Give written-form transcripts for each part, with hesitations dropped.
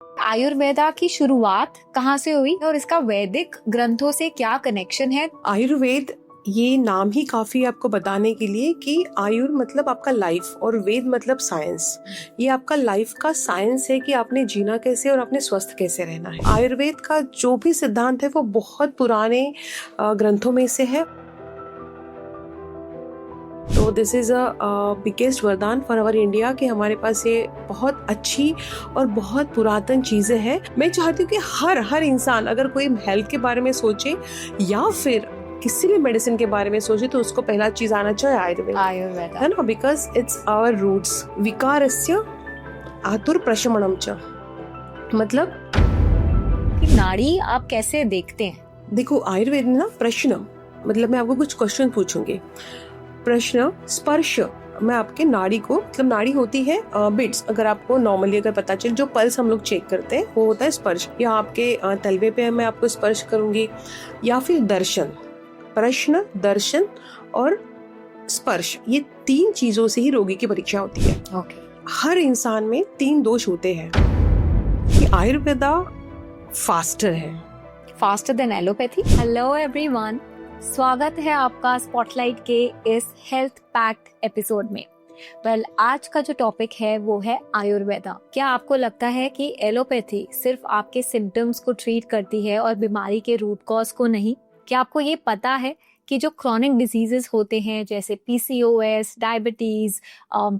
आयुर्वेदा की शुरुआत कहाँ से हुई और इसका वैदिक ग्रंथों से क्या कनेक्शन है? आयुर्वेद ये नाम ही काफी आपको बताने के लिए कि आयुर मतलब आपका लाइफ और वेद मतलब साइंस। ये आपका लाइफ का साइंस है कि आपने जीना कैसे और आपने स्वस्थ कैसे रहना है। आयुर्वेद का जो भी सिद्धांत है वो बहुत पुराने ग्रंथों में से है। तो दिस इज अ बिगेस्ट वरदान फॉर अवर इंडिया कि हमारे पास ये बहुत अच्छी और बहुत पुरातन चीजें हैं। मैं चाहती हूँ कि हर इंसान अगर कोई हेल्थ के बारे में सोचे या फिर किसी भी मेडिसिन के बारे में सोचे तो उसको पहला चीज आना चाहिए आयुर्वेद, है ना, बिकॉज इट्स आवर रूट्स। विकारस्य आतुर प्रशमनम च, मतलब कि नाड़ी आप कैसे देखते हैं? देखो आयुर्वेद में ना प्रश्न मतलब मैं आपको कुछ क्वेश्चन पूछूंगी। प्रश्न स्पर्श, मैं आपके नाड़ी को मतलब नाड़ी होती है बिट्स, अगर आपको नॉर्मली अगर पता चले जो पल्स हम लोग चेक करते हैं वो होता है स्पर्श, या आपके तलवे पे मैं आपको स्पर्श करूंगी, या फिर दर्शन। प्रश्न, दर्शन और स्पर्श, ये तीन चीजों से ही रोगी की परीक्षा होती है। हर इंसान में 3 दोष होते हैं। कि आयुर्वेदा फास्टर है, faster than allopathy. Hello everyone, स्वागत है आपका स्पॉटलाइट के इस हेल्थ पैक्ड एपिसोड में। आज का जो टॉपिक है वो है आयुर्वेदा। क्या आपको लगता है कि एलोपैथी सिर्फ आपके सिम्टम्स को ट्रीट करती है और बीमारी के रूट कॉज को नहीं? क्या आपको ये पता है कि जो क्रॉनिक डिजीजेस होते हैं जैसे पीसीओएस, डायबिटीज,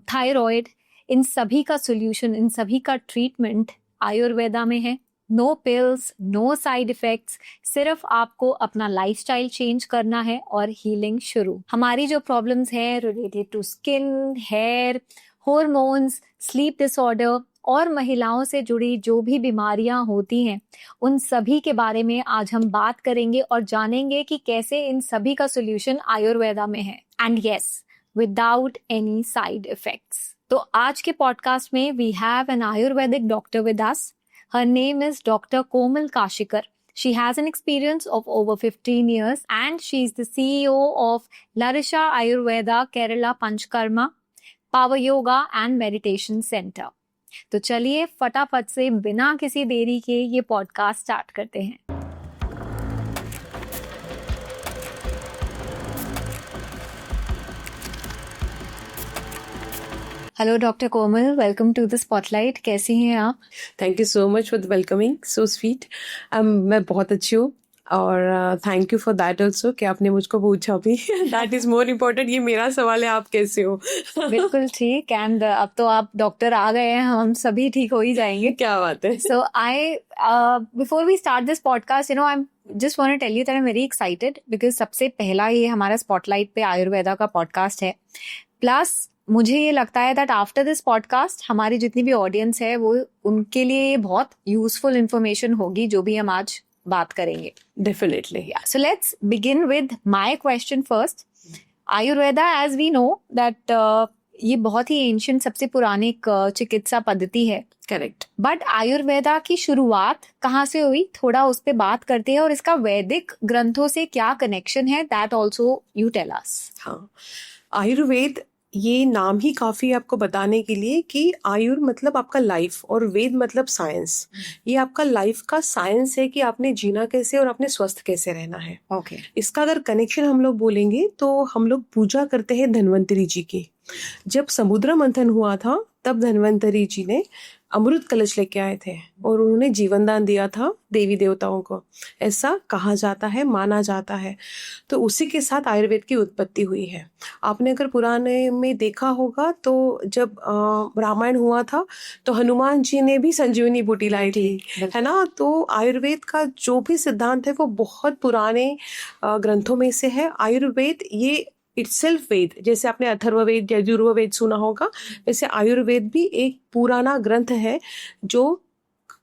थायराइड, इन सभी का सोल्यूशन, इन सभी का ट्रीटमेंट आयुर्वेदा में है। No pills, no side effects, सिर्फ आपको अपना लाइफस्टाइल चेंज करना है और हीलिंग शुरू। हमारी जो प्रॉब्लम्स है related to skin, hair, hormones, sleep disorder और महिलाओं से जुड़ी जो भी बीमारियां होती हैं, उन सभी के बारे में आज हम बात करेंगे और जानेंगे कि कैसे इन सभी का सोल्यूशन आयुर्वेदा में है, and yes, without any side effects. तो आज के पॉडकास्ट में we have an Ayurvedic doctor with us. Her name is Dr. Komal Kashikar. She has an experience of over 15 years and she is the CEO of Larisha Ayurveda Kerala Panchkarma Power Yoga and Meditation Center. तो चलिए फटाफट से बिना किसी देरी के ये podcast start करते हैं। Hello doctor Komal, welcome to the spotlight. कैसी हैं आप? Thank you so much for the welcoming, so sweet. मैं बहुत अच्छी हूँ और thank you for that also कि आपने मुझको पूछा भी। That is more important. ये मेरा सवाल है, आप कैसे हो? बिल्कुल ठीक। एंड अब तो आप डॉक्टर आ गए हैं, हम सभी ठीक हो ही जाएंगे। क्या बात है। So before we start this podcast, I am just want to tell you that I'm very excited because सबसे पहला ये हमारा स्पॉटलाइट पे आयुर्वेदा का पॉडकास्ट है। प्लस मुझे ये लगता है दैट आफ्टर दिस पॉडकास्ट हमारी जितनी भी ऑडियंस है वो उनके लिए बहुत यूजफुल इंफॉर्मेशन होगी जो भी हम आज बात करेंगे। Definitely. So let's begin with my question first. Ayurveda, as we know that, ये बहुत ही एंशिएंट, सबसे पुरानी चिकित्सा पद्धति है। करेक्ट। बट आयुर्वेदा की शुरुआत कहाँ से हुई, थोड़ा उस पे बात करते हैं, और इसका वैदिक ग्रंथों से क्या कनेक्शन है, that also you tell us. हाँ, आयुर्वेद ये नाम ही काफी आपको बताने के लिए कि आयुर मतलब आपका लाइफ और वेद मतलब साइंस। ये आपका लाइफ का साइंस है कि आपने जीना कैसे और आपने स्वस्थ कैसे रहना है। ओके। इसका अगर कनेक्शन हम लोग बोलेंगे तो हम लोग पूजा करते हैं धन्वंतरी जी की। जब समुद्र मंथन हुआ था तब धन्वंतरी जी ने अमृत कलश लेके आए थे और उन्होंने जीवन दान दिया था देवी देवताओं को, ऐसा कहा जाता है, माना जाता है। तो उसी के साथ आयुर्वेद की उत्पत्ति हुई है। आपने अगर पुराने में देखा होगा तो जब रामायण हुआ था तो हनुमान जी ने भी संजीवनी बूटी लाई थी, है ना। तो आयुर्वेद का जो भी सिद्धांत है वो बहुत पुराने ग्रंथों में से है। आयुर्वेद ये इटसेल्फ वेद, जैसे आपने अथर्ववेद, यजुर्वेद सुना होगा, वैसे आयुर्वेद भी एक पुराना ग्रंथ है जो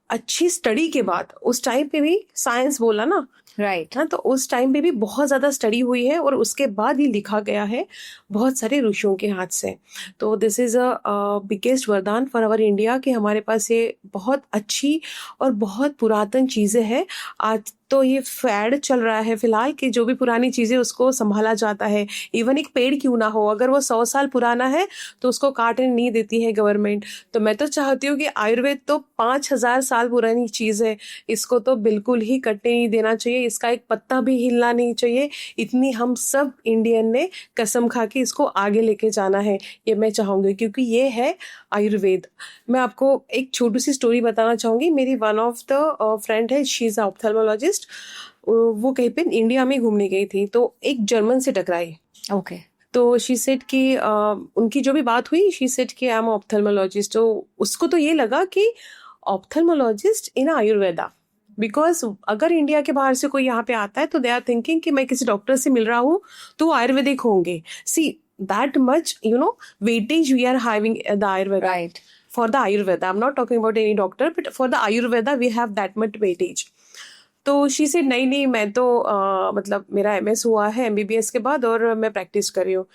अच्छी स्टडी के बाद, उस टाइम पे भी साइंस बोला ना, राइट, हाँ, तो उस टाइम पे भी बहुत ज्यादा स्टडी हुई है और उसके बाद ही लिखा गया है बहुत सारे ऋषियों के हाथ से। तो दिस इज अ बिगेस्ट वरदान फॉर अवर इंडिया कि हमारे पास ये बहुत अच्छी और बहुत पुरातन चीजें हैं। आज तो ये फैड चल रहा है फिलहाल कि जो भी पुरानी चीजें उसको संभाला जाता है। इवन एक पेड़ क्यों ना हो, अगर वो 100 साल पुराना है तो उसको काटने नहीं देती है गवर्नमेंट। तो मैं तो चाहती हूँ कि आयुर्वेद तो 5000 साल पुरानी चीज है, इसको तो बिल्कुल ही कटने नहीं देना चाहिए, इसका एक पत्ता भी हिलना नहीं चाहिए। इतनी हम सब इंडियन ने कसम खा के इसको आगे लेके जाना है, ये मैं चाहूंगी, क्योंकि ये है आयुर्वेद। मैं आपको एक छोटी सी स्टोरी बताना चाहूंगी। मेरी वन ऑफ द फ्रेंड है, शी इज ऑप्थेल्मोलॉजिस्ट। वो कहीं पे इंडिया में घूमने गई थी, तो एक जर्मन से टकराई। ओके। तो शी सेड कि उनकी जो भी बात हुई, शी सेड कि आई एम ऑप्थेल्मोलॉजिस्ट। तो उसको तो ये लगा कि ऑप्थेल्मोलॉजिस्ट इन आयुर्वेदा, बिकॉज अगर इंडिया के बाहर से कोई यहाँ पे आता है तो दे आर थिंकिंग कि मैं किसी डॉक्टर से मिल रहा हूँ तो वो आयुर्वेदिक होंगे। See that much weightage we are having the Ayurveda. Right. For the Ayurveda, I'm not talking about any doctor, but for the Ayurveda we have that much weightage. तो शी से नहीं मैं तो मतलब मेरा MS हुआ है MBBS के बाद और मैं प्रैक्टिस कर रही हूँ।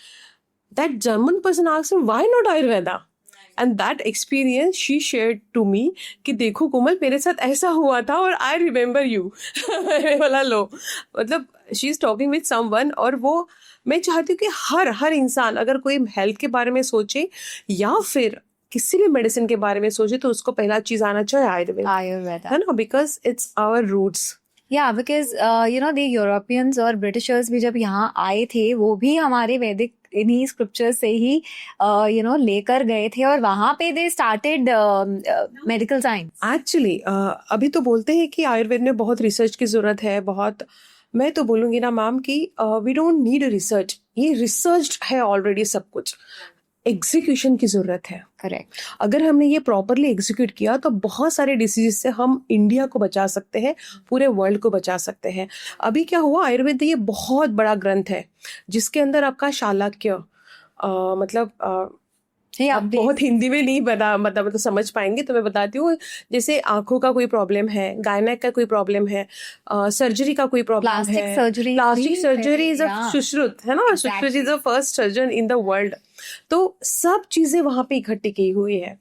That German person asked him why not Ayurveda, and that experience she shared to me कि देखो कोमल, मेरे साथ ऐसा हुआ था और आई रिमेम्बर यू। मैंने बोला लो, मतलब she is talking with someone. और वो मैं चाहती हूँ कि हर इंसान अगर कोई हेल्थ के बारे में सोचे या फिर किसी भी मेडिसिन के बारे में सोचे तो उसको पहला चीज आना चाहिए आयुर्वेद, है ना, बिकॉज इट्स आवर रूट्स। या बिकॉज द यूरोपियंस और ब्रिटिशर्स भी जब यहाँ आए थे वो भी हमारे वैदिक इन्हीं स्क्रिप्चर से ही लेकर गए थे, और वहां पे they started medical science. Actually अभी तो बोलते हैं कि आयुर्वेद में बहुत रिसर्च की जरूरत है, बहुत। मैं तो बोलूंगी ना मैम कि वी डोंट नीड रिसर्च, ये रिसर्च है ऑलरेडी सब कुछ। एग्जीक्यूशन की जरूरत है। करेक्ट। अगर हमने ये प्रॉपरली एग्जीक्यूट किया तो बहुत सारे डिसीज से हम इंडिया को बचा सकते हैं, पूरे वर्ल्ड को बचा सकते हैं। अभी क्या हुआ, आयुर्वेद ये बहुत बड़ा ग्रंथ है जिसके अंदर आपका शालाक्य मतलब आप बहुत हिंदी में नहीं बता मतलब समझ पाएंगे, तो मैं बताती हूँ। जैसे आंखों का कोई प्रॉब्लम है, गायनेक का कोई प्रॉब्लम है, सर्जरी का कोई प्रॉब्लम है, plastic surgery is a Sushrut, है ना, Sushrut is the first surgeon in the world. तो सब चीजें वहां पे इकट्ठी की हुई है।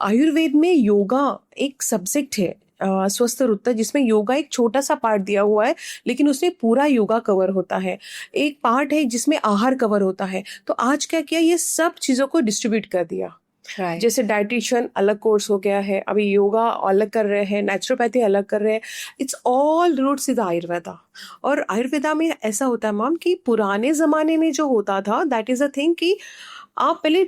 आयुर्वेद में योगा एक सब्जेक्ट है, स्वस्थ रुत्तर, जिसमें योगा एक छोटा सा पार्ट दिया हुआ है, लेकिन उसमें पूरा योगा कवर होता है। एक पार्ट है जिसमें आहार कवर होता है। तो आज क्या किया, ये सब चीजों को डिस्ट्रीब्यूट कर दिया। Right. जैसे डाइटिशियन अलग कोर्स हो गया है, अभी योगा अलग कर रहे हैं, नेचुरोपैथी अलग कर रहे हैं। It's all roots is Ayurveda. और आयुर्वेदा में ऐसा होता है मैम कि पुराने जमाने में जो होता था, दैट इज अ थिंग कि आप पहले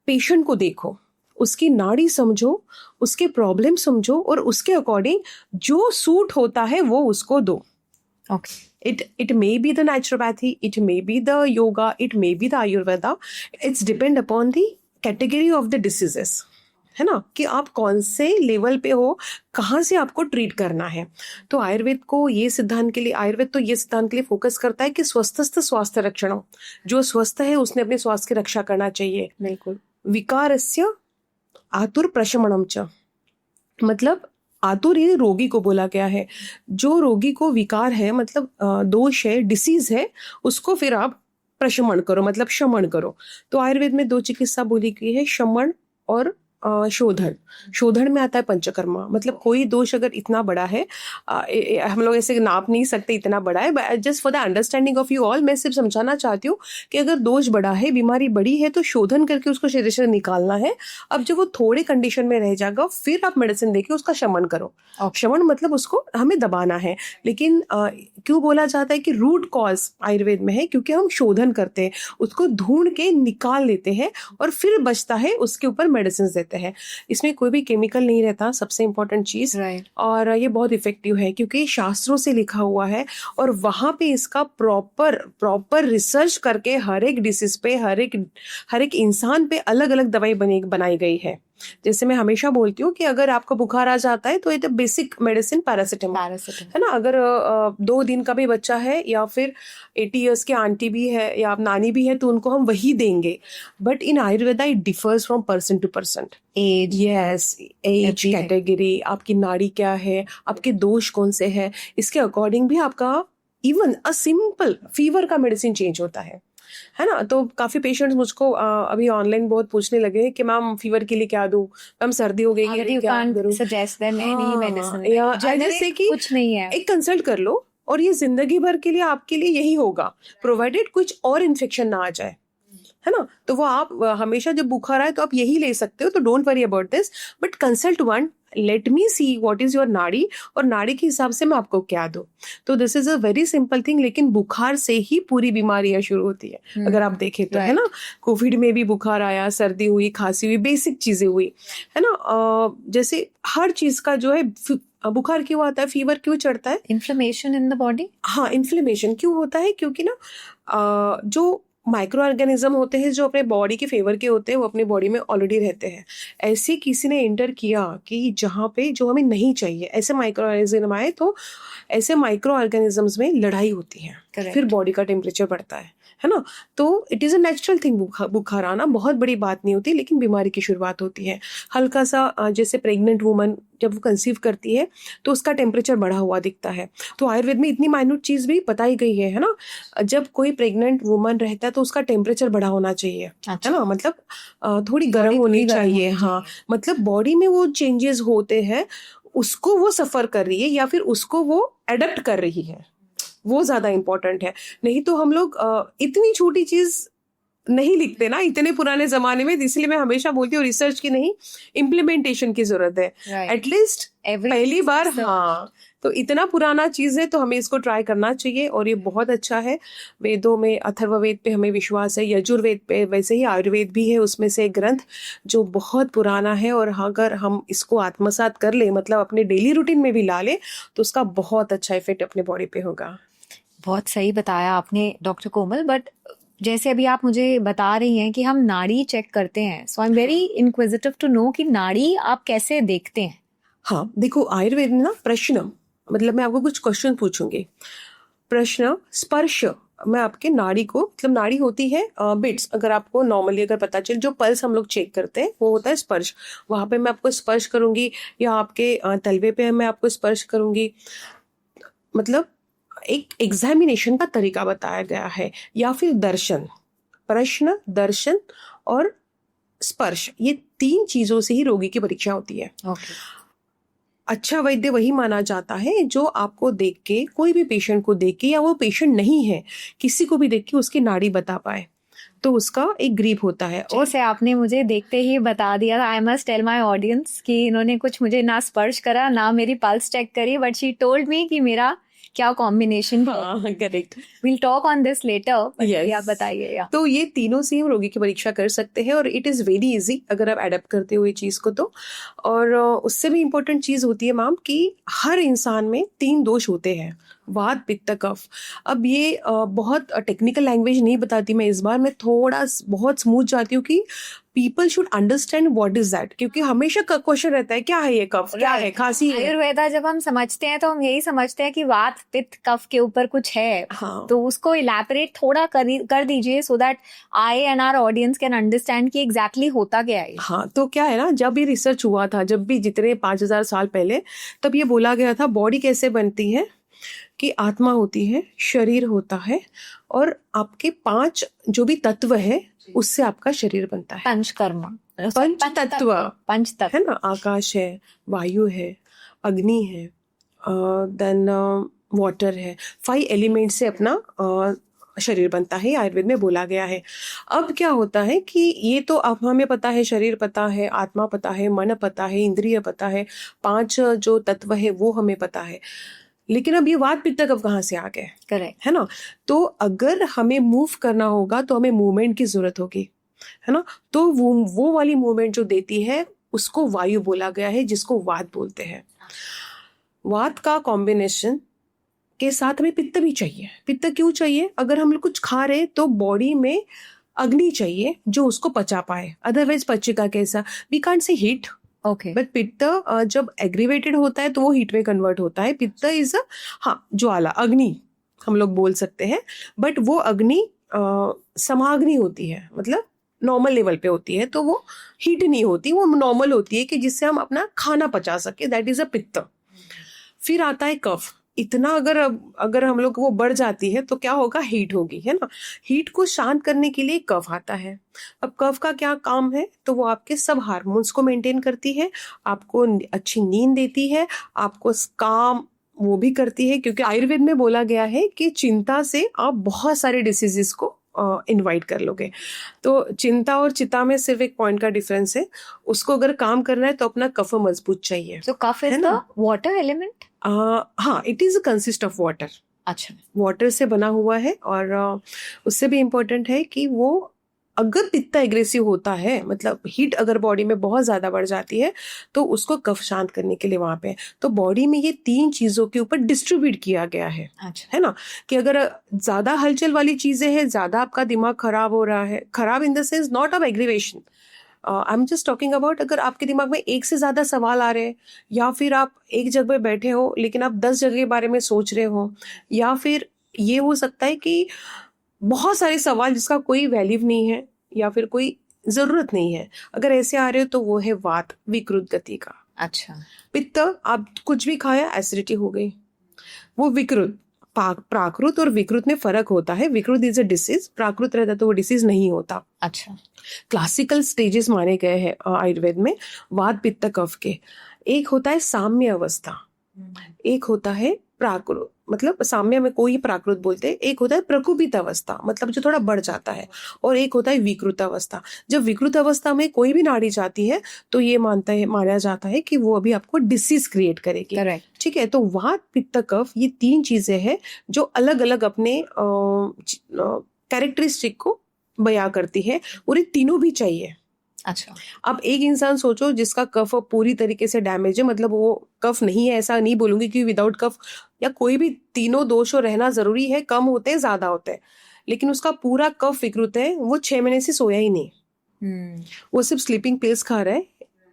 पेशेंट को देखो, उसकी नाड़ी समझो, उसके प्रॉब्लम समझो, और उसके अकॉर्डिंग जो सूट होता है वो उसको दो। It may be the naturopathy, it may be the yoga, it may be the Ayurveda. It's depend upon the category of the diseases, है ना, कि आप कौन से लेवल पे हो, कहाँ से आपको ट्रीट करना है। तो आयुर्वेद को ये सिद्धांत के लिए फोकस करता है कि स्वस्थस्थ स्वास्थ्य रक्षण, जो स्वस्थ है उसने अपने स्वास्थ्य की रक्षा करना चाहिए। बिल्कुल। विकारस्य आतुर प्रशमनम च, मतलब आतुर ये रोगी को बोला गया है। जो रोगी को विकार है, मतलब दोष है, डिसीज है, उसको फिर आप प्रशमन करो, मतलब शमन करो। तो आयुर्वेद में 2 चिकित्सा बोली गई है, शमन और शोधन। शोधन में आता है पंचकर्मा, मतलब कोई दोष अगर इतना बड़ा है, हम लोग ऐसे नाप नहीं सकते इतना बड़ा है, just for the understanding of you all मैं सिर्फ समझाना चाहती हूँ कि अगर दोष बड़ा है, बीमारी बड़ी है, तो शोधन करके उसको शरीर से निकालना है। अब जब वो थोड़े कंडीशन में रह जाएगा, फिर आप मेडिसिन देके उसका शमन करो। शमन मतलब उसको हमें दबाना है। लेकिन क्यों बोला जाता है कि रूट कॉज आयुर्वेद में है, क्योंकि हम शोधन करते हैं, उसको ढूंढ के निकाल लेते हैं और फिर बचता है उसके ऊपर मेडिसिन देते हैं। इसमें कोई भी केमिकल नहीं रहता, सबसे इंपॉर्टेंट चीज। और ये बहुत इफेक्टिव है क्योंकि शास्त्रों से लिखा हुआ है, और वहां पे इसका प्रॉपर रिसर्च करके हर एक डिसीज पे, हर एक इंसान पे अलग अलग दवाई बनाई गई है। जैसे मैं हमेशा बोलती हूँ कि अगर आपको बुखार आ जाता है तो ये तो बेसिक मेडिसिन पैरासिटामोल है ना। अगर 2 दिन का भी बच्चा है या फिर 80 इयर्स के आंटी भी है या आप नानी भी है तो उनको हम वही देंगे। But in Ayurveda it differs from person to person. As category, आपकी नाड़ी क्या है, आपके दोष कौन से है, इसके अकॉर्डिंग भी आपका इवन अ सिंपल फीवर का मेडिसिन चेंज होता है। है ना। तो काफी पेशेंट्स मुझको अभी ऑनलाइन बहुत पूछने लगे कि मैम फीवर के लिए क्या दूं, मैम सर्दी हो गई है क्या करूं। सजेस्ट देम एनी मेडिसिन या आई जस्ट से कि कुछ नहीं है, एक कंसल्ट कर लो और ये जिंदगी भर के लिए आपके लिए यही होगा, प्रोवाइडेड कुछ और इन्फेक्शन ना आ जाए, है ना। तो वो आप हमेशा जब बुखार आए तो आप यही ले सकते हो, तो don't worry about this, but consult one, let me see what is your नाड़ी, और नाड़ी के हिसाब से मैं आपको क्या दूं। तो this is a very simple thing, लेकिन बुखार से ही पूरी बीमारियां शुरू होती है अगर आप देखें तो, है ना। कोविड में भी बुखार आया, सर्दी हुई, खांसी हुई, बेसिक चीजें हुई, है ना। जैसे हर चीज का जो है, बुखार क्यों आता है, फीवर क्यों चढ़ता है, इन्फ्लेमेशन इन द बॉडी। हाँ, इन्फ्लेमेशन क्यों होता है, क्योंकि ना जो माइक्रो ऑर्गेनिज्म होते हैं जो अपने बॉडी के फेवर के होते हैं वो अपने बॉडी में ऑलरेडी रहते हैं। ऐसे किसी ने एंटर किया कि जहाँ पे जो हमें नहीं चाहिए, ऐसे माइक्रो ऑर्गेनिज्म आए तो ऐसे माइक्रो ऑर्गेनिजम्स में लड़ाई होती है, फिर बॉडी का टेम्परेचर बढ़ता है ना। तो it is a natural thing, बुखार आना बहुत बड़ी बात नहीं होती, लेकिन बीमारी की शुरुआत होती है हल्का सा। जैसे प्रेग्नेंट वुमन जब वो कंसीव करती है तो उसका टेम्परेचर बढ़ा हुआ दिखता है, तो आयुर्वेद में इतनी माइन्यूट चीज भी बताई गई है ना। जब कोई प्रेग्नेंट वुमन रहता है तो उसका टेम्परेचर बढ़ा होना चाहिए, है ना, मतलब थोड़ी गर्म होनी चाहिए, हाँ, मतलब बॉडी में वो चेंजेस होते हैं, उसको वो सफर कर रही है या फिर उसको वो एडेप्ट कर रही है, वो ज्यादा इंपॉर्टेंट है। नहीं तो हम लोग इतनी छोटी चीज नहीं लिखते ना इतने पुराने जमाने में, इसलिए मैं हमेशा बोलती हूँ रिसर्च की नहीं, इम्प्लीमेंटेशन की जरूरत है, एटलीस्ट पहली बार। हाँ, तो इतना पुराना चीज है तो हमें इसको ट्राई करना चाहिए, और ये बहुत अच्छा है। वेदों में अथर्ववेद पे हमें विश्वास है, यजुर्वेद पे, वैसे ही आयुर्वेद भी है उसमें से एक ग्रंथ जो बहुत पुराना है, और अगर हम इसको आत्मसात कर ले, मतलब अपने डेली रूटीन में भी ला ले, तो उसका बहुत अच्छा इफेक्ट अपने बॉडी पे होगा। बहुत सही बताया आपने डॉक्टर कोमल, बट जैसे अभी आप मुझे बता रही हैं कि हम नाड़ी चेक करते हैं, so I am very inquisitive to know कि नाड़ी आप कैसे देखते हैं। हाँ देखो, आयुर्वेद में ना प्रश्न, मतलब मैं आपको कुछ क्वेश्चन पूछूंगी, प्रश्न स्पर्श, मैं आपके नाड़ी को, मतलब नाड़ी होती है बिट्स, अगर आपको नॉर्मली अगर पता चले, जो पल्स हम लोग चेक करते हैं वो होता है स्पर्श, वहां पे मैं आपको स्पर्श करूंगी, या आपके तलवे पे मैं आपको स्पर्श करूंगी, मतलब एक एग्जामिनेशन का तरीका बताया गया है। या फिर दर्शन, प्रश्न, दर्शन और स्पर्श, ये 3 चीजों से ही रोगी की परीक्षा होती है। अच्छा वैद्य वही माना जाता है जो आपको देख के, कोई भी पेशेंट को देख के, या वो पेशेंट नहीं है किसी को भी देख के उसकी नाड़ी बता पाए, तो उसका एक ग्रीप होता है। और जैसे आपने मुझे देखते ही बता दिया, I must tell my audience कि इन्होंने कुछ मुझे ना स्पर्श करा ना मेरी पल्स चेक करी, बट शी टोल्ड मी कि मेरा क्या combination. Correct, will talk on this later, Yes. आप बताइए। तो ये तीनों से हम रोगी की परीक्षा कर सकते हैं, और इट इज वेरी इजी अगर आप अडेप्ट करते हो ये चीज को तो। और उससे भी इम्पोर्टेंट चीज होती है मैम कि हर इंसान में 3 दोष होते हैं, वात, पित्त, कफ। अब ये बहुत टेक्निकल लैंग्वेज नहीं बताती मैं इस बार, मैं थोड़ा बहुत स्मूथ जाती हूँ कि people should understand what is that, क्योंकि हमेशा क्वेश्चन रहता है क्या है ये कफ, क्या है खांसी है। आयुर्वेदा जब हम समझते हैं तो हम यही समझते हैं कि वात, पित्त, कफ के ऊपर कुछ है। हाँ, तो उसको इलैबोरेट थोड़ा कर दीजिए, so that I and our audience can understand कि एग्जैक्टली होता क्या है। हाँ, तो क्या है ना, जब ये रिसर्च हुआ था, जब भी जितने 5000 साल पहले, तब ये बोला गया था बॉडी कैसे बनती है, कि आत्मा होती है, शरीर होता है, और आपके 5 जो भी तत्व है उससे आपका शरीर बनता है। पंचकर्म, पंच तत्व पंचतत्व है ना, आकाश है, वायु है, अग्नि है, देन वाटर है, 5 एलिमेंट से अपना शरीर बनता है, आयुर्वेद में बोला गया है। अब क्या होता है कि ये तो अब हमें पता है, शरीर पता है, आत्मा पता है, मन पता है, इंद्रिय पता है, 5 जो तत्व है वो हमें पता है, लेकिन अब ये वात पित्त कफ कहाँ से आ गए, करेक्ट है ना। तो अगर हमें मूव करना होगा तो हमें मूवमेंट की जरूरत होगी, है ना। तो वो वाली मूवमेंट जो देती है उसको वायु बोला गया है, जिसको वात बोलते हैं। वात का कॉम्बिनेशन के साथ हमें पित्त भी चाहिए। पित्त क्यों चाहिए, अगर हम लोग कुछ खा रहे तो बॉडी में अग्नि चाहिए जो उसको पचा पाए, अदरवाइज पचेगा कैसा, we can't say heat, okay, but पित्त जब एग्रीवेटेड होता है तो वो हीट में कन्वर्ट होता है। पित्त इज ज्वाला, अग्नि हम लोग बोल सकते हैं, बट वो अग्नि समाग्नि होती है, मतलब नॉर्मल लेवल पे होती है, तो वो हीट नहीं होती, वो नॉर्मल होती है कि जिससे हम अपना खाना पचा सके, दैट इज अ पित्त। फिर आता है कफ। इतना अगर हम लोग वो बढ़ जाती है तो क्या होगा, हीट होगी, है ना। हीट को शांत करने के लिए कफ आता है। अब कफ का क्या काम है, तो वो आपके सब हार्मोन्स को मेंटेन करती है, आपको अच्छी नींद देती है, आपको काम वो भी करती है, क्योंकि आयुर्वेद में बोला गया है कि चिंता से आप बहुत सारे डिसीजेस को इनवाइट कर लोगे। तो चिंता और चिता में सिर्फ एक पॉइंट का डिफरेंस है, उसको अगर काम करना है तो अपना कफ मजबूत चाहिए। So कफ है इज ना? The water element. हाँ, it is consist of water. अच्छा। वाटर से बना हुआ है, और उससे भी इम्पोर्टेंट है कि वो अगर पित्त एग्रेसिव होता है, मतलब हीट अगर बॉडी में बहुत ज्यादा बढ़ जाती है, तो उसको कफ शांत करने के लिए वहां पे, तो बॉडी में ये 3 चीजों के ऊपर डिस्ट्रीब्यूट किया गया है। अच्छा। है ना, कि अगर ज्यादा हलचल वाली चीजें हैं, ज्यादा आपका दिमाग खराब हो रहा है, खराब in the sense not of aggravation, I am just talking about, अगर आपके दिमाग में एक से ज्यादा सवाल आ रहे हैं, या फिर आप एक जगह पे बैठे हो लेकिन आप 10 जगह के बारे में सोच रहे हो, या फिर ये हो सकता है कि बहुत सारे सवाल जिसका कोई वैल्यू नहीं है या फिर कोई जरूरत नहीं है, अगर ऐसे आ रहे हो तो वो है वात, विकृत गति का। अच्छा। पित्त, आप कुछ भी खाया एसिडिटी हो गई, वो विकृत। प्राकृत और विकृत में फर्क होता है। विकृत इज अ डिसीज, प्राकृत रहता तो वो डिसीज नहीं होता। अच्छा। क्लासिकल स्टेजेस माने गए हैं आयुर्वेद में वात पित्त कफ के। एक होता है साम्य अवस्था, एक होता है प्राकृत, मतलब साम्य में कोई प्राकृत बोलते हैं, एक होता है प्रकुपित अवस्था, मतलब जो थोड़ा बढ़ जाता है, और एक होता है विकृत अवस्था। जब विकृत अवस्था में कोई भी नाड़ी जाती है तो ये माना जाता है कि वो अभी आपको डिसीज क्रिएट करेगी। करेक्ट। ठीक है, तो वात पित्त कफ ये 3 चीजें हैं जो अलग अलग अपने कैरेक्टरिस्टिक को बयां करती है, और ये तीनों भी चाहिए। अच्छा। अब एक इंसान सोचो जिसका कफ पूरी तरीके से डैमेज है, मतलब वो कफ नहीं है, ऐसा नहीं बोलूंगी कि विदाउट कफ या कोई भी तीनों दोषों रहना जरूरी है, कम होते हैं ज्यादा होते हैं, लेकिन उसका पूरा कफ विकृत है, वो 6 महीने से सोया ही नहीं। वो सिर्फ स्लीपिंग पिल्स खा रहा है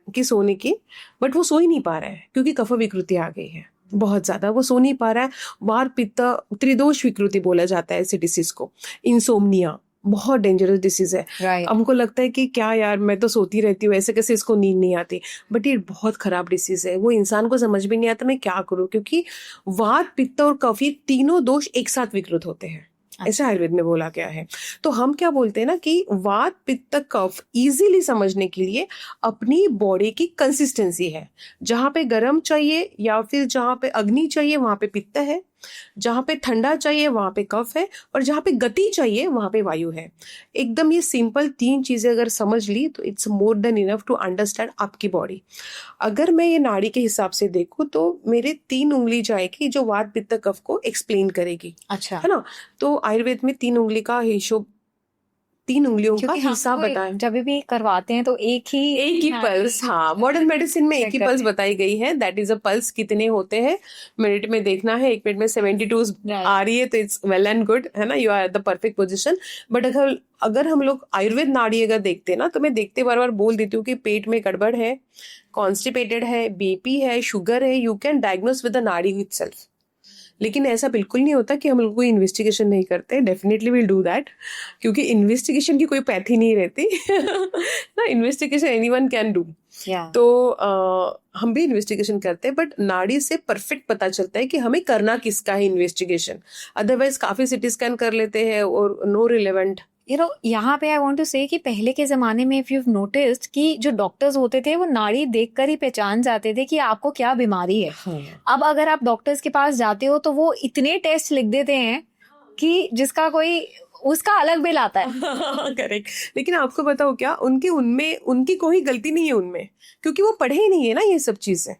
कि सोने की, बट वो सो ही नहीं पा रहा है क्योंकि कफ विकृति आ गई है बहुत ज्यादा, वो सो नहीं पा रहा है। वात पित्त त्रिदोष विकृति बोला जाता है ऐसे डिसीज को। इंसोम्निया बहुत डेंजरस डिसीज है। Right. हमको लगता है कि क्या यार, मैं तो सोती रहती हूँ, ऐसे कैसे इसको नींद नहीं आती, बट ये बहुत खराब डिसीज है। वो इंसान को समझ भी नहीं आता मैं क्या करूँ, क्योंकि वात पित्त और कफ ये तीनों दोष एक साथ विकृत होते हैं, ऐसा आयुर्वेद में बोला गया है। तो हम क्या बोलते हैं ना कि वात पित्त कफ इजीली समझने के लिए अपनी बॉडी की कंसिस्टेंसी है। जहां पे गर्म चाहिए या फिर जहां पे अग्नि चाहिए वहां पे पित्त है, जहां पे ठंडा चाहिए वहां पे कफ है, और जहां पे गति चाहिए वहां पे वायु है। एकदम ये सिंपल 3 चीजें अगर समझ ली तो it's more than enough to understand आपकी बॉडी। अगर मैं ये नाड़ी के हिसाब से देखूं तो मेरे 3 उंगली जाएगी जो वात पित्त कफ को एक्सप्लेन करेगी। अच्छा। है ना, तो आयुर्वेद में 3 उंगली का हिसाब, 3 उंगलियों का हिसाब बताया। जब भी करवाते हैं तो एक ही पल्स, हाँ, मॉडर्न मेडिसिन में एक ही पल्स बताई गई है, दैट इज अ पल्स। कितने होते हैं मिनट में देखना है, 1 मिनट में 72 आ रही है तो इट्स वेल एंड गुड, है ना, you are at the perfect position. But अगर हम लोग आयुर्वेद नाड़ी अगर देखते हैं ना, तो मैं देखते बार बार बोल देती हूँ कि पेट में गड़बड़ है, कॉन्स्टिपेटेड है, बीपी है, शुगर है, you can diagnose with the नाड़ी इटसेल्फ। लेकिन ऐसा बिल्कुल नहीं होता कि हम लोग कोई इन्वेस्टिगेशन नहीं करते। डेफिनेटली विल डू दैट, क्योंकि इन्वेस्टिगेशन की कोई पैथी नहीं रहती ना, इन्वेस्टिगेशन एनीवन कैन डू। तो हम भी इन्वेस्टिगेशन करते हैं, बट नाड़ी से परफेक्ट पता चलता है कि हमें करना किसका है इन्वेस्टिगेशन। अदरवाइज काफी सिटी स्कैन कर लेते हैं और नो रिलेवेंट। यहाँ पे आई वांट टू से कि पहले के जमाने में इफ यू नोटिस्ड कि जो डॉक्टर्स होते थे वो नाड़ी देखकर ही पहचान जाते थे कि आपको क्या बीमारी है। अब अगर आप डॉक्टर्स के पास जाते हो तो वो इतने टेस्ट लिख देते हैं कि जिसका कोई उसका अलग बिल आता है। करेक्ट। लेकिन आपको बताओ क्या, उनकी कोई गलती नहीं है उनमें, क्योंकि वो पढ़े ही नहीं है ना ये सब चीजें।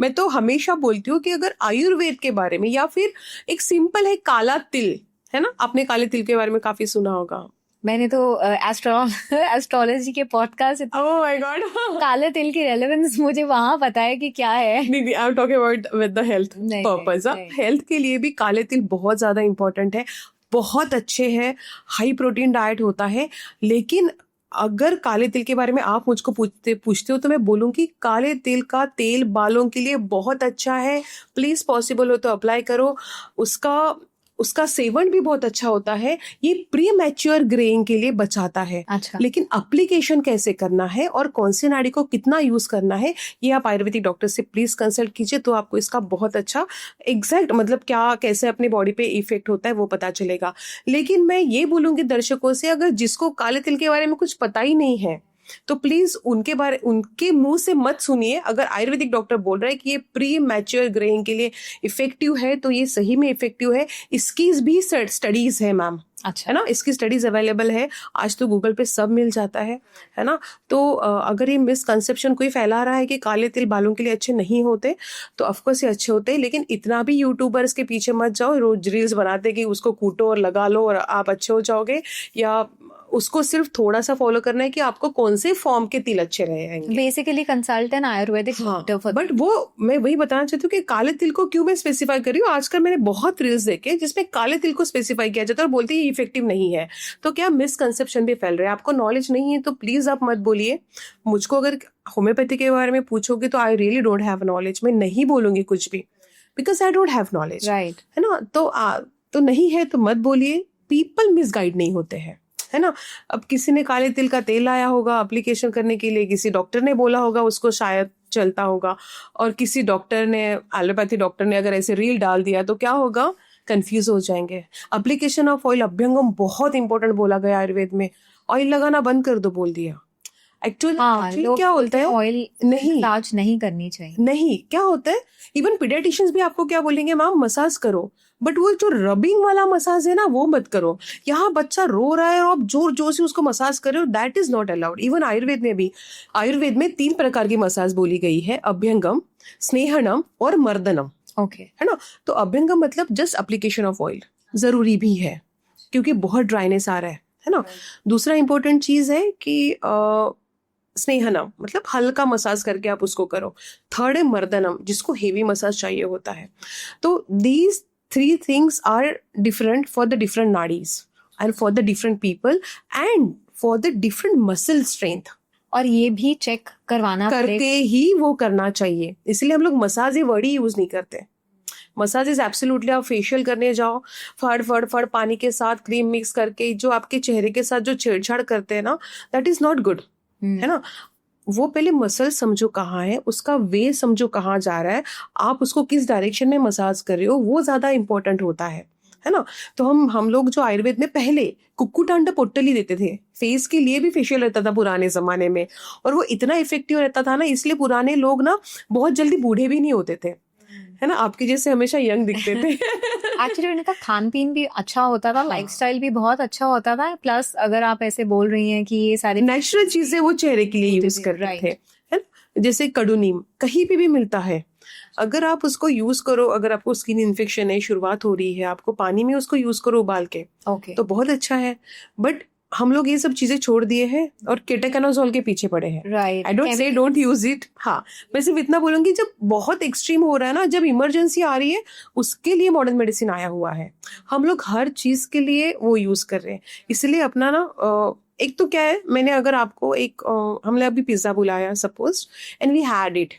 मैं तो हमेशा बोलती हूँ कि अगर आयुर्वेद के बारे में, या फिर एक सिंपल है काला तिल, है ना, आपने काले तिल के बारे में काफी सुना होगा। मैंने तो एस्ट्रोलॉजी के पॉडकास्ट, ओह माय गॉड, काले तिल की रेलेवेंस मुझे वहां पता है कि क्या है। I am talking about with the health purpose. Health के लिए भी काले तिल बहुत ज्यादा इंपॉर्टेंट है, बहुत अच्छे हैं, हाई प्रोटीन डाइट होता है। लेकिन अगर काले तिल के बारे में आप मुझको पूछते हो तो मैं बोलूँगी काले तिल का तेल बालों के लिए बहुत अच्छा है। प्लीज पॉसिबल हो तो अप्लाई करो। उसका उसका सेवन भी बहुत अच्छा होता है, ये प्री मैच्योर ग्रेइंग के लिए बचाता है। अच्छा, लेकिन एप्लीकेशन कैसे करना है और कौन से नाड़ी को कितना यूज करना है, ये आप आयुर्वेदिक डॉक्टर से प्लीज कंसल्ट कीजिए, तो आपको इसका बहुत अच्छा एग्जैक्ट मतलब क्या कैसे अपनी बॉडी पे इफेक्ट होता है वो पता चलेगा। लेकिन मैं ये बोलूंगी दर्शकों से, अगर जिसको काले तिल के बारे में कुछ पता ही नहीं है तो प्लीज उनके मुंह से मत सुनिए। अगर आयुर्वेदिक डॉक्टर बोल रहा है कि ये प्री मैच्योर ग्रेइंग के लिए इफेक्टिव है तो ये सही में इफेक्टिव है। इसकी भी स्टडीज है मैम, अच्छा, है ना, इसकी स्टडीज अवेलेबल है, आज तो गूगल पे सब मिल जाता है ना। तो अगर ये मिसकंसेप्शन कोई फैला रहा है कि काले तिल बालों के लिए अच्छे नहीं होते, तो ऑफकोर्स ये अच्छे होते हैं, लेकिन इतना भी यूट्यूबर्स के पीछे मत जाओ, रोज रील्स बनाते कि उसको कूटो और लगा लो और आप अच्छे हो जाओगे, या उसको सिर्फ थोड़ा सा फॉलो करना है कि आपको कौन से फॉर्म के तिल अच्छे रहेंगे। बेसिकली कंसल्ट एन आयुर्वेदिक हाँ, डॉक्टर फॉर बट वो मैं वही बताना चाहती हूँ कि काले तिल को क्यों मैं स्पेसिफाई कर रही हूँ। आजकल मैंने बहुत रील्स देखे जिसमें काले तिल को स्पेसिफाई किया जाता है और बोलते हैं ये इफेक्टिव नहीं है, तो क्या मिसकंसेप्शन भी फैल रहा है। आपको नॉलेज नहीं है तो प्लीज आप मत बोलिए। मुझको अगर होम्योपैथी के बारे में पूछोगे तो I really don't have knowledge, मैं नहीं बोलूंगी कुछ भी, because I don't have knowledge, right, है ना। तो नहीं है तो मत बोलिए, पीपल मिसगाइड नहीं होते हैं, है ना। अब किसी ने काले तिल का तेल लाया होगा एप्लीकेशन करने के लिए, किसी डॉक्टर ने बोला होगा, उसको शायद चलता होगा, और किसी डॉक्टर ने, एलोपैथी डॉक्टर ने अगर ऐसे रील डाल दिया तो क्या होगा, कंफ्यूज हो जाएंगे। एप्लीकेशन ऑफ ऑयल, अभ्यंगम बहुत इंपॉर्टेंट बोला गया आयुर्वेद में, ऑयल लगाना बंद कर दो बोल दिया। एक्चुअली क्या होता है, ऑयल नहीं मसाज नहीं करनी चाहिए। नहीं, क्या होता है, इवन पीडियाट्रिशियंस भी आपको क्या बोलेंगे, मैम मसाज करो, बट वो जो रबिंग वाला मसाज है ना वो मत करो। यहाँ बच्चा रो रहा है और आप जोर जोर से उसको मसाज कर रहे हो, that is not allowed. Even Ayurveda में भी, आयुर्वेद में 3 प्रकार की मसाज बोली गई है, अभ्यंगम, स्नेहनम और मर्दनम, ओके, है ना। तो अभ्यंगम मतलब जस्ट एप्लीकेशन ऑफ ऑयल, जरूरी भी है क्योंकि बहुत ड्राइनेस आ रहा है ना। दूसरा इंपॉर्टेंट चीज है कि स्नेहनम मतलब हल्का मसाज करके आप उसको करो। थर्ड है मर्दनम, जिसको हेवी मसाज चाहिए होता है। तो these 3 things are different for the different nadis and for the different people and for the different muscle strength। और ये भी चेक करवाना करके ही वो करना चाहिए, इसलिए हम लोग मसाज ये वर्ड ही यूज नहीं करते। मसाज इज एब्सोल्युटली, आप फेशियल करने जाओ, फड़ फड़ फड़ पानी के साथ क्रीम मिक्स करके जो आपके चेहरे के साथ जो छेड़छाड़ करते हैं ना, दैट इज नॉट गुड, है ना। वो पहले मसल समझो कहाँ है, उसका वे समझो कहाँ जा रहा है, आप उसको किस डायरेक्शन में मसाज कर रहे हो, वो ज्यादा इंपॉर्टेंट होता है ना। तो हम लोग जो आयुर्वेद में पहले कुक्कुटांडा पोट्टली देते थे, फेस के लिए भी फेशियल रहता था पुराने जमाने में, और वो इतना इफेक्टिव रहता था ना, इसलिए पुराने लोग ना बहुत जल्दी बूढ़े भी नहीं होते थे, है ना, आपके जैसे हमेशा यंग दिखते थे। एक्चुअली उनका खान पीन भी अच्छा होता था, लाइफस्टाइल भी बहुत अच्छा होता था, प्लस अगर आप ऐसे बोल रही हैं कि ये सारी नेचुरल चीजें वो चेहरे के लिए यूज करते थे, है ना। जैसे कड़ू नीम कहीं पे भी मिलता है, अगर आप उसको यूज करो, अगर आपको स्किन इन्फेक्शन है, शुरुआत हो रही है, आपको पानी में उसको यूज करो उबाल के, ओके, तो बहुत अच्छा है। बट हम लोग ये सब चीजें छोड़ दिए हैं और केटाकानोजोल के पीछे पड़े हैं। Right, I don't say don't use it, हाँ, मैं सिर्फ इतना बोलूंगी जब बहुत एक्सट्रीम हो रहा है ना, जब इमरजेंसी आ रही है, उसके लिए मॉडर्न मेडिसिन आया हुआ है। हम लोग हर चीज के लिए वो यूज कर रहे हैं, इसलिए अपना ना एक तो क्या है, मैंने अगर आपको हमने अभी पिज्जा बुलाया suppose and we had it,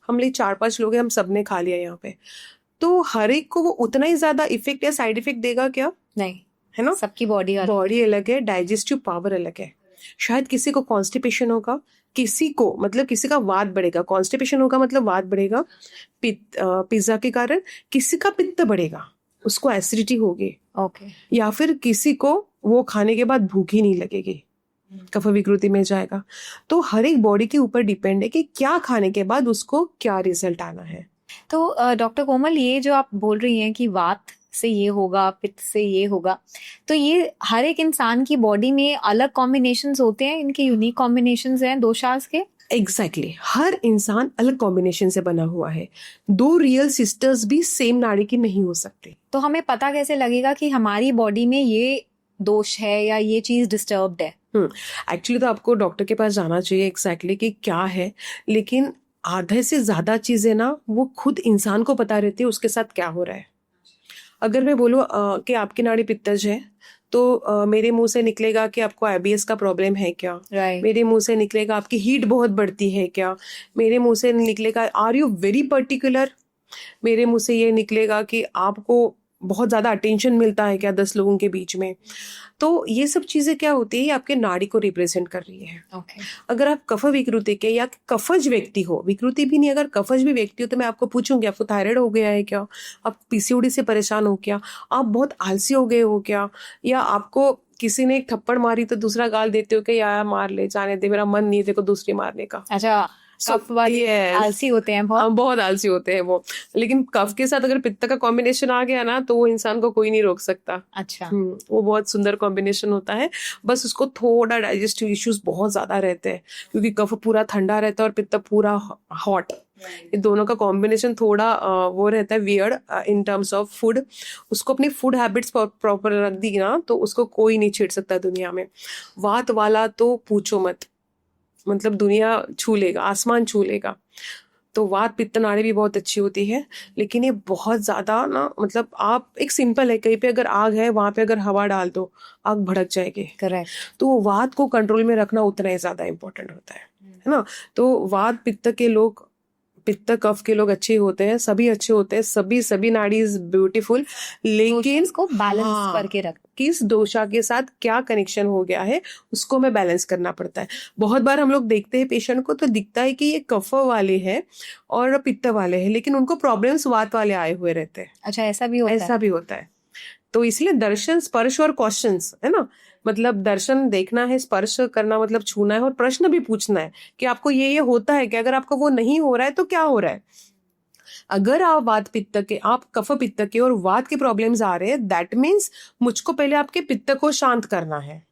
हम लोग 4-5 लोग हैं, हम सबने खा लिया यहाँ पे, तो हर एक को वो उतना ही ज्यादा इफेक्ट या साइड इफेक्ट देगा क्या, नहीं, है ना। सबकी बॉडी अलग है, डाइजेस्टिव पावर अलग है। शायद किसी को कॉन्स्टिपेशन होगा, किसी को मतलब किसी का वात बढ़ेगा, कॉन्स्टिपेशन होगा मतलब वात बढ़ेगा पिज्जा के कारण, किसी का पित्त बढ़ेगा, उसको एसिडिटी होगी, ओके, या फिर किसी को वो खाने के बाद भूख ही नहीं लगेगी, कफ विकृति में जाएगा। तो हर एक बॉडी के ऊपर डिपेंड है कि क्या खाने के बाद उसको क्या रिजल्ट आना है। तो डॉक्टर कोमल, ये जो आप बोल रही हैं कि वात से ये होगा, पित्त से ये होगा, तो ये हर एक इंसान की बॉडी में अलग कॉम्बिनेशंस होते हैं, इनके यूनिक कॉम्बिनेशंस हैं दोषास के। एग्जैक्टली, हर इंसान अलग कॉम्बिनेशन से बना हुआ है, 2 रियल सिस्टर्स भी सेम नाड़ी की नहीं हो सकती। तो हमें पता कैसे लगेगा कि हमारी बॉडी में ये दोष है या ये चीज डिस्टर्ब्ड है? एक्चुअली तो आपको डॉक्टर के पास जाना चाहिए एग्जैक्टली कि क्या है, लेकिन आधे से ज्यादा चीजें ना वो खुद इंसान को पता रहती है उसके साथ क्या हो रहा है। अगर मैं बोलूँ कि आपकी नाड़ी पित्तज है, तो मेरे मुंह से निकलेगा कि आपको आईबीएस का प्रॉब्लम है क्या, right. मेरे मुंह से निकलेगा आपकी हीट बहुत बढ़ती है क्या, मेरे मुंह से निकलेगा आर यू वेरी पर्टिकुलर, मेरे मुंह से ये निकलेगा कि आपको बहुत ज़्यादा अटेंशन मिलता है क्या 10 लोगों के बीच में। तो ये सब चीज़ें क्या होती है, ये आपके नाड़ी को रिप्रेजेंट कर रही है। ओके। अगर आप कफ विकृति के या कफज व्यक्ति हो, विकृति भी नहीं, अगर कफज भी व्यक्ति हो, तो मैं आपको पूछूंगी आपको थायराइड हो गया है क्या, आप पीसीओडी से परेशान हो क्या, आप बहुत आलसी हो गए हो क्या, या आपको किसी ने एक थप्पड़ मारी तो दूसरा गाल देते हो कि यार मार ले, जाने दे, मेरा मन नहीं है तेरे को दूसरी मारने का। अच्छा, कफ वाले आलसी होते हैं बहुत। बहुत आलसी होते हैं वो, लेकिन कफ के साथ अगर पित्त का कॉम्बिनेशन आ गया ना, तो वो इंसान को कोई नहीं रोक सकता। अच्छा। वो बहुत सुंदर कॉम्बिनेशन होता है। बस उसको थोड़ा डाइजेस्टिव इश्यूज बहुत ज्यादा रहते हैं, क्योंकि कफ पूरा ठंडा रहता है और पित्त पूरा हॉट। ये दोनों का कॉम्बिनेशन थोड़ा वो रहता है weird in terms of food. उसको अपनी फूड हैबिट्स प्रॉपर रख दी ना, तो उसको कोई नहीं छेड़ सकता दुनिया में। वात वाला तो पूछो मत, मतलब दुनिया छू लेगा, आसमान छू लेगा। तो वात पित्त नाड़ी भी बहुत अच्छी होती है, लेकिन ये बहुत ज्यादा ना, मतलब आप एक सिंपल है, कहीं पे अगर आग है वहां पे अगर हवा डाल दो आग भड़क जाएगी। करेक्ट। तो वात को कंट्रोल में रखना उतना ही ज्यादा इंपॉर्टेंट होता है ना। तो वात पित्त के लोग, पित्त कफ के लोग अच्छे होते हैं, सभी अच्छे होते हैं, सभी नाड़ी इज ब्यूटीफुल, लेकिन इसको बैलेंस करके रख, किस दोषा के साथ क्या कनेक्शन हो गया है उसको मैं बैलेंस करना पड़ता है। बहुत बार हम लोग देखते हैं पेशेंट को तो दिखता है कि ये कफ वाले हैं और पित्त वाले हैं, लेकिन उनको प्रॉब्लम्स वात वाले आए हुए रहते हैं। अच्छा, ऐसा भी होता है? ऐसा भी होता है। तो इसलिए दर्शन, स्पर्श और क्वेश्चंस है ना, मतलब दर्शन देखना है, स्पर्श करना मतलब छूना है, और प्रश्न भी पूछना है कि आपको ये होता है कि अगर आपको वो नहीं हो रहा है तो क्या हो रहा है। अगर आप वात पित्त के, आप कफ पित्त के और वात के प्रॉब्लम्स आ रहे हैं, दैट मीन्स मुझको पहले आपके पित्त को शांत करना है।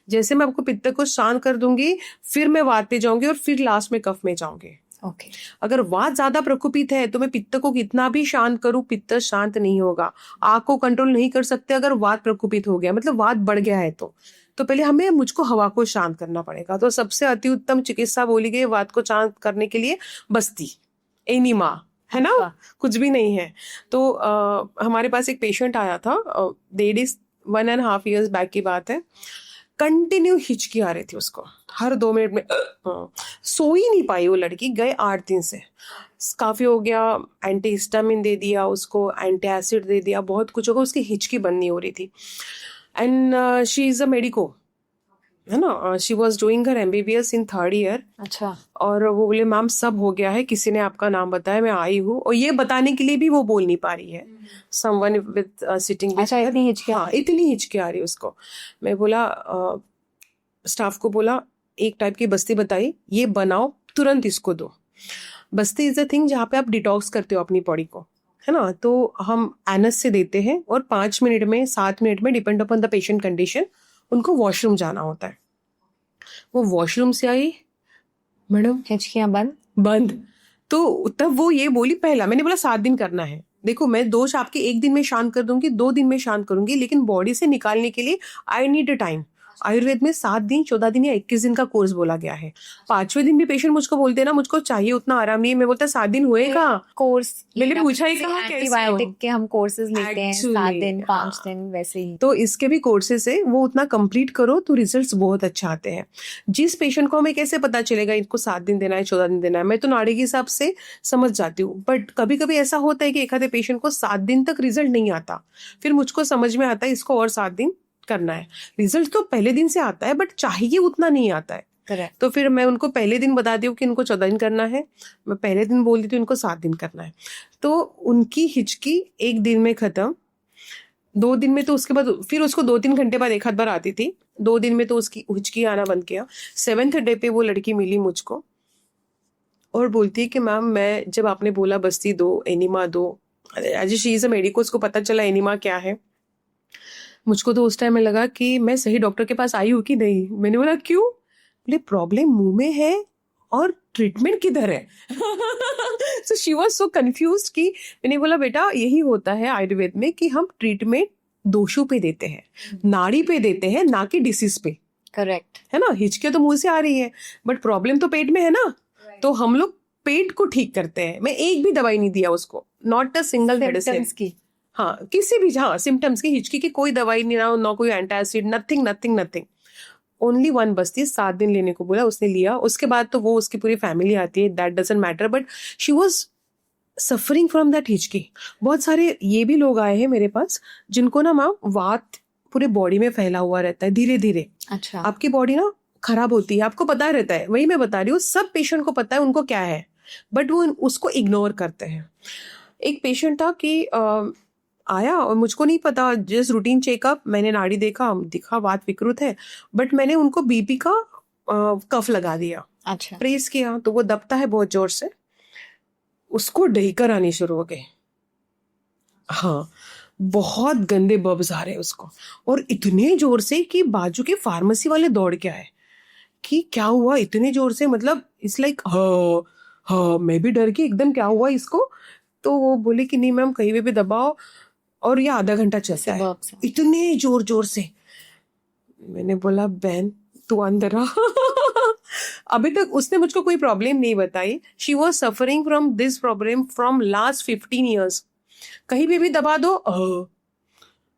जैसे मैं आपको पित्त को शांत कर दूंगी, फिर मैं वात पे जाऊंगी और फिर लास्ट में कफ में जाऊंगी। ओके। अगर वात ज्यादा प्रकोपित है तो मैं पित्त को कितना भी शांत करूं, पित्त शांत नहीं होगा। आग को कंट्रोल नहीं कर सकते अगर वात प्रकोपित हो गया, मतलब वात बढ़ गया है तो पहले हमें, मुझको हवा को शांत करना पड़ेगा। तो सबसे अति उत्तम चिकित्सा बोली गई वात को शांत करने के लिए बस्ती, एनिमा, है ना, कुछ भी नहीं है। तो हमारे पास एक पेशेंट आया था, डेढ़ 1.5 years बैक की बात है। कंटिन्यू हिचकी आ रही थी उसको, हर 2 मिनट में सो ही नहीं पाई वो लड़की, गए 8 दिन से। काफी हो गया, एंटी हिस्टामिन दे दिया उसको, एंटी एसिड दे दिया, बहुत कुछ होगा, उसकी हिचकी बंद नहीं हो रही थी। And she is a medico, है ना, she was doing her MBBS in 3rd year। अच्छा। और वो बोले मैम सब हो गया है, किसी ने आपका नाम बताया, मैं आई हूँ, और ये बताने के लिए भी वो बोल नहीं पा रही है। Someone with sitting. अच्छा, इतनी हिचकी? हाँ, इतनी हिचकी आ रही है उसको। मैं बोला, स्टाफ को बोला, एक टाइप की बस्ती बताई, ये बनाओ, तुरंत इसको दो। बस्ती इज अ थिंग जहाँ पे आप डिटॉक्स करते हो अपनी बॉडी को, है ना। तो हम एनस से देते हैं, और 5 मिनट में, 7 मिनट में, depend upon the patient condition, उनको वॉशरूम जाना होता है। वो वॉशरूम से आई, मैडम हिचकियां बंद। तो तब वो ये बोली, पहला मैंने बोला 7 दिन करना है, देखो मैं दोष आपके 1 दिन में शांत कर दूंगी, 2 दिन में शांत करूंगी, लेकिन बॉडी से निकालने के लिए I need a time. Ayurveda में 7 दिन, 14 दिन या 21 दिन का कोर्स बोला गया है। 5वें दिन भी पेशेंट मुझको बोलते हैं ना, मुझको चाहिए उतना आराम नहीं है, मैं बोलता 7 दिन हुएगा कोर्स। मैंने पूछा ही कहा, एंटीबायोटिक के हम कोर्सेज लेते हैं 7 दिन 5 दिन वैसे ही। तो इसके भी कोर्सेज है, वो उतना कंप्लीट करो तो रिजल्ट्स बहुत अच्छे आते हैं। जिस पेशेंट को हमें कैसे पता चलेगा इनको 7 दिन देना है, 14 दिन देना है, मैं तो नाड़ी के हिसाब से समझ जाती हूँ। बट कभी कभी ऐसा होता है कि एक आधे पेशेंट को 7 दिन तक रिजल्ट नहीं आता, फिर मुझको समझ में आता है इसको और 7 दिन करना है। रिजल्ट तो पहले दिन से आता है, बट चाहिए उतना नहीं आता है। Correct. तो फिर मैं उनको पहले दिन बता दी हूँ कि इनको 14 दिन करना है, मैं पहले दिन बोल देती हूँ इनको 7 दिन करना है। तो उनकी हिचकी 1 दिन में खत्म, 2 दिन में तो उसके बाद फिर उसको 2-3 घंटे बाद एक आध बार आती थी, 2 दिन में तो उसकी हिचकी आना बंद किया। 7th डे पे वो लड़की मिली मुझको और बोलती है कि मैम, मैं जब आपने बोला बस्ती दो, एनिमा दो, as she is a medico, उसको पता चला एनिमा क्या है। मुझको तो उस टाइम में लगा कि मैं सही डॉक्टर के पास आई हूँ कि नहीं। मैंने बोला क्यों? बोले प्रॉब्लम मुंह में है और ट्रीटमेंट किधर है। So she was so confused कि मैंने बोला बेटा यही होता है आयुर्वेद में कि हम ट्रीटमेंट दोषों पे देते हैं, नाड़ी पे देते हैं, ना कि डिसीज पे। करेक्ट है ना, हिचकियां तो मुंह से आ रही है बट प्रॉब्लम तो पेट में है ना। तो हम लोग पेट को ठीक करते हैं। मैं एक भी दवाई नहीं दिया उसको, नॉट अ सिंगल मेडिसिन की। हाँ, किसी भी, हाँ, सिम्टम्स की, हिचकी की कोई दवाई नहीं, ना कोई antacid, nothing nothing nothing. Only 1 बस्ती 7 दिन लेने को बोला, उसने लिया। उसके बाद तो वो उसकी पूरी फैमिली आती है, that doesn't matter, but she was suffering from that हिचकी। बहुत सारे ये भी लोग आए हैं मेरे पास जिनको ना मैम वात पूरे बॉडी में फैला हुआ रहता है धीरे धीरे। अच्छा। आपकी बॉडी ना खराब होती है, आपको पता रहता है, वही मैं बता रही हूँ, सब पेशेंट को पता है उनको क्या है, बट वो उसको इग्नोर करते हैं। एक पेशेंट था कि आया और मुझको नहीं पता, जस्ट रूटीन चेकअप, मैंने नाड़ी देखा, दिखा वात विकृत है, बट मैंने उनको बीपी का कफ लगा दिया। अच्छा। प्रेस किया तो वो दबता है बहुत जोर से, उसको डहीकर आनी शुरू हो गई। हाँ, बहुत गंदे बब्स आ रहे उसको, और इतने जोर से कि बाजू के फार्मेसी वाले दौड़ के आए कि क्या हुआ इतने जोर से, मतलब इट्स लाइक हाँ हाँ, मैं भी डर गई एकदम, क्या हुआ इसको। तो वो बोले कि नहीं मैम कहीं भी दबाओ, और ये आधा घंटा चलता है इतने जोर जोर से। मैंने बोला बहन तू अंदर आ। अभी तक उसने मुझको कोई प्रॉब्लम नहीं बताई। She was suffering from this problem from last 15 years. कहीं भी दबा दो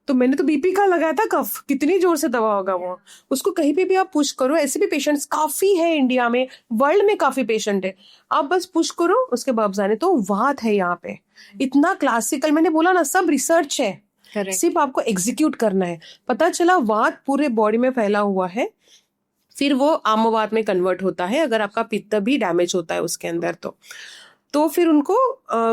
तो मैंने तो बीपी का लगाया था कफ, कितनी जोर से दवा होगा वो, उसको कहीं भी आप पुश करो। ऐसे भी पेशेंट्स काफी है इंडिया में, वर्ल्ड में काफी पेशेंट है, आप बस पुश करो उसके बब्स आने। तो वात है यहाँ पे इतना क्लासिकल, मैंने बोला ना सब रिसर्च है, सिर्फ आपको एग्जीक्यूट करना है। पता चला वात पूरे बॉडी में फैला हुआ है, फिर वो आमवात में कन्वर्ट होता है अगर आपका पित्त भी डैमेज होता है उसके अंदर। तो फिर उनको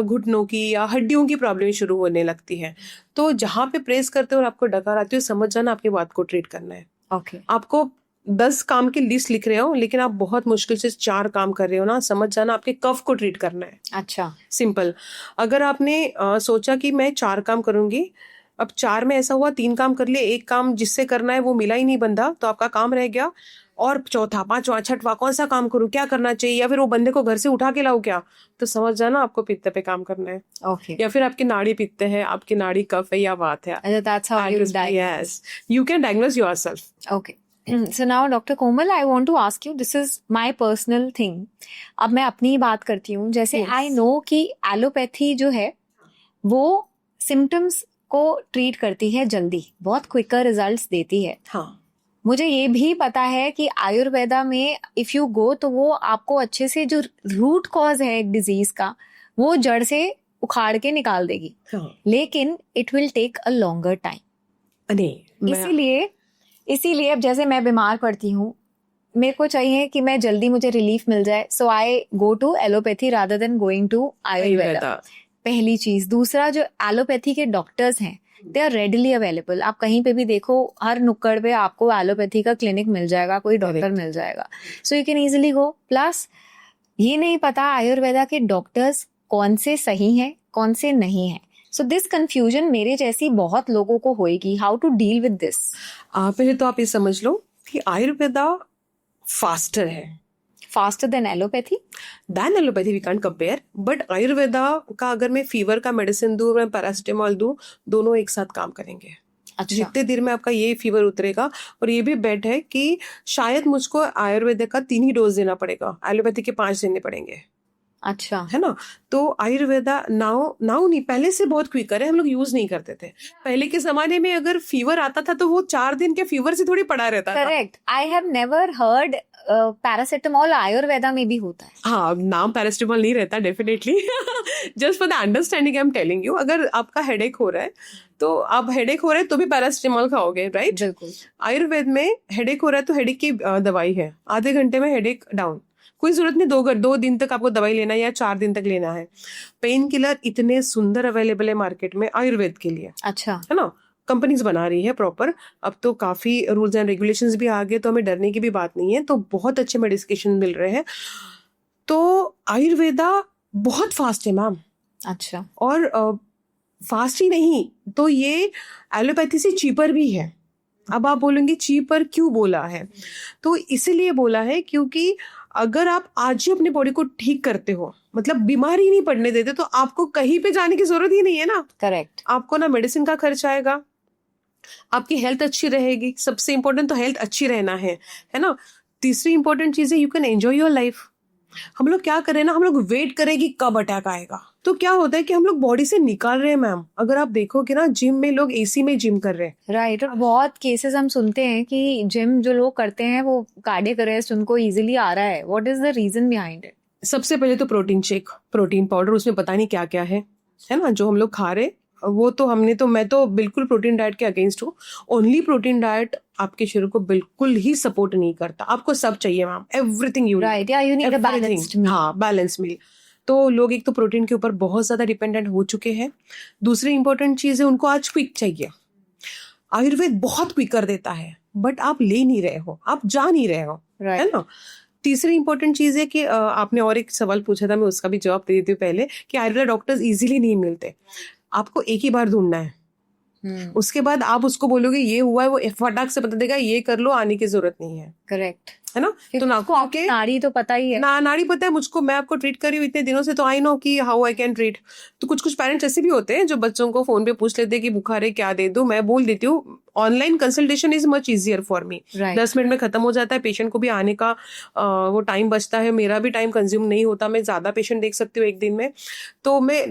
घुटनों की या हड्डियों की प्रॉब्लम शुरू होने लगती है। तो जहां पे प्रेस करते हो और आपको डकार आती है, समझ जाना आपकी बात को ट्रीट करना है। ओके। आपको 10 काम की लिस्ट लिख रहे हो लेकिन आप बहुत मुश्किल से 4 काम कर रहे हो ना, समझ जाना आपके कफ को ट्रीट करना है। अच्छा। सिंपल। अगर आपने सोचा कि मैं 4 काम करूंगी, अब 4 में ऐसा हुआ 3 काम कर लिए, एक काम जिससे करना है वो मिला ही नहीं बंदा, तो आपका काम रह गया। और चौथा, पांचवा, छठवा कौन सा काम करूं, क्या करना चाहिए, या फिर वो बंदे को घर से उठा के लाऊं क्या, तो समझ जाना आपको पित्त पे काम करना है। ओके। या फिर आपकी नाड़ी पित्त है, आपकी नाड़ी कफ है या वात है। That's how you diagnose. Yes, you can diagnose yourself. Okay. So now Dr. Komal, I want to ask you, this is my personal thing. अब मैं अपनी ही बात करती हूँ। जैसे I know कि एलोपैथी जो है वो सिम्टम्स को ट्रीट करती है जल्दी, बहुत क्विकर रिजल्ट्स देती है। हाँ, मुझे ये भी पता है कि आयुर्वेदा में इफ यू गो तो वो आपको अच्छे से जो रूट कॉज है एक डिजीज का वो जड़ से उखाड़ के निकाल देगी। हाँ। लेकिन it will take a longer time. इसीलिए अब जैसे मैं बीमार पड़ती हूँ, मेरे को चाहिए कि मैं जल्दी मुझे रिलीफ मिल जाए, so I go to allopathy rather than going to Ayurveda. पहली चीज। दूसरा, जो एलोपैथी के डॉक्टर्स हैं दे आर रेडिली अवेलेबल। आप कहीं पे भी देखो, हर नुक्कड़ पे आपको एलोपैथी का क्लिनिक मिल जाएगा, कोई डॉक्टर मिल जाएगा, so you can easily go. Plus ये नहीं पता आयुर्वेदा के डॉक्टर्स कौन से सही हैं कौन से नहीं हैं, सो दिस कंफ्यूजन मेरे जैसी बहुत लोगों को होएगी। How to deal with this? पहले तो आप ये समझ लो कि आयुर्वेदा फास्टर है, faster than allopathy. We can't compare, but Ayurveda का अगर मैं फीवर का मेडिसिन दूं, मैं पैरासिटामोल दूं, दोनों एक साथ काम करेंगे। अच्छा। जितने देर में आपका ये फीवर उतरेगा। और ये भी बेट है कि शायद मुझको आयुर्वेदा का 3 ही डोज देना पड़ेगा, एलोपैथी के 5 देने पड़ेंगे। अच्छा। है ना। तो आयुर्वेदा नाउ नहीं, पहले से बहुत क्विकर है, हम लोग यूज नहीं करते थे। पहले के जमाने में अगर फीवर आता था तो वो 4 दिन के फीवर से थोड़ी पड़ा रहता था। Correct. I have never heard paracetamol Ayurveda में भी होता है। हाँ, नाम पैरासिटामोल नहीं रहता definitely. Just for the understanding I am telling you, अगर आपका हेडेक हो रहा है तो आप हेडेक हो रहा है तो भी पैरासिटामोल खाओगे, राइट? बिल्कुल। आयुर्वेद में हेडेक हो रहा है तो हेडेक की दवाई है, आधे घंटे में हेडेक डाउन, कोई जरूरत नहीं 2 दिन तक आपको दवाई लेना है या 4 दिन तक लेना है। पेन किलर इतने सुंदर अवेलेबल है मार्केट में आयुर्वेद के लिए। अच्छा। है ना, कंपनीज बना रही है प्रॉपर। अब तो काफी रूल्स एंड रेगुलेशंस भी आ गए, तो हमें डरने की भी बात नहीं है। तो बहुत अच्छे मेडिकेशन मिल रहे हैं। तो आयुर्वेदा बहुत फास्ट है मैम। अच्छा। और फास्ट ही नहीं तो ये एलोपैथी से चीपर भी है। अब आप बोलेंगे चीपर क्यों बोला है, तो इसीलिए बोला है क्योंकि अगर आप आज ही अपनी बॉडी को ठीक करते हो, मतलब बीमारी नहीं पड़ने देते, तो आपको कहीं पे जाने की जरूरत ही नहीं है ना। करेक्ट। आपको ना मेडिसिन का खर्च आएगा, आपकी हेल्थ अच्छी रहेगी। सबसे इंपॉर्टेंट तो हेल्थ अच्छी रहना है ना। तीसरी इंपॉर्टेंट चीज है you can enjoy your life. हम लोग क्या करें ना, हम लोग वेट करें कि कब अटैक आएगा। तो क्या होता है कि हम लोग बॉडी से निकाल रहे हैं मैम। अगर आप देखोगे ना, जिम में लोग एसी में जिम कर रहे हैं, राइट। और बहुत केसेस हम सुनते हैं कि जिम जो लोग करते हैं वो कार्डियक अरेस्ट उनको इजीली आ रहा है। What is the reason behind it? सबसे पहले तो प्रोटीन शेक, प्रोटीन पाउडर, उसमें पता नहीं क्या क्या है ना, जो हम लोग खा रहे, वो तो मैं तो बिल्कुल प्रोटीन डाइट के अगेंस्ट हूँ। ओनली प्रोटीन डाइट आपके शरीर को बिल्कुल ही सपोर्ट नहीं करता। आपको सब चाहिए मैम, एवरीथिंग यू राइट, या यू नीड अ बैलेंस्ड मील। हाँ, बैलेंस मील। तो लोग एक तो प्रोटीन के ऊपर बहुत ज्यादा डिपेंडेंट हो चुके हैं। दूसरी इंपॉर्टेंट चीज है, उनको आज क्विक चाहिए। आयुर्वेद बहुत क्विक कर देता है, बट आप ले नहीं रहे हो, आप जा नहीं रहे हो, है ना। तीसरी इंपॉर्टेंट चीज है कि आपने और एक सवाल पूछा था, मैं उसका भी जवाब दे देती हूँ पहले, कि आयुर्वेद डॉक्टर्स इजीली नहीं मिलते। आपको एक ही बार ढूंढना है, उसके बाद आप उसको बोलोगे ये हुआ है, वो फटाक से बता देगा ये कर लो, आने की जरूरत नहीं है। करेक्ट है ना। तो नागपुर के नाड़ी तो पता ही है नाड़ी पता है मुझको, मैं आपको ट्रीट कर रही हूँ इतने दिनों से, तो आई नो कि हाउ आई कैन ट्रीट। तो कुछ पेरेंट्स ऐसे भी होते हैं जो बच्चों को फोन पे पूछ लेते हैं कि बुखार है क्या दे दूं, मैं बोल देती हूँ online consultation is much easier for me. 10 minute में खत्म हो जाता है, पेशेंट को भी आने का वो टाइम बचता है, मेरा भी टाइम कंज्यूम नहीं होता, मैं ज्यादा पेशेंट देख सकती हूँ एक दिन में। तो मैं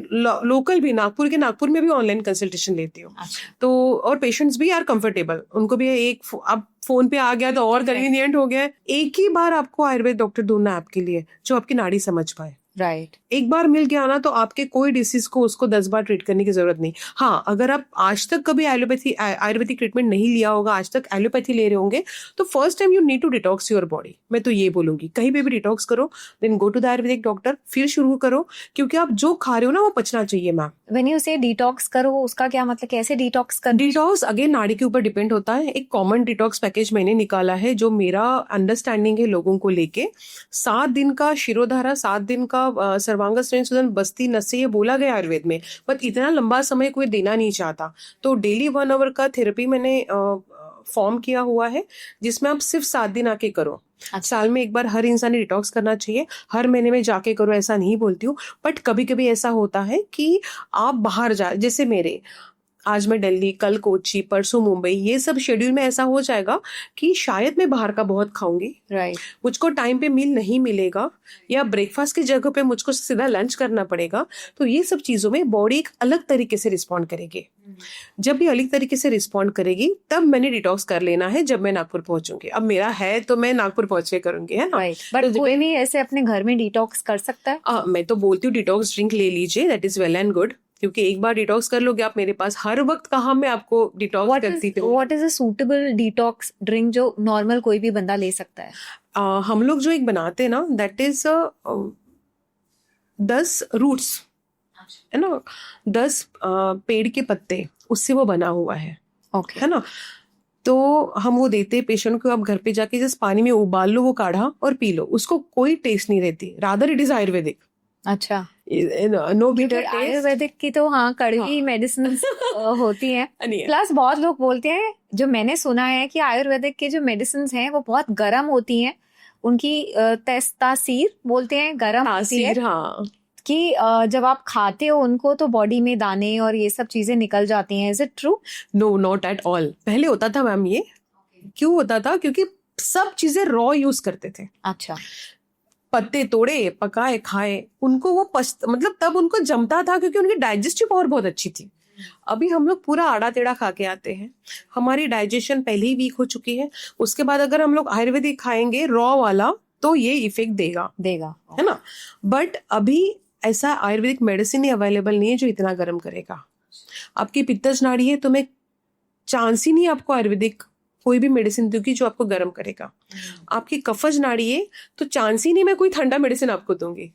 लोकल भी नागपुर में भी ऑनलाइन कंसल्टेशन लेती हूँ। तो और पेशेंट्स भी आर कंफर्टेबल, उनको भी एक अब फोन पे आ गया तो और कन्वीनियंट हो गया है। एक ही बार आपको आयुर्वेद डॉक्टर ढूंढना है आपके लिए जो आपकी नाड़ी समझ पाए। राइट, एक बार मिल गया ना तो आपके कोई डिसीज को उसको 10 बार ट्रीट करने की जरूरत नहीं। हाँ, अगर आप आज तक कभी आयुर्वेदिक ट्रीटमेंट नहीं लिया होगा, आज तक एलोपैथी ले रहे होंगे, तो first time you need to detox your body. मैं तो ये बोलूंगी, कहीं पे भी डिटॉक्स करो, then go to the Ayurvedic doctor, फिर शुरू करो, क्योंकि आप जो खा रहे हो ना वो पचना चाहिए मैम। व्हेन यू से डिटॉक्स करो, उसका क्या मतलब, कैसे डिटॉक्स कर? डिटॉक्स अगेन नाड़ी के ऊपर डिपेंड होता है। एक कॉमन डिटॉक्स पैकेज मैंने निकाला है, जो मेरा अंडरस्टैंडिंग है लोगों को लेके। 7 दिन का शिरोधारा, 7 दिन का सर्वांग संशोधन, बस्ती नसें, ये बोला गया आयुर्वेद में, पर इतना लंबा समय कोई देना नहीं चाहता। तो डेली 1 आवर का थेरेपी मैंने फॉर्म किया हुआ है, जिसमें आप सिर्फ 7 दिन आके करो। साल में एक बार हर इंसान डिटॉक्स करना चाहिए, हर महीने में जाके करो ऐसा नहीं बोलती हूँ, बट कभी कभी ऐसा होता है कि आप बाहर जैसे मेरे आज मैं दिल्ली, कल कोची, परसों मुंबई, ये सब शेड्यूल में ऐसा हो जाएगा कि शायद मैं बाहर का बहुत खाऊंगी, राइट, मुझको टाइम पे मील नहीं मिलेगा, या ब्रेकफास्ट की जगह पे मुझको सीधा लंच करना पड़ेगा। तो ये सब चीजों में बॉडी एक अलग तरीके से रिस्पॉन्ड करेगी। जब भी अलग तरीके से रिस्पॉन्ड करेगी तब मैंने डिटॉक्स कर लेना है, जब मैं नागपुर पहुंचूंगी। अब मेरा है तो मैं नागपुर पहुंच के करूंगी, है ना। बट कोई भी ऐसे अपने घर में डिटॉक्स कर सकता है? मैं तो बोलती हूँ डिटॉक्स ड्रिंक ले लीजिए, that is well and good, क्योंकि एक बार डिटॉक्स कर लोगे आप मेरे पास हर वक्त, कहाँ मैं आपको डिटॉक्स करती हूँ। What is a suitable detox drink जो नॉर्मल कोई भी बंदा ले सकता है? हम लोग जो एक बनाते हैं ना, दैट इज 10 रूट्स, है ना, 10 पेड़ के पत्ते, उससे वो बना हुआ है। Okay. है ना। तो हम वो देते हैं पेशेंट को, आप घर पे जाके जिस पानी में उबाल लो वो काढ़ा और पी लो, उसको कोई टेस्ट नहीं रहती, रादर इट इज आयुर्वेदिक। अच्छा, नो बिटर टेस्ट। आयुर्वेदिक की तो हाँ कड़वी मेडिसिन होती हैं। प्लस बहुत लोग बोलते हैं, जो मैंने सुना है, कि आयुर्वेदिक के जो मेडिसिन हैं वो बहुत गर्म होती हैं, उनकी तासीर बोलते हैं, गर्म होती है। हाँ, कि जब आप खाते हो उनको तो बॉडी में दाने और ये सब चीजें निकल जाती हैं। Is it true? No, not at all. पहले होता था मैम ये। क्यों होता था? क्योंकि सब चीजें रॉ यूज करते थे। अच्छा, पत्ते तोड़े, पकाए, खाए, उनको वो मतलब तब उनको जमता था, क्योंकि उनकी डाइजेस्टिव पावर बहुत अच्छी थी। अभी हम लोग पूरा आड़ा टेढ़ा खा के आते हैं, हमारी डाइजेशन पहले ही वीक हो चुकी है। उसके बाद अगर हम लोग आयुर्वेदिक खाएंगे रॉ वाला तो ये इफेक्ट देगा, है ना। बट अभी ऐसा आयुर्वेदिक मेडिसिन ही अवेलेबल नहीं है जो इतना गर्म करेगा। आपकी पित्तज नाड़ी है तो मैं चांस ही नहीं आपको आयुर्वेदिक कोई भी मेडिसिन दूंगी जो आपको गर्म करेगा। आपकी कफज नाड़ी है तो चांस ही नहीं मैं कोई ठंडा मेडिसिन आपको दूंगी,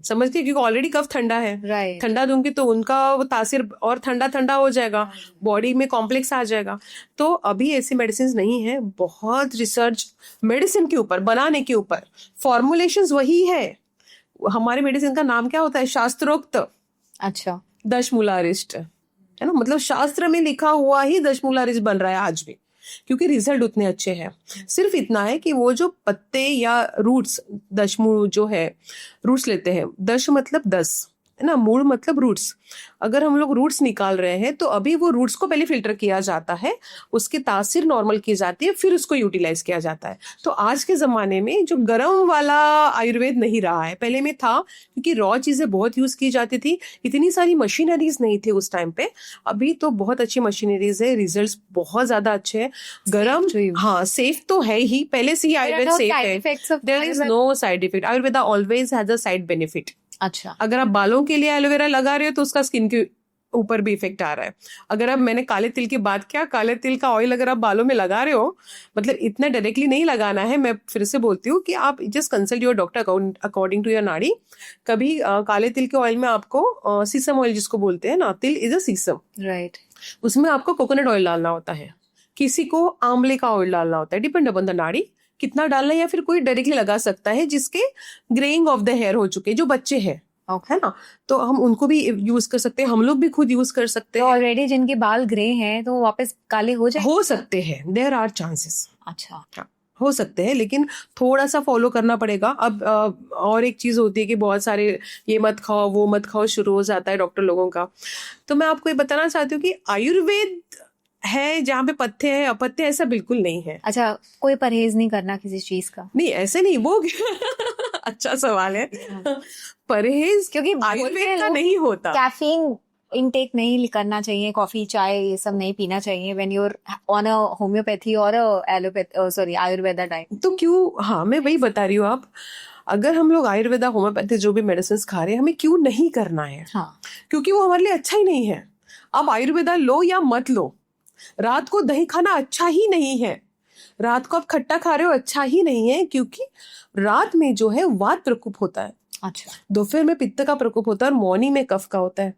समझती, क्योंकि ऑलरेडी कफ ठंडा है। ठंडा दूंगी तो उनका वो तासीर और ठंडा ठंडा हो जाएगा, बॉडी में कॉम्प्लेक्स आ जाएगा। तो अभी ऐसी मेडिसिन नहीं है। बहुत रिसर्च मेडिसिन के ऊपर, बनाने के ऊपर, फॉर्मुलेशंस वही है। हमारे मेडिसिन का नाम क्या होता है? शास्त्रोक्त। अच्छा, दशमूलारिष्ट, है ना, मतलब शास्त्र में लिखा हुआ ही दशमूलारिष्ट बन रहा है आज भी, क्योंकि रिजल्ट उतने अच्छे हैं। सिर्फ इतना है कि वो जो पत्ते या रूट्स, दशमू जो है, रूट्स लेते हैं, दश मतलब 10, है ना, मूल मतलब रूट्स। अगर हम लोग रूट्स निकाल रहे हैं तो अभी वो रूट्स को पहले फिल्टर किया जाता है, उसकी तासीर नॉर्मल की जाती है, फिर उसको यूटिलाइज किया जाता है। तो आज के ज़माने में जो गर्म वाला आयुर्वेद नहीं रहा है, पहले में था, क्योंकि रॉ चीज़ें बहुत यूज़ की जाती थी, इतनी सारी मशीनरीज नहीं थी उस टाइम पे। अभी तो बहुत अच्छी मशीनरीज है, रिजल्ट्स बहुत ज़्यादा अच्छे हैं। गर्म, हाँ, सेफ तो है ही, पहले से ही आयुर्वेद सेफ है। There is no side effect. Ayurveda always has a side benefit. अच्छा, अगर आप बालों के लिए एलोवेरा लगा रहे हो तो उसका स्किन के ऊपर भी इफेक्ट आ रहा है। अगर आप, मैंने काले तिल की बात किया, काले तिल का ऑयल अगर आप बालों में लगा रहे हो, मतलब इतना डायरेक्टली नहीं लगाना है, मैं फिर से बोलती हूँ कि आप just consult your doctor according to your नाड़ी। कभी काले तिल के ऑयल में आपको सीसम ऑयल जिसको बोलते हैं ना, तिल इज अ सीसम, राइट, उसमें आपको कोकोनट ऑयल डालना होता है, किसी को आंवले का ऑयल डालना होता है, डिपेंड अपॉन द नाड़ी कितना डालना है। या फिर कोई डायरेक्टली लगा सकता है जिसके ग्रेइंग ऑफ द हेयर हो चुके, जो बच्चे हैं, है ना, तो हम उनको भी यूज कर सकते हैं, हम लोग भी खुद यूज कर सकते तो हैं। ऑलरेडी जिनके बाल ग्रे हैं तो वापस काले हो जाए, हो सकते हैं, देयर आर चांसेस। अच्छा, हाँ, हो सकते हैं, लेकिन थोड़ा सा फॉलो करना पड़ेगा। अब और एक चीज होती है कि बहुत सारे ये मत खाओ वो मत खाओ शुरू हो जाता है डॉक्टर लोगों का। तो मैं आपको ये बताना चाहती हूँ कि आयुर्वेद है जहाँ पे पथ्य है, अपथ्य ऐसा बिल्कुल नहीं है। अच्छा, कोई परहेज नहीं करना किसी चीज का? नहीं, ऐसे नहीं, वो अच्छा सवाल है। परहेज क्योंकि आयुर्वेद का नहीं होता। कैफीन इनटेक नहीं करना चाहिए, कॉफी चाय ये सब नहीं पीना चाहिए when you are on a homeopathy और एलोपैथी आयुर्वेदा डाइट। तो क्यों, हाँ मैं वही बता रही हूँ। आप, अगर हम लोग आयुर्वेदा होम्योपैथी जो भी मेडिसिन खा रहे हैं, हमें क्यों नहीं करना है? हाँ, क्योंकि वो हमारे लिए अच्छा ही नहीं है। आप आयुर्वेदा लो या मत लो, रात को दही खाना अच्छा ही नहीं है, रात को आप खट्टा खा रहे हो अच्छा ही नहीं है, क्योंकि रात में जो है वात प्रकोप होता है, अच्छा, दोपहर में पित्त का प्रकोप होता है और मॉर्निंग में कफ का होता है।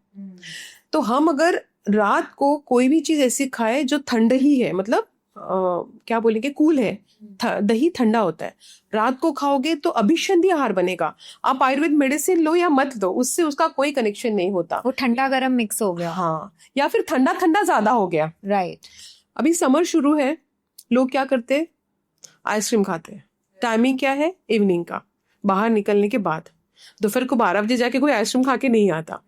तो हम अगर रात को कोई भी चीज ऐसी खाए जो ठंड ही है, मतलब क्या बोलेंगे, कूल है, दही ठंडा होता है, रात को खाओगे तो अभिसंधि आहार बनेगा। आप आयुर्वेद मेडिसिन लो या मत लो, उससे उसका कोई कनेक्शन नहीं होता। वो ठंडा गर्म मिक्स हो गया। हाँ, या फिर ठंडा ठंडा ज्यादा हो गया। राइट, अभी समर शुरू है, लोग क्या करते हैं, आइसक्रीम खाते हैं। टाइमिंग क्या है, इवनिंग का, बाहर निकलने के बाद। दोपहर को 12 बजे जाके कोई आइसक्रीम खा के नहीं आता,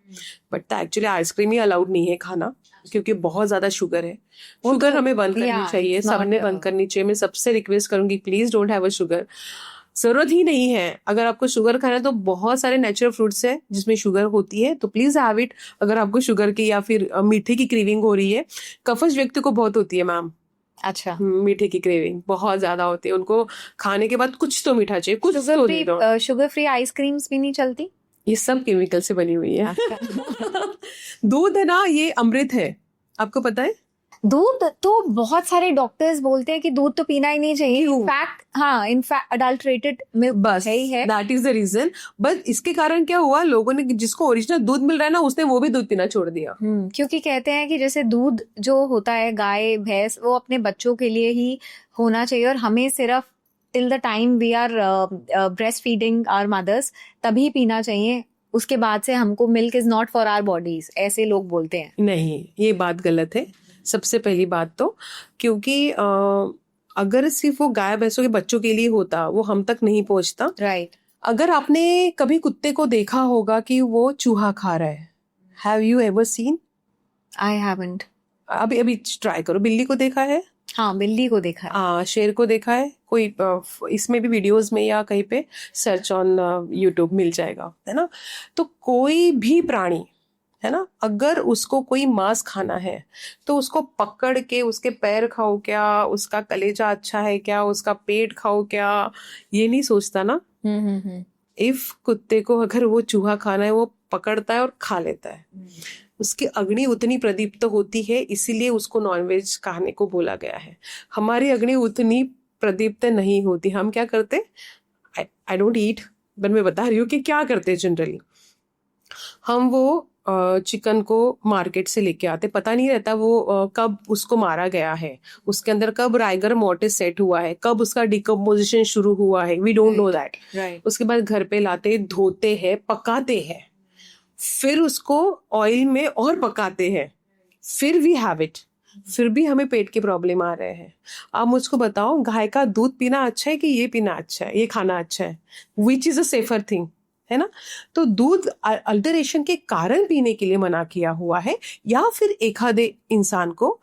but actually ice cream he allowed नहीं है खाना, क्योंकि बहुत ज्यादा शुगर है। शुगर हमें बंद करनी चाहिए, सबने बंद करनी चाहिए। मैं सबसे रिक्वेस्ट करूंगी, please don't have a sugar, जरूरत ही नहीं है। अगर आपको शुगर खाना है तो बहुत सारे नेचुरल फ्रूट्स है जिसमें शुगर होती है, तो प्लीज हैव इट। अगर आपको शुगर की या फिर मीठे की क्रेविंग हो रही है, कफज व्यक्ति को बहुत होती है मैम। अच्छा, मीठे की क्रेविंग बहुत ज्यादा होती है, उनको खाने के बाद कुछ तो मीठा चाहिए, कुछ तो दे दो। शुगर फ्री आइसक्रीम्स भी नहीं चलती? ये सब केमिकल से बनी हुई है। दूध है ना, ये अमृत है, आपको पता है? दूध तो बहुत सारे डॉक्टर्स बोलते हैं कि दूध तो पीना ही नहीं चाहिए। इनफैक्ट, हाँ, इनफैक्ट अडल्ट्रेटेड मिल्क बस है ही है। That is the reason. But इसके कारण क्या हुआ, लोगों ने, जिसको ओरिजिनल दूध मिल रहा है ना, उसने वो भी दूध पीना छोड़ दिया। क्योंकि कहते हैं कि जैसे दूध जो होता है गाय भैंस, वो अपने बच्चों के लिए ही होना चाहिए, और हमें सिर्फ till the time we are breast feeding our mothers तभी पीना चाहिए, उसके बाद से हमको milk is not for our bodies, ऐसे लोग बोलते हैं। नहीं, ये बात गलत है। सबसे पहली बात तो, क्योंकि अगर सिर्फ वो गाय भैंसों के बच्चों के लिए होता, वो हम तक नहीं पहुंचता। राइट। अगर आपने कभी कुत्ते को देखा होगा कि वो चूहा खा रहा है, have you ever seen? I haven't. अभी अभी ट्राई करो। बिल्ली को देखा है? हाँ, बिल्ली को देखा है। शेर को देखा है? कोई इसमें भी वीडियोस में या कहीं पे सर्च ऑन यूट्यूब मिल जाएगा, है ना। तो कोई भी प्राणी, है ना, अगर उसको कोई मांस खाना है तो उसको पकड़ के उसके पैर खाओ क्या, उसका कलेजा अच्छा है क्या, उसका पेट खाओ क्या, ये नहीं सोचता ना। इफ कुत्ते को अगर वो चूहा खाना है, वो पकड़ता है और खा लेता है। उसकी अग्नि उतनी प्रदीप्त होती है, इसीलिए उसको नॉनवेज खाने को बोला गया है। हमारी अग्नि उतनी प्रदीप्त नहीं होती। हम क्या करते, आई डोंट ईट, बट मैं बता रही हूँ कि क्या करते हैं जनरली। हम वो चिकन को मार्केट से लेके आते, पता नहीं रहता वो कब उसको मारा गया है, उसके अंदर कब राइगर मोर्टिस सेट हुआ है, कब उसका डिकम्पोजिशन शुरू हुआ है, वी डोंट नो दैट। उसके बाद घर पे लाते, धोते हैं, पकाते हैं, फिर उसको ऑयल में और पकाते हैं, फिर वी हैव इट। फिर भी हमें पेट के प्रॉब्लम आ रहे हैं। आप मुझको बताओ, गाय का दूध पीना अच्छा है कि ये पीना अच्छा है, ये खाना अच्छा है? Which is a safer thing? है ना। तो दूध अल्टरेशन के कारण पीने के लिए मना किया हुआ है, या फिर एखादे इंसान को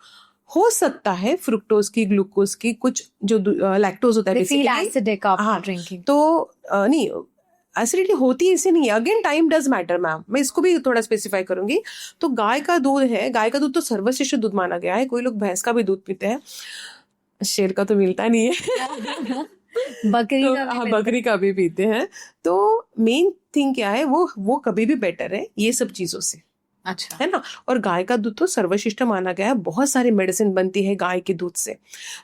हो सकता है फ्रुक्टोज की, ग्लूकोज की, कुछ जो लैक्टोज होता है basically, एसिडिक हाँ, आफ्टर ड्रिंकिंग। तो नहीं, एसिडिटी होती ऐसे नहीं है। Again time does matter ma'am, मैं इसको भी थोड़ा स्पेसिफाई करूंगी। तो गाय का दूध है, गाय का दूध तो सर्वश्रेष्ठ दूध माना गया है। कोई लोग भैंस का भी दूध पीते हैं, शेर का तो मिलता नहीं है बकरी तो का भी हाँ, मिलता बकरी का भी पीते हैं। तो मेन थिंग क्या है, वो कभी भी बेटर है ये सब चीजों से, अच्छा, है ना। और गाय का दूध तो सर्वश्रेष्ठ माना गया है, बहुत सारी मेडिसिन बनती है गाय के दूध से,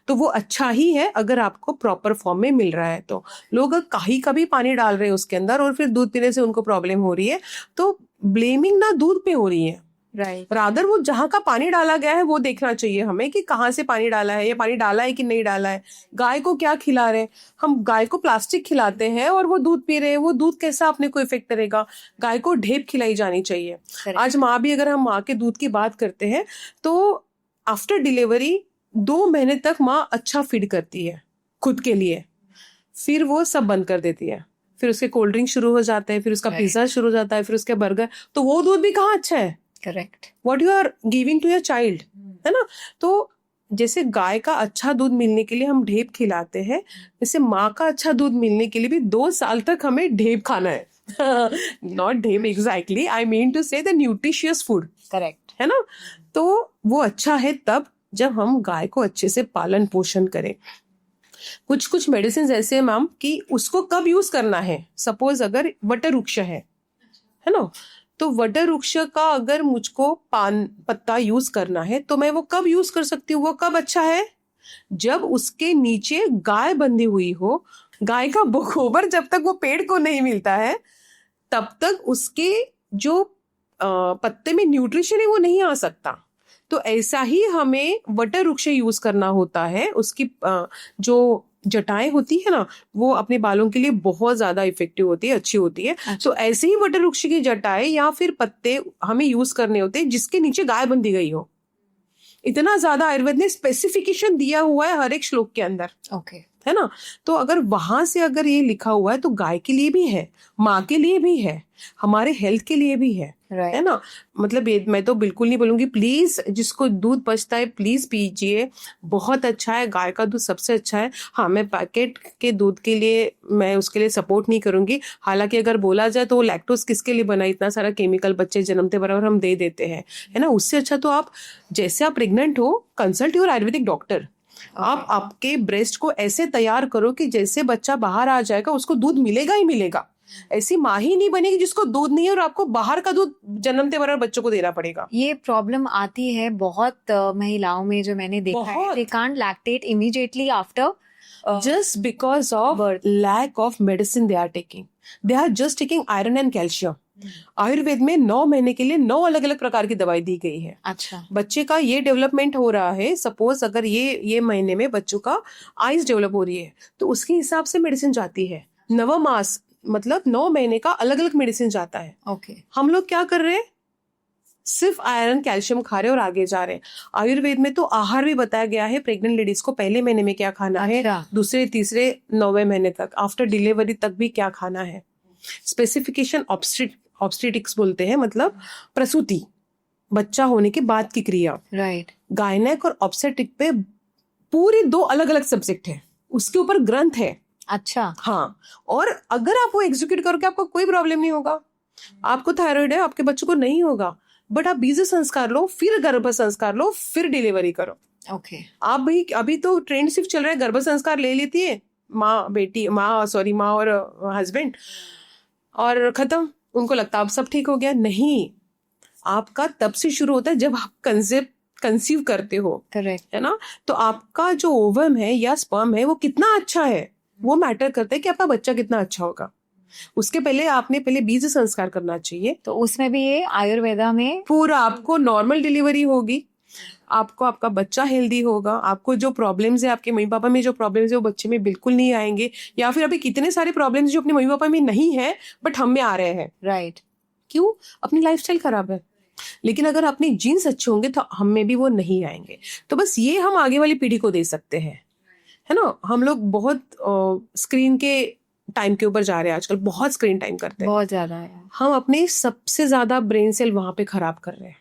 तो वो अच्छा ही है अगर आपको प्रॉपर फॉर्म में मिल रहा है। तो लोग काही का भी पानी डाल रहे हैं उसके अंदर और फिर दूध पीने से उनको प्रॉब्लम हो रही है, तो ब्लेमिंग ना दूध पे हो रही है, राइट। रादर वो जहाँ का पानी डाला गया है वो देखना चाहिए हमें कि कहाँ से पानी डाला है, या पानी डाला है कि नहीं डाला है, गाय को क्या खिला रहे हैं। हम गाय को प्लास्टिक खिलाते हैं और वो दूध पी रहे हैं, वो दूध कैसा अपने को इफेक्ट करेगा। गाय को ढेप खिलाई जानी चाहिए। आज माँ भी, अगर हम माँ के दूध की बात करते हैं तो आफ्टर डिलीवरी 2 महीने तक माँ अच्छा फीड करती है खुद के लिए, फिर वो सब बंद कर देती है, फिर उसके कोल्ड ड्रिंक शुरू हो जाते हैं, फिर उसका पिज्जा शुरू हो जाता है, फिर उसके बर्गर, तो वो दूध भी कहाँ अच्छा है। Correct. What you are giving to your child, है ना। तो जैसे गाय का अच्छा दूध मिलने के लिए हम ढेप खिलाते हैं, जैसे माँ का अच्छा दूध मिलने के लिए भी 2 साल तक हमें ढेप खाना है नॉट ढेप एग्जैक्टली, आई मीन टू से द न्यूट्रिशियस फूड, करेक्ट, है ना। तो वो अच्छा है तब जब हम गाय को अच्छे से पालन पोषण करें। कुछ कुछ मेडिसिन ऐसे हैं मैम कि उसको कब यूज करना है। सपोज अगर वटर वृक्ष है ना, तो वटर वृक्ष का अगर मुझको पान पत्ता यूज करना है तो मैं वो कब यूज कर सकती हूँ, वो कब अच्छा है, जब उसके नीचे गाय बंधी हुई हो। गाय का गोबर जब तक वो पेड़ को नहीं मिलता है तब तक उसके जो पत्ते में न्यूट्रिशन है वो नहीं आ सकता। तो ऐसा ही हमें वटर वृक्ष यूज करना होता है। उसकी जो जटाएं होती है ना, वो अपने बालों के लिए बहुत ज्यादा इफेक्टिव होती है, अच्छी होती है। अच्छा। तो ऐसे ही वटर वृक्ष की जटाएं या फिर पत्ते हमें यूज करने होते हैं जिसके नीचे गाय बंधी गई हो। इतना ज्यादा आयुर्वेद ने स्पेसिफिकेशन दिया हुआ है हर एक श्लोक के अंदर, ओके, है ना। तो अगर वहां से अगर ये लिखा हुआ है तो गाय के लिए भी है, माँ के लिए भी है, हमारे हेल्थ के लिए भी है, है ना। मतलब ये मैं तो बिल्कुल नहीं बोलूंगी, प्लीज जिसको दूध बचता है प्लीज पीजिए, बहुत अच्छा है, गाय का दूध सबसे अच्छा है। हाँ, मैं पैकेट के दूध के लिए मैं उसके लिए सपोर्ट नहीं करूंगी। हालांकि अगर बोला जाए तो वो लैक्टोज किसके लिए बना, इतना सारा केमिकल बच्चे जन्मते बराबर हम दे देते हैं, है ना। उससे अच्छा तो आप जैसे आप प्रेग्नेंट हो, कंसल्ट योर आयुर्वेदिक डॉक्टर। आप आपके ब्रेस्ट को ऐसे तैयार करो कि जैसे बच्चा बाहर आ जाएगा उसको दूध मिलेगा ही मिलेगा। ऐसी माँ ही नहीं बनेगी जिसको दूध नहीं है और आपको बाहर का दूध जन्मते बराबर बच्चों को देना पड़ेगा। ये प्रॉब्लम आती है बहुत महिलाओं में, जो मैंने देखा है, they can't lactate immediately after just because of lack of medicine they are taking. They are just taking iron and calcium. Ayurveda में 9 महीने के लिए 9 अलग अलग प्रकार की दवाई दी गई है। अच्छा, बच्चे का ये डेवलपमेंट हो रहा है, सपोज अगर ये महीने में बच्चों का आइज डेवलप हो रही है तो उसके हिसाब से मेडिसिन जाती है। नवमास मतलब 9 महीने का अलग अलग मेडिसिन जाता है। ओके, हम लोग क्या कर रहे हैं, सिर्फ आयरन कैल्शियम खा रहे हैं और आगे जा रहे हैं। आयुर्वेद में तो आहार भी बताया गया है, प्रेग्नेंट लेडीज को पहले महीने में क्या खाना है, दूसरे तीसरे 9वें महीने तक, आफ्टर डिलीवरी तक भी क्या खाना है। स्पेसिफिकेशन ऑब्स्टेटिक्स बोलते हैं, मतलब प्रसूति, बच्चा होने के बाद की क्रिया। राइट। गायनेक और ऑब्स्टेटिक पे पूरी 2 अलग अलग सब्जेक्ट है, उसके ऊपर ग्रंथ है। अच्छा, हाँ, और अगर आप वो एग्जीक्यूट करोगे आपको कोई प्रॉब्लम नहीं होगा। आपको थायराइड है, आपके बच्चों को नहीं होगा, बट आप बीज संस्कार लो, फिर गर्भ संस्कार लो, फिर डिलीवरी करो। ओके, आप भाई अभी तो ट्रेंड सिर्फ चल रहा है गर्भ संस्कार ले लेती है माँ और हस्बैंड और खत्म, उनको लगता है अब सब ठीक हो गया। नहीं, आपका तब से शुरू होता है जब आप कंसीव करते हो, करेक्ट, है ना। तो आपका जो ओवम है या स्पर्म है वो कितना अच्छा है वो मैटर करता है कि आपका बच्चा कितना अच्छा होगा। उसके पहले आपने बीज संस्कार करना चाहिए। तो उसमें भी ये आयुर्वेदा में पूरा आपको नॉर्मल डिलीवरी होगी, आपको आपका बच्चा हेल्दी होगा, आपको जो प्रॉब्लम्स है, आपके मम्मी पापा में जो प्रॉब्लम्स है वो बच्चे में बिल्कुल नहीं आएंगे, या फिर अभी कितने सारे प्रॉब्लम्स जो अपने मम्मी पापा में नहीं है बट हम में आ रहे हैं। राइट। क्यों? अपनी लाइफस्टाइल खराब है। लेकिन अगर अपने जीन्स अच्छे होंगे तो हम में भी वो नहीं आएंगे। तो बस ये हम आगे वाली पीढ़ी को दे सकते हैं, है ना। हम लोग बहुत स्क्रीन के टाइम के ऊपर जा रहे हैं आजकल, बहुत स्क्रीन टाइम करते हैं, बहुत ज्यादा है। हम अपने सबसे ज्यादा ब्रेन सेल वहां पे खराब कर रहे हैं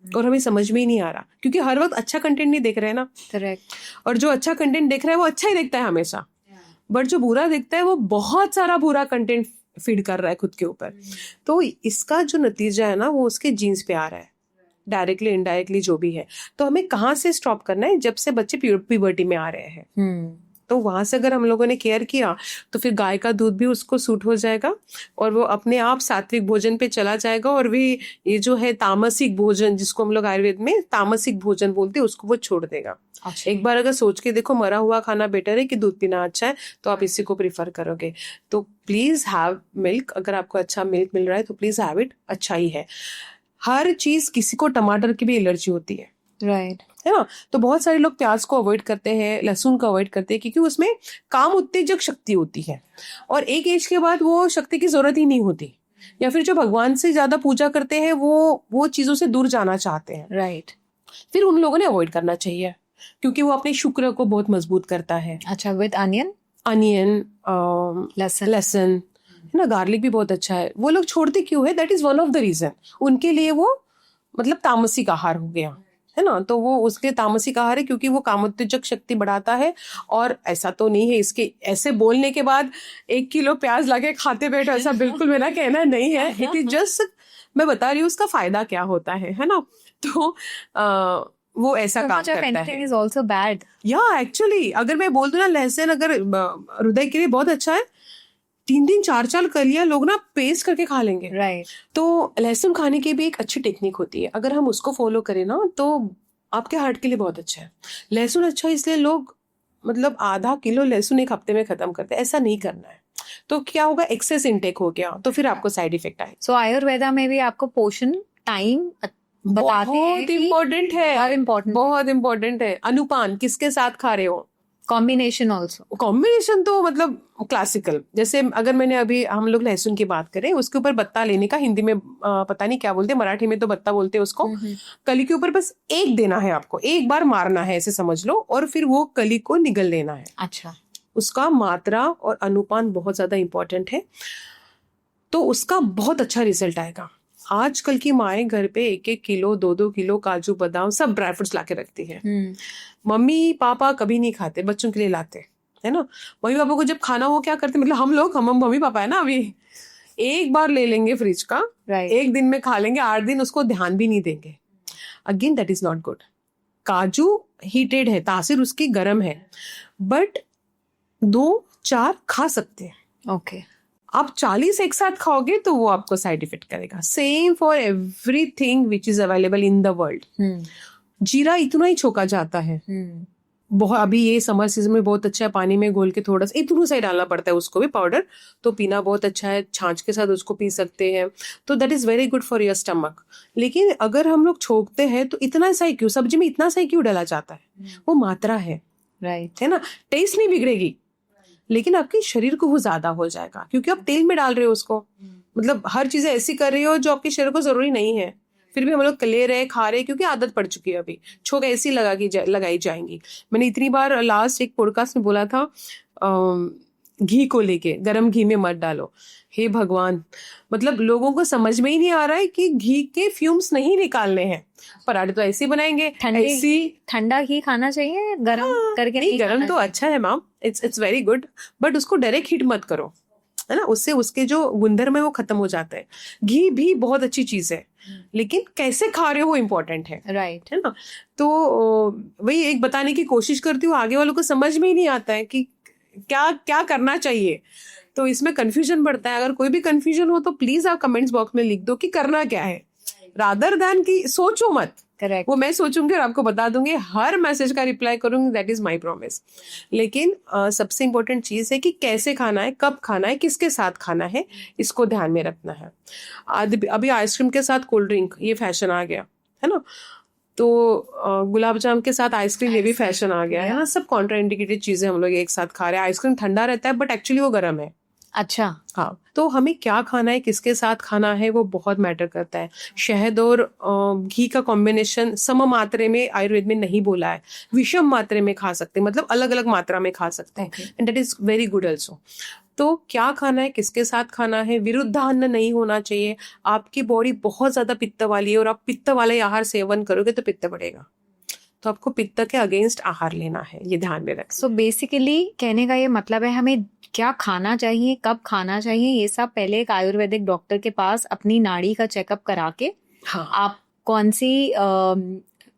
और हमें समझ में ही नहीं आ रहा, क्योंकि हर वक्त अच्छा कंटेंट नहीं देख रहे हैं ना। करेक्ट। और जो अच्छा कंटेंट देख रहा है वो अच्छा ही देखता है हमेशा, बट जो बुरा देखता है वो बहुत सारा बुरा कंटेंट फीड कर रहा है खुद के ऊपर। तो इसका जो नतीजा है ना वो उसके जीन्स पे आ रहा है, डायरेक्टली इनडायरेक्टली जो भी है। तो हमें कहाँ से स्टॉप करना है, जब से बच्चे प्यूबर्टी में आ रहे हैं। तो वहां से अगर हम लोगों ने केयर किया तो फिर गाय का दूध भी उसको सूट हो जाएगा और वो अपने आप सात्विक भोजन पे चला जाएगा। और भी ये जो है तामसिक भोजन, जिसको हम लोग आयुर्वेद में तामसिक भोजन बोलते हैं, उसको वो छोड़ देगा। अच्छा। एक बार अगर सोच के देखो, मरा हुआ खाना बेटर है कि दूध पीना अच्छा है, तो आप इसी को प्रिफर करोगे। तो प्लीज हैव मिल्क, अगर आपको अच्छा मिल्क मिल रहा है तो प्लीज हैव इट, अच्छा ही है। हर चीज, किसी को टमाटर की भी एलर्जी होती है, राइट, है ना। तो बहुत सारे लोग प्याज को अवॉइड करते हैं, लहसुन को अवॉइड करते हैं, क्योंकि उसमें काम उत्तेजक शक्ति होती है और एक एज के बाद वो शक्ति की जरूरत ही नहीं होती। या फिर जो भगवान से ज्यादा पूजा करते हैं वो चीजों से दूर जाना चाहते हैं, राइट। फिर उन लोगों ने अवॉइड करना चाहिए, क्योंकि वो अपने शुक्र को बहुत मजबूत करता है। अच्छा, विद अनियन, लहसुन, है ना, गार्लिक भी बहुत अच्छा है। वो लोग छोड़ते क्यों है, that is one of the reason. उनके लिए वो मतलब तामसिक आहार हो गया, है ना। तो वो उसके तामसिक आहार है, क्योंकि वो कामोत्तेजक शक्ति बढ़ाता है। और ऐसा तो नहीं है, इसके ऐसे बोलने के बाद 1 किलो प्याज लाके खाते बैठो, ऐसा बिल्कुल मेरा कहना नहीं है। इट इज जस्ट, मैं बता रही हूँ उसका फायदा क्या होता है ना। तो वो ऐसा काम करता है। Is also bad. या एक्चुअली अगर मैं बोल दूं ना, लहसुन अगर हृदय के लिए बहुत अच्छा है, 3-3 4-4 कलियां लोग ना पेस्ट करके खा लेंगे। राइट। तो लहसुन खाने की भी एक अच्छी टेक्निक होती है, अगर हम उसको फॉलो करें ना तो आपके हार्ट के लिए बहुत अच्छा है। लहसुन अच्छा है, इसलिए लोग मतलब आधा किलो लहसुन एक हफ्ते में खत्म करते हैं। ऐसा नहीं करना है, तो क्या होगा, एक्सेस इनटेक हो गया तो फिर आपको साइड इफेक्ट आए। सो आयुर्वेदा में भी आपको पोषण टाइम बताते हैं, बहुत इम्पोर्टेंट है, बहुत इम्पोर्टेंट है। अनुपान किसके साथ खा रहे हो, कॉम्बिनेशन ऑल्सो। कॉम्बिनेशन तो मतलब क्लासिकल, जैसे अगर मैंने अभी हम लोग लहसुन की बात करें, उसके ऊपर बत्ता लेने का, हिंदी में पता नहीं क्या बोलते हैं, मराठी में तो बत्ता बोलते हैं उसको। कली के ऊपर बस एक देना है आपको, एक बार मारना है ऐसे समझ लो, और फिर वो कली को निगल लेना है। अच्छा। उसका मात्रा और अनुपान बहुत ज्यादा इंपॉर्टेंट है, तो उसका बहुत अच्छा रिजल्ट आएगा। आजकल की माएँ घर पे 1-1 किलो 2-2 किलो काजू बादाम सब ड्राई फ्रूट्स लाके रखती है। मम्मी पापा कभी नहीं खाते, बच्चों के लिए लाते, है ना। मम्मी पापा को जब खाना हो क्या करते, मतलब हम मम्मी पापा है ना, अभी एक बार ले लेंगे फ्रिज का, एक दिन में खा लेंगे, 8 दिन उसको ध्यान भी नहीं देंगे। Again that is not good. काजू हीटेड है, तासीर उसकी गर्म है, बट 2-4 खा सकते हैं। ओके। आप 40 एक साथ खाओगे तो वो आपको साइड इफेक्ट करेगा। Same for everything which is available in the world. जीरा इतना ही छोका जाता है, बहुत अभी ये समर सीजन में बहुत अच्छा है, पानी में घोल के थोड़ा सा इतना सा ही डालना पड़ता है उसको भी पाउडर, तो पीना बहुत अच्छा है। छाछ के साथ उसको पी सकते हैं, तो that is very good for your stomach. लेकिन अगर हम लोग छोकते हैं तो इतना सा ही क्यों, सब्जी में इतना सा ही क्यों डाला जाता है, वो मात्रा है, राइट, है ना। टेस्ट नहीं बिगड़ेगी, लेकिन आपके शरीर को वो ज्यादा हो जाएगा, क्योंकि आप तेल में डाल रहे हो उसको। मतलब हर चीजें ऐसी कर रही हो जो आपके शरीर को जरूरी नहीं है, फिर भी हम लोग ले रहे खा रहे, क्योंकि आदत पड़ चुकी है। अभी छोक ऐसी लगाई जाएंगी। मैंने इतनी बार लास्ट एक पॉडकास्ट में बोला था घी को लेके, गरम घी में मत डालो। हे भगवान, मतलब लोगों को समझ में ही नहीं आ रहा है कि घी के फ्यूम्स नहीं निकालने हैं। पराठे तो ऐसे बनाएंगे, ठंडा घी खाना चाहिए, गरम करके नहीं। गरम तो अच्छा है ma'am, it's very good, but उसको डायरेक्ट हीट मत करो, है ना। उससे उसके जो गुणधर्म है वो खत्म हो जाता है। घी भी बहुत अच्छी चीज है, लेकिन कैसे खा रहे हो वो इम्पोर्टेंट है, राइट, है ना। तो वही एक बताने की कोशिश करती हूँ, आगे वालों को समझ में ही नहीं आता है कि क्या क्या करना चाहिए, तो इसमें कंफ्यूजन बढ़ता है। अगर कोई भी कंफ्यूजन हो तो प्लीज आप कमेंट्स बॉक्स में लिख दो कि करना क्या है, रादर दैन कि सोचो मत। करेक्ट। वो मैं सोचूंगी और आपको बता दूंगी, हर मैसेज का रिप्लाई करूंगी, दैट इज माय प्रॉमिस। लेकिन सबसे इंपॉर्टेंट चीज है कि कैसे खाना है, कब खाना है, किसके साथ खाना है, इसको ध्यान में रखना है। अभी आइसक्रीम के साथ कोल्ड ड्रिंक, ये फैशन आ गया है ना। तो गुलाब जामुन के साथ आइसक्रीम, ये भी फैशन आ गया है ना। सब कॉन्ट्राइंडिकेटेड चीजें हम लोग एक साथ खा रहे हैं। आइसक्रीम ठंडा रहता है बट एक्चुअली वो गर्म है। अच्छा, हाँ, तो हमें क्या खाना है, किसके साथ खाना है, वो बहुत मैटर करता है। शहद और घी का कॉम्बिनेशन सम मात्रा में आयुर्वेद में नहीं बोला है, विषम मात्रा में खा सकते हैं, मतलब अलग अलग मात्रा में खा सकते हैं, and that is very good also. तो क्या खाना है, किसके साथ खाना है, विरुद्धान्न नहीं होना चाहिए। आपकी बॉडी बहुत ज्यादा पित्त वाली है और आप पित्त वाले आहार सेवन करोगे तो पित्त बढ़ेगा, तो आपको पित्त के अगेंस्ट आहार लेना है, ये ध्यान में रखें। सो बेसिकली कहने का ये मतलब है हमें क्या खाना चाहिए, कब खाना चाहिए, ये सब पहले एक आयुर्वेदिक डॉक्टर के पास अपनी नाड़ी का चेकअप करा के हाँ, आप कौन सी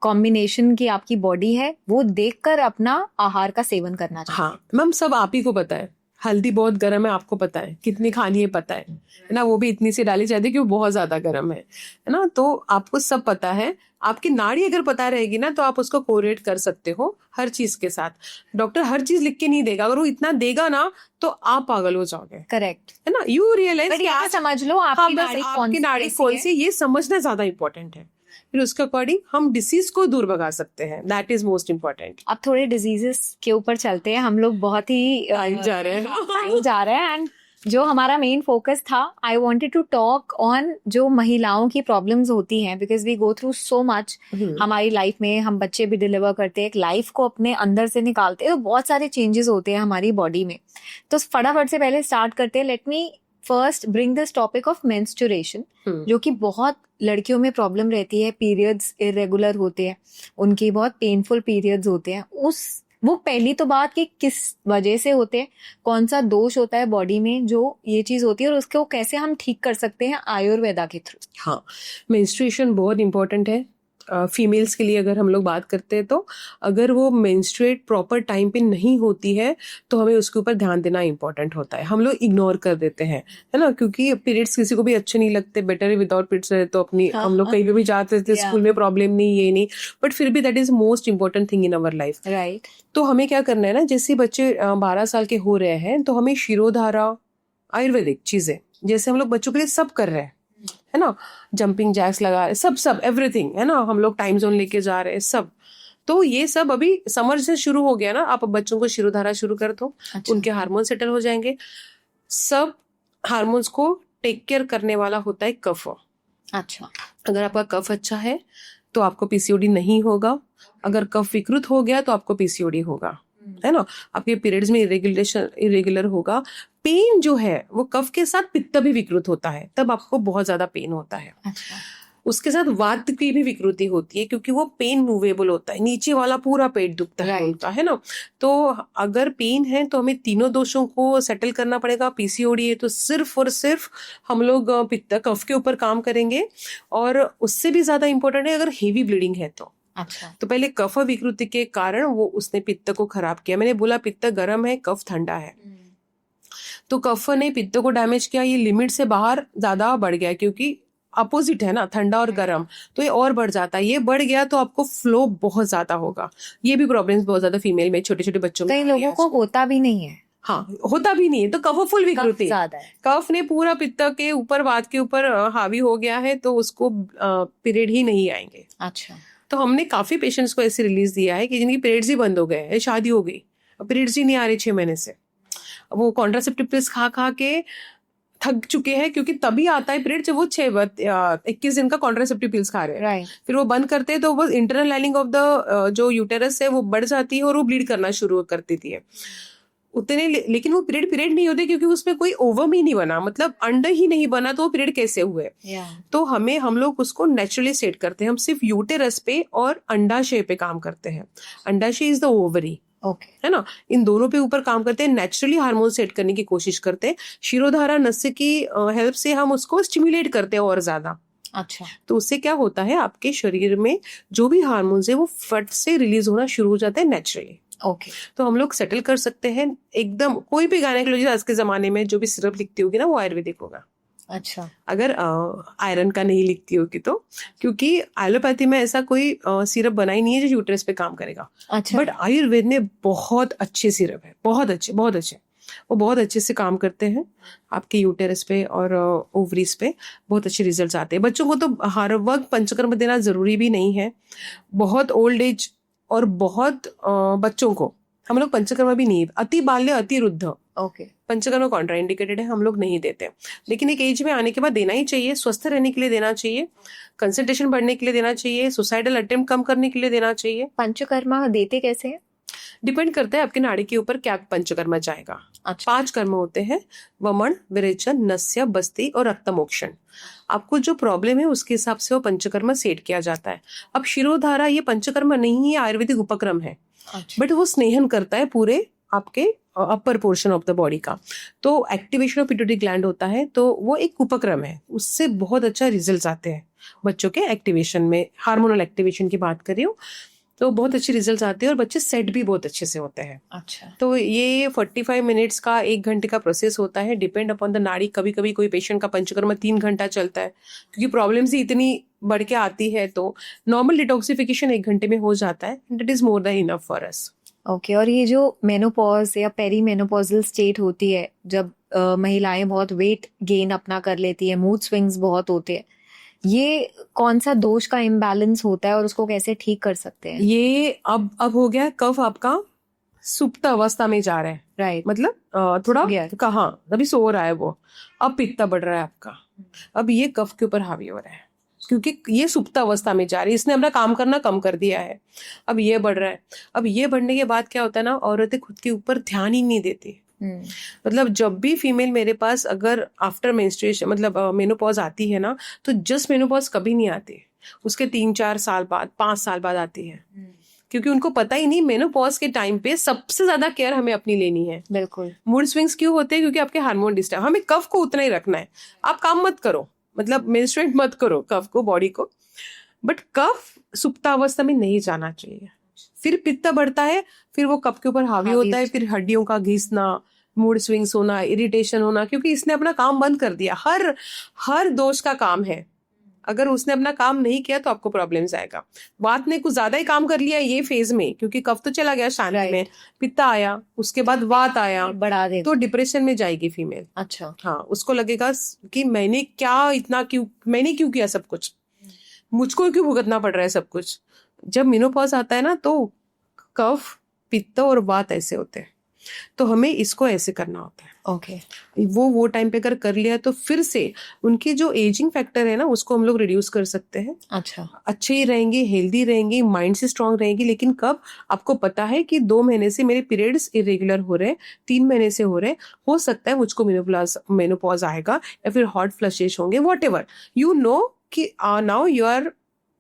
कॉम्बिनेशन की आपकी बॉडी है वो देखकर अपना आहार का सेवन करना चाहिए। हाँ मैम, सब आप ही को पता है। हल्दी बहुत गर्म है, आपको पता है, कितनी खानी है पता है ना, वो भी इतनी सी डाली जाती है कि वो बहुत ज्यादा गर्म है ना, तो आपको सब पता है। आपकी नाड़ी अगर पता रहेगी ना तो आप उसको कोरिलेट कर सकते हो हर चीज के साथ। डॉक्टर हर चीज लिख के नहीं देगा, अगर वो इतना देगा ना तो आप पागल हो जाओगे, करेक्ट है ना। यू रियलाइज बट यहाँ समझ लो आपकी नाड़ी आपकी नाड़ी कौन सी, ये समझना ज्यादा इंपॉर्टेंट है। फिर उसके अकॉर्डिंग हम डिसीज को दूर भगा सकते हैं, दैट इज मोस्ट इम्पोर्टेंट। अब थोड़े डिजीजेस के ऊपर चलते हैं, हम लोग बहुत ही जा रहे हैं जा रहे हैं एंड जो हमारा मेन फोकस था, I wanted to talk on जो महिलाओं की प्रॉब्लम्स होती हैं, because we go through so much हमारी लाइफ में। हम बच्चे भी डिलीवर करते हैं, एक लाइफ को अपने अंदर से निकालते हैं, तो बहुत सारे चेंजेस होते हैं हमारी बॉडी में। तो फटाफट से पहले स्टार्ट करते हैं। Let me first bring this topic of menstruation, जो कि बहुत लड़कियों में प्रॉब्लम रहती है। पीरियड्स इरेगुलर होते हैं, उनकी बहुत पेनफुल पीरियड्स होते हैं। वो पहली तो बात कि किस वजह से होते हैं, कौन सा दोष होता है बॉडी में जो ये चीज होती है, और उसको कैसे हम ठीक कर सकते हैं आयुर्वेदा के थ्रू। हाँ, मेंस्ट्रुएशन बहुत इंपॉर्टेंट है फीमेल्स के लिए। अगर हम लोग बात करते हैं तो अगर वो मेंस्ट्रुएट प्रॉपर टाइम पे नहीं होती है तो हमें उसके ऊपर ध्यान देना इंपॉर्टेंट होता है। हम लोग इग्नोर कर देते हैं, है ना, क्योंकि पीरियड्स किसी को भी अच्छे नहीं लगते। बेटर है विदाउट पीरियड्स रहे तो अपनी हम लोग कहीं पे भी जाते थे, स्कूल में प्रॉब्लम नहीं, ये नहीं, बट फिर भी that is most important thing in our life, right. तो हमें क्या करना है ना, जैसे बच्चे 12 साल के हो रहे हैं तो हमें शिरोधारा, आयुर्वेदिक चीजें जैसे हम लोग बच्चों के लिए सब कर रहे हैं, है ना, जंपिंग जैक्स लगा रहे, सब एवरीथिंग, है ना, हम लोग टाइम जोन लेके जा रहे हैं सब। तो ये सब अभी समर से शुरू हो गया ना, आप बच्चों को शिरोधारा शुरू कर दो। अच्छा। उनके हार्मोन सेटल हो जाएंगे। सब हार्मोन्स को टेक केयर करने वाला होता है कफ। अच्छा, अगर आपका कफ अच्छा है तो आपको पीसीओडी नहीं होगा, अगर कफ विकृत हो गया तो आपको पीसीओडी होगा, है ना। आपके पीरियड्स में इरेगुलर होगा। पेन जो है वो कफ के साथ पित्त भी विकृत होता है, तब आपको बहुत ज्यादा पेन होता है। अच्छा। उसके साथ वात की भी विकृति होती है, क्योंकि वो पेन मूवेबल होता है, नीचे वाला पूरा पेट दुखता है उनका, है ना। तो अगर पेन है तो हमें तीनों दोषों को सेटल करना पड़ेगा। पीसीओडी है तो सिर्फ और सिर्फ हम लोग पित्त कफ के ऊपर काम करेंगे, और उससे भी ज्यादा इंपॉर्टेंट है अगर हेवी ब्लीडिंग है तो। अच्छा। तो पहले कफ विकृति के कारण वो उसने पित्त को खराब किया। मैंने बोला पित्त गर्म है, कफ ठंडा है, तो कफ ने पित्त को डैमेज किया। ये लिमिट से बाहर ज्यादा बढ़ गया, क्योंकि अपोजिट है ना, ठंडा और गर्म, तो ये और बढ़ जाता है। ये बढ़ गया तो आपको फ्लो बहुत ज्यादा होगा। ये भी प्रॉब्लम्स बहुत ज्यादा फीमेल में, छोटे छोटे बच्चों में, कई लोगों को होता भी नहीं है। हाँ, होता भी नहीं है, तो कफफुल विकृति, ज्यादा है, कफ ने पूरा पित्त के ऊपर, वात के ऊपर हावी हो गया है, तो उसको पीरियड ही नहीं आएंगे। अच्छा। तो हमने काफी पेशेंट्स को ऐसे रिलीज दिया है कि जिनकी पीरियड्स ही बंद हो गए हैं, शादी हो गई, पीरियड्स ही नहीं आ रहे 6 महीने से। वो कॉन्ट्रासेप्टिव पिल्स खा खा के थक चुके हैं, क्योंकि तभी आता है पीरियड जब वो 21 दिन का कॉन्ट्रासेप्टिव पिल्स खा रहे हैं। राइट। फिर वो बंद करते हैं तो वो इंटरनल लाइनिंग ऑफ द जो यूटेरस है वो बढ़ जाती है और वो ब्लीड करना शुरू कर देती है उतने। लेकिन वो पीरियड नहीं होते, क्योंकि उसमें कोई ओवम ही नहीं बना, मतलब अंड ही नहीं बना, तो वो पीरियड कैसे हुए। तो हम लोग उसको नेचुरली सेट करते हैं। हम सिर्फ यूटेरस पे और अंडाशय पे काम करते हैं। अंडाशय इज द ओवरी, है ना, इन दोनों पे ऊपर काम करते हैं। नेचुरली हार्मोन सेट करने की कोशिश करते हैं। शिरोधारा नस्य की हेल्प से हम उसको स्टिमुलेट करते हैं और ज्यादा। अच्छा। तो उससे क्या होता है, आपके शरीर में जो भी हार्मोन्स है वो फट से रिलीज होना शुरू हो जाता है नेचुरली। ओके। तो हम लोग सेटल कर सकते हैं एकदम। कोई भी गायनेकोलॉजिस्ट आज के जमाने में जो भी सिरप लिखती होगी ना, वो आयुर्वेदिक होगा। अच्छा। अगर आयरन का नहीं लिखती होगी तो, क्योंकि एलोपैथी में ऐसा कोई सिरप बना ही नहीं है जो यूट्रस पे काम करेगा। अच्छा। बट आयुर्वेद में बहुत अच्छे सिरप है, बहुत अच्छे वो बहुत अच्छे से काम करते हैं आपके यूटेरस पे और ओवरीज पे। बहुत अच्छे रिजल्ट्स आते हैं। बच्चों को तो हर वक्त पंचकर्म देना जरूरी भी नहीं है। बहुत ओल्ड एज और बहुत बच्चों को हम लोग पंचकर्म भी नहीं, अति बाल्य अति रुद्ध, ओके, पंचकर्म कॉन्ट्रा इंडिकेटेड है, हम लोग नहीं देते। लेकिन एक एज में आने के बाद देना ही चाहिए। स्वस्थ रहने के लिए देना चाहिए, कंसंट्रेशन बढ़ने के लिए देना चाहिए, सुसाइडल अटेम्प्ट कम करने के लिए देना चाहिए। पंचकर्मा देते कैसे हैं? डिपेंड करता है आपके नाड़ी के ऊपर क्या पंचकर्मा जाएगा। अच्छा। 5 कर्म होते हैं, वमन, विरेचन, नस्य, बस्ती और रक्तमोक्षण। आपको जो प्रॉब्लम है उसके हिसाब से वो पंचकर्मा सेट किया जाता है। अब शिरोधारा ये पंचकर्मा नहीं है, आयुर्वेदिक उपक्रम है, बट वो स्नेहन करता है पूरे आपके upper portion of the body का। तो एक्टिवेशन ऑफ पिट्यूटरी ग्लैंड होता है, तो वो एक उपक्रम है, उससे बहुत अच्छा रिजल्ट्स आते हैं बच्चों के एक्टिवेशन में। हार्मोनल एक्टिवेशन की बात कर रही हूँ, तो बहुत अच्छे रिजल्ट्स आते हैं और बच्चे सेट भी बहुत अच्छे से होते हैं। अच्छा। तो ये 45 मिनट्स का 1 घंटे का प्रोसेस होता है, डिपेंड अपॉन द नाड़ी। कभी कभी कोई पेशेंट का पंचकर्मा 3 घंटा चलता है, क्योंकि प्रॉब्लम्स ही इतनी बढ़ के आती है। तो नॉर्मल डिटॉक्सिफिकेशन 1 घंटे में हो जाता है, and it is more than enough for us. Okay. और ये जो मेनोपॉज या पेरी मेनोपॉजल स्टेट होती है, जब महिलाएं बहुत वेट गेन अपना कर लेती है, मूड स्विंग्स बहुत होते हैं, ये कौन सा दोष का इम्बैलेंस होता है और उसको कैसे ठीक कर सकते हैं? ये अब हो गया, कफ आपका सुप्त अवस्था में जा रहा है, राइट। मतलब थोड़ा गया। कहाँ अभी सो रहा है वो, अब पित्ता बढ़ रहा है आपका, अब ये कफ के ऊपर हावी हो रहा है, क्योंकि ये सुप्त अवस्था में जा रही है, इसने अपना काम करना कम कर दिया है, अब ये बढ़ रहा है। अब ये बढ़ने के बाद क्या होता है ना, औरतें खुद के ऊपर ध्यान ही नहीं देती। मतलब जब भी फीमेल मेरे पास अगर आफ्टर मेंस्ट्रुएशन मतलब मेनोपॉज आती है ना, तो जस्ट मेनोपॉज कभी नहीं आती, उसके 3-4 साल बाद, 5 साल बाद आती है, क्योंकि उनको पता ही नहीं मेनोपॉज के टाइम पे सबसे ज्यादा केयर हमें अपनी लेनी है। बिल्कुल। मूड स्विंग्स क्यों होते हैं? क्योंकि आपके हार्मोन डिस्टर्ब, हमें कफ को उतना ही रखना है, आप काम मत करो, मतलब मेंस्ट्रुएट मत करो कफ को, बॉडी को, बट कफ सुप्तावस्था में नहीं जाना चाहिए। फिर पित्त बढ़ता है, फिर वो कफ के ऊपर हावी होता है, फिर हड्डियों का घिसना, मूड स्विंग्स होना, इरिटेशन होना, क्योंकि इसने अपना काम बंद कर दिया। हर दोष का काम है, अगर उसने अपना काम नहीं किया तो आपको प्रॉब्लम्स आएगा। वात ने कुछ ज्यादा ही काम कर लिया ये फेज में, क्योंकि कफ तो चला गया शांति में, पित्त आया, उसके बाद वात आया, बढ़ा दे, तो डिप्रेशन में जाएगी फीमेल। अच्छा। हाँ, उसको लगेगा कि मैंने क्यों किया सब कुछ, मुझको क्यों भुगतना पड़ रहा है सब कुछ। जब मेनोपॉज आता है ना, तो कफ, पित्त और वात ऐसे होते हैं, तो हमें इसको ऐसे करना होता है। ओके। वो टाइम पे अगर कर लिया तो फिर से उनकी जो एजिंग फैक्टर है ना, उसको हम लोग रिड्यूस कर सकते हैं। अच्छा। अच्छे ही रहेंगे, हेल्दी रहेंगे, माइंड से स्ट्रांग रहेंगी। लेकिन कब आपको पता है कि 2 महीने से मेरे पीरियड्स इरेगुलर हो रहे हैं, 3 महीने से हो रहे, हो सकता है मुझको मेनोपॉज आएगा या फिर हॉट फ्लशेस होंगे, वॉट एवर यू नो कि now you are